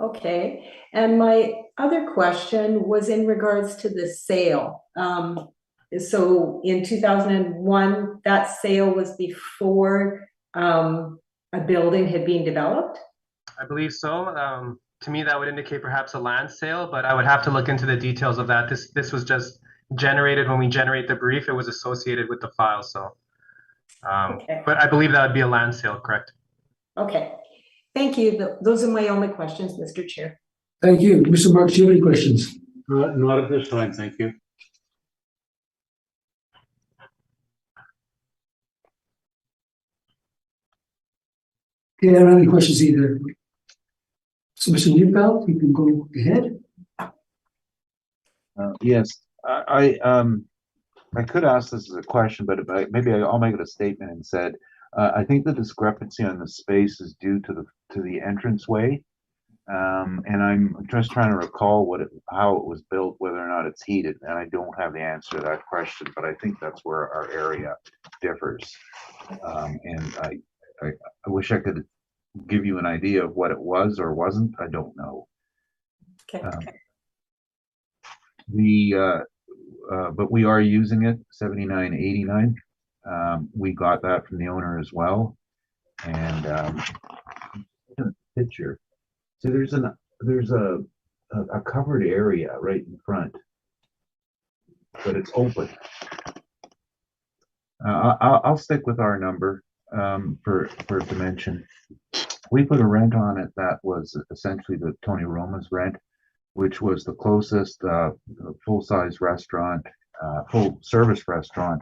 Okay, and my other question was in regards to the sale. So in 2001, that sale was before a building had been developed? I believe so. To me, that would indicate perhaps a land sale, but I would have to look into the details of that. This was just generated when we generate the brief. It was associated with the file, so. Okay. But I believe that would be a land sale, correct? Okay, thank you. Those are my only questions, Mr. Chair. Thank you. Mr. Marks, do you have any questions? Not at this time, thank you. Okay, I don't have any questions either. So Mr. Newfeld, you can go ahead. Yes, I could ask this as a question, but maybe I'll make it a statement and said, I think the discrepancy on the space is due to the entranceway. And I'm just trying to recall how it was built, whether or not it's heated, and I don't have the answer to that question, but I think that's where our area differs. And I wish I could give you an idea of what it was or wasn't. I don't know. Okay. But we are using it 79.89. We got that from the owner as well, and picture. So there's a covered area right in front, but it's open. I'll stick with our number for dimension. We put a rent on it that was essentially the Tony Roma's rent, which was the closest full-size restaurant, full-service restaurant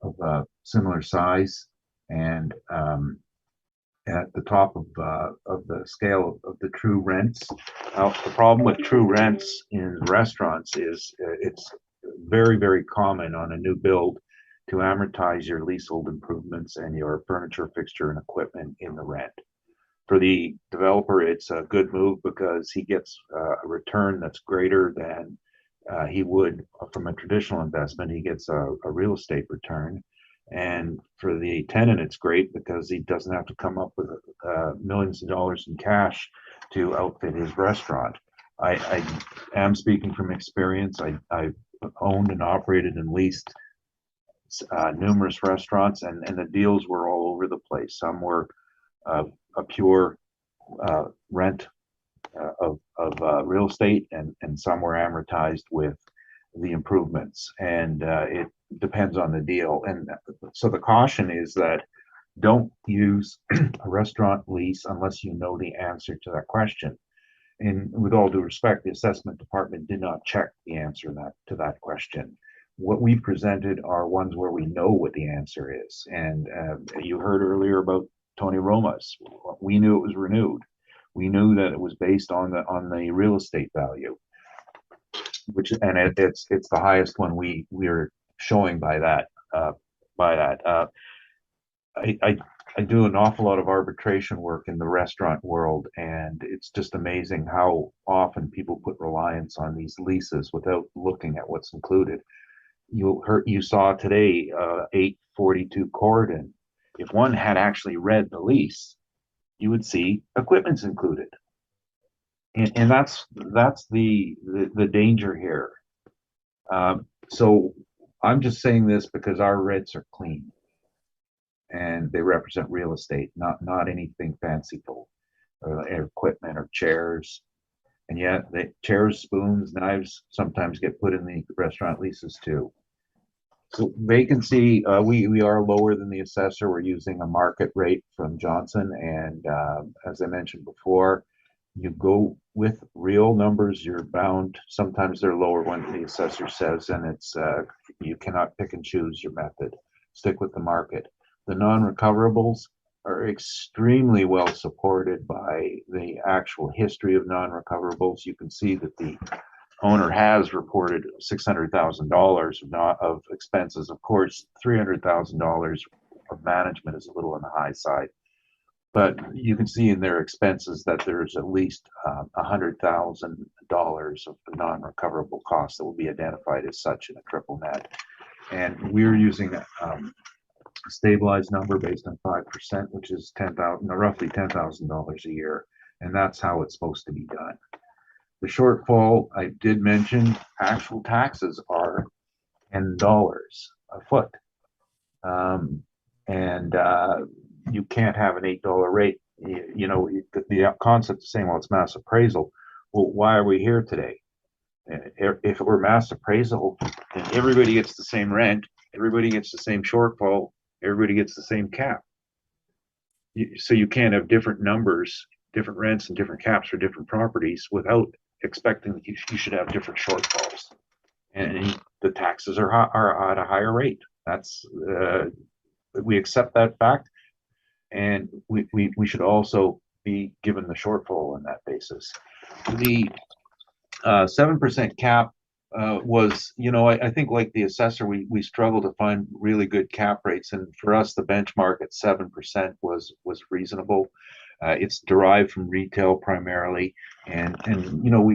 of a similar size, and at the top of the scale of the true rents. The problem with true rents in restaurants is it's very, very common on a new build to amortize your leasehold improvements and your furniture, fixture, and equipment in the rent. For the developer, it's a good move because he gets a return that's greater than he would from a traditional investment. He gets a real estate return. And for the tenant, it's great because he doesn't have to come up with millions of dollars in cash to outfit his restaurant. I am speaking from experience. I've owned and operated and leased numerous restaurants, and the deals were all over the place. Some were a pure rent of real estate, and some were amortized with the improvements, and it depends on the deal. And so the caution is that don't use a restaurant lease unless you know the answer to that question. And with all due respect, the assessment department did not check the answer to that question. What we presented are ones where we know what the answer is. And you heard earlier about Tony Roma's. We knew it was renewed. We knew that it was based on the real estate value, it's the highest one we're showing by that. I do an awful lot of arbitration work in the restaurant world, and it's just amazing how often people put reliance on these leases without looking at what's included. You saw today 842 Corridon. If one had actually read the lease, you would see equipment's included. And that's the danger here. So I'm just saying this because our rents are clean, and they represent real estate, not anything fanciful, equipment or chairs. And yet, the chairs, spoons, knives sometimes get put in the restaurant leases too. So vacancy, we are lower than the assessor. We're using a market rate from Johnson, and as I mentioned before, you go with real numbers, you're bound. Sometimes they're lower when the assessor says, and it's, you cannot pick and choose your method. Stick with the market. The non-recoverables are extremely well supported by the actual history of non-recoverables. You can see that the owner has reported $600,000 of expenses. Of course, $300,000 of management is a little on the high side, but you can see in their expenses that there's at least $100,000 of non-recoverable costs that will be identified as such in a triple net. And we're using a stabilized number based on 5%, which is roughly $10,000 a year, and that's how it's supposed to be done. The shortfall, I did mention, actual taxes are $10 a foot. You can't have an $8 rate. You know, the concept of saying, well, it's mass appraisal. Well, why are we here today? If it were mass appraisal, then everybody gets the same rent, everybody gets the same shortfall, everybody gets the same cap. So you can't have different numbers, different rents and different caps for different properties without expecting that you should have different shortfalls. And the taxes are at a higher rate. That's we accept that fact, and we should also be given the shortfall on that basis. The 7% cap was, you know, I think like the assessor, we struggle to find really good cap rates, and for us the benchmark at 7% was reasonable. It's derived from retail primarily, and you know,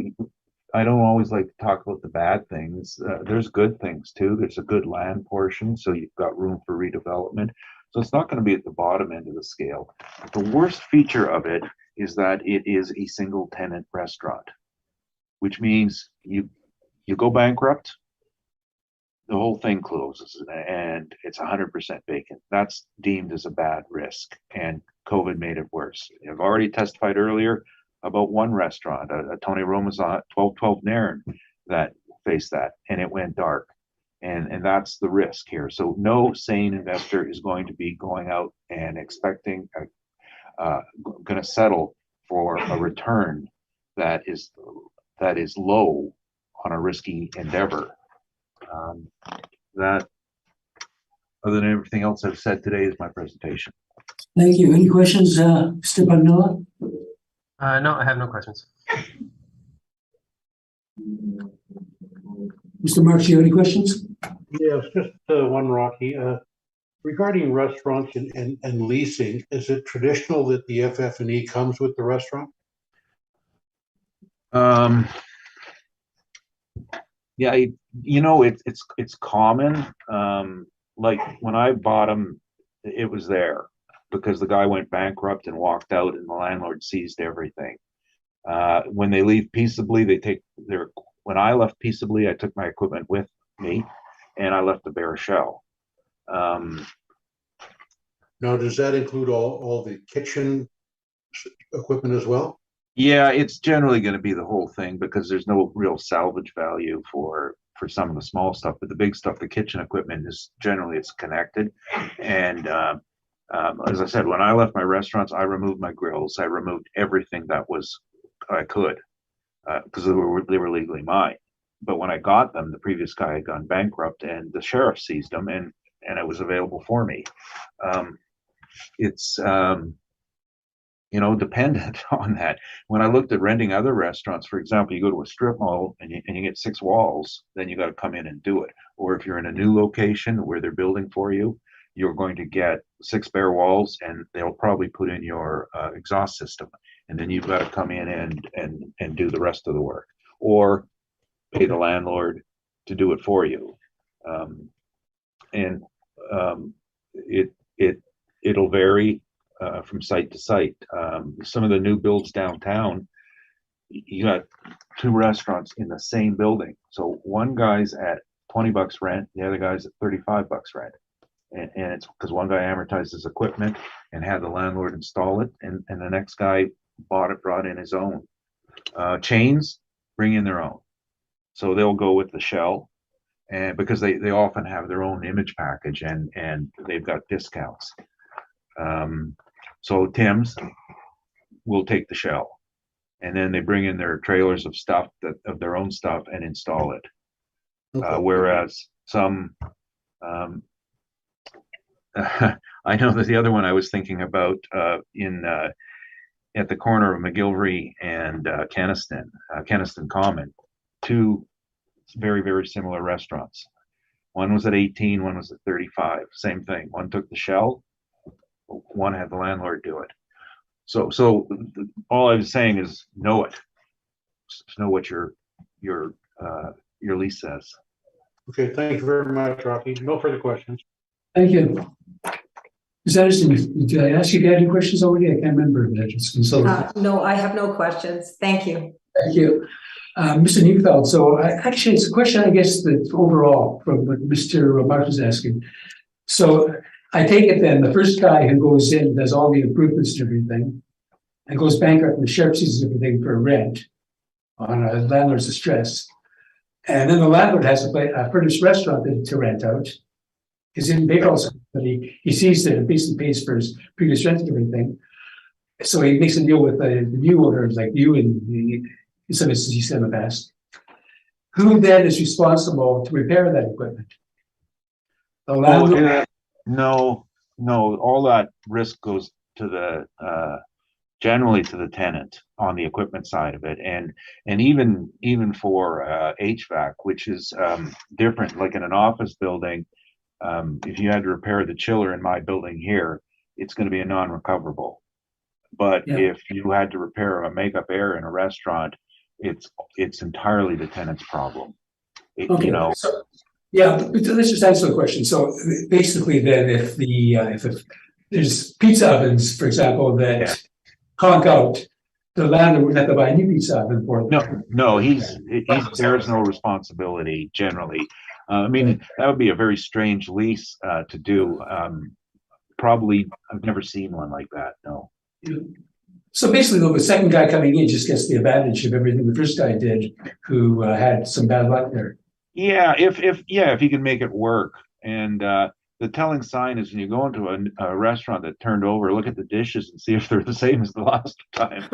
I don't always like to talk about the bad things. There's good things too. There's a good land portion, so you've got room for redevelopment. So it's not going to be at the bottom end of the scale. But the worst feature of it is that it is a single tenant restaurant, which means you go bankrupt, the whole thing closes and it's 100% vacant. That's deemed as a bad risk, and COVID made it worse. I've already testified earlier about one restaurant, a Tony Roma's on 1212 Nairn, that faced that, and it went dark. And that's the risk here. So no sane investor is going to be going out and expecting, going to settle for a return that is low on a risky endeavor. That, other than everything else I've said today, is my presentation. Thank you. Any questions, Mr. Pagnella? No, I have no questions. Mr. Marks, you have any questions? Yes, just one, Rocky. Regarding restaurants and leasing, is it traditional that the FF&E comes with the restaurant? Yeah, you know, it's common. Like when I bought them, it was there because the guy went bankrupt and walked out, and the landlord seized everything. When they leave peaceably, they take their. When I left peaceably, I took my equipment with me, and I left a bare shell. Now, does that include all the kitchen equipment as well? Yeah, it's generally going to be the whole thing because there's no real salvage value for some of the small stuff, but the big stuff, the kitchen equipment, is generally it's connected. And as I said, when I left my restaurants, I removed my grills. I removed everything that was I could because they were legally mine. But when I got them, the previous guy had gone bankrupt, and the sheriff seized them, and it was available for me. It's you know, dependent on that. When I looked at renting other restaurants, for example, you go to a strip mall and you get 6 walls, then you got to come in and do it. Or if you're in a new location where they're building for you, you're going to get 6 bare walls, and they'll probably put in your exhaust system, and then you've got to come in and do the rest of the work, or pay the landlord to do it for you. It'll vary from site to site. Some of the new builds downtown, you got 2 restaurants in the same building. So one guy's at $20 rent, the other guy's at $35 rent. And it's because one guy amortized his equipment and had the landlord install it, and the next guy brought in his own. Chains bring in their own. So they'll go with the shell, and because they often have their own image package, and they've got discounts. So Tim's will take the shell, and then they bring in their trailers of stuff of their own stuff and install it. Okay. Whereas some, I know that the other one I was thinking about at the corner of McGilvery and Kenniston Common, two very, very similar restaurants. One was at 18, one was at 35. Same thing. One took the shell, one had the landlord do it. So all I was saying is know it. Just know what your lease says. Okay, thank you very much, Rocky. No further questions. Thank you. Ms. Anderson, did I ask you if you had any questions already? I can't remember. No, I have no questions. Thank you. Thank you. Mr. Neufeld, so actually it's a question, I guess, that overall from what Mr. Mark was asking. So I take it then the first guy who goes in, does all the improvements and everything, and goes bankrupt, and the sheriff seizes everything for rent on a landlord's distress. And then the landlord has a furnished restaurant to rent out. He's in big also, but he sees that it basically pays for his previous rent and everything. So he makes a deal with the new owners like you and in some instances he said in the past. Who then is responsible to repair that equipment? The landlord? No, all that risk goes to the generally to the tenant on the equipment side of it, and even for HVAC, which is different. Like in an office building, if you had to repair the chiller in my building here, it's going to be a non-recoverable. But if you had to repair a makeup air in a restaurant, it's entirely the tenant's problem. Okay, so, yeah, but let's just answer the question. So basically, then, if there's pizza ovens, for example, that conk out, the landlord would have to buy a new pizza oven for them. No, there's no responsibility generally. I mean, that would be a very strange lease to do. Probably, I've never seen one like that. No. So basically, though, the second guy coming in just gets the advantage of everything the first guy did, who had some bad luck there. Yeah, if you can make it work. And the telling sign is when you go into a restaurant that turned over, look at the dishes and see if they're the same as the last time.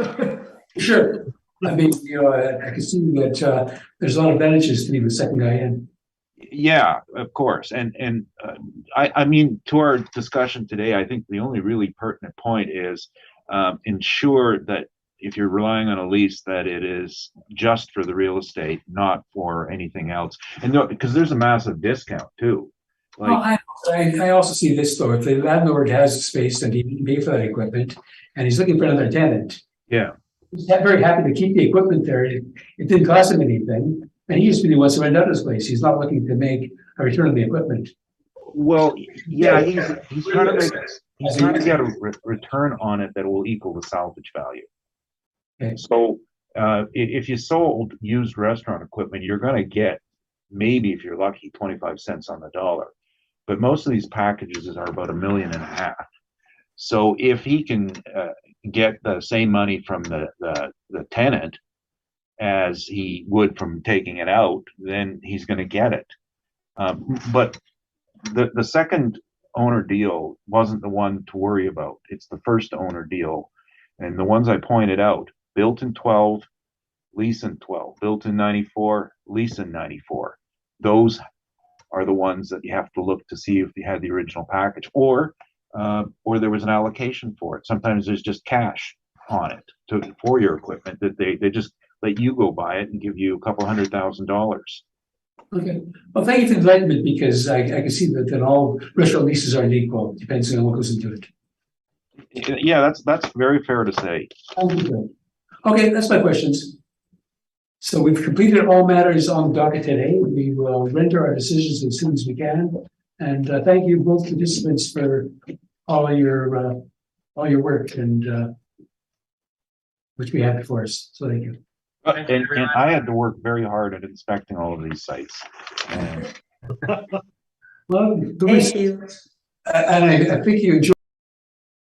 Sure. I mean, I can see that there's a lot of advantages to leave the second guy in. Yeah, of course. And I mean, to our discussion today, I think the only really pertinent point is ensure that if you're relying on a lease, that it is just for the real estate, not for anything else. And because there's a massive discount too. Like, I also see this though. If the landlord has space and he can pay for that equipment, and he's looking for another tenant, he's very happy to keep the equipment there. It didn't cost him anything, and he just really wants to rent out his place. He's not looking to make a return on the equipment. Well, yeah, he's trying to get a return on it that will equal the salvage value. Okay. So if you sold used restaurant equipment, you're going to get, maybe if you're lucky, 25 cents on the dollar. But most of these packages are about $1.5 million. So if he can get the same money from the tenant as he would from taking it out, then he's going to get it. But the second owner deal wasn't the one to worry about. It's the first owner deal. And the ones I pointed out, built in 12, lease in 12, built in 94, lease in 94. Those are the ones that you have to look to see if you had the original package, or there was an allocation for it. Sometimes there's just cash on it for your equipment that they just let you go buy it and give you $200,000. Okay. Well, thank you for the enlightenment, because I can see that all restaurant leases aren't equal, depending on what goes into it. Yeah, that's very fair to say. Okay, that's my questions. So we've completed all matters on the docket today. We will render our decisions as soon as we can. And thank you both participants for all your work and which we have before us. So thank you. And I had to work very hard at inspecting all of these sites. Well, Thank you. And I think you enjoy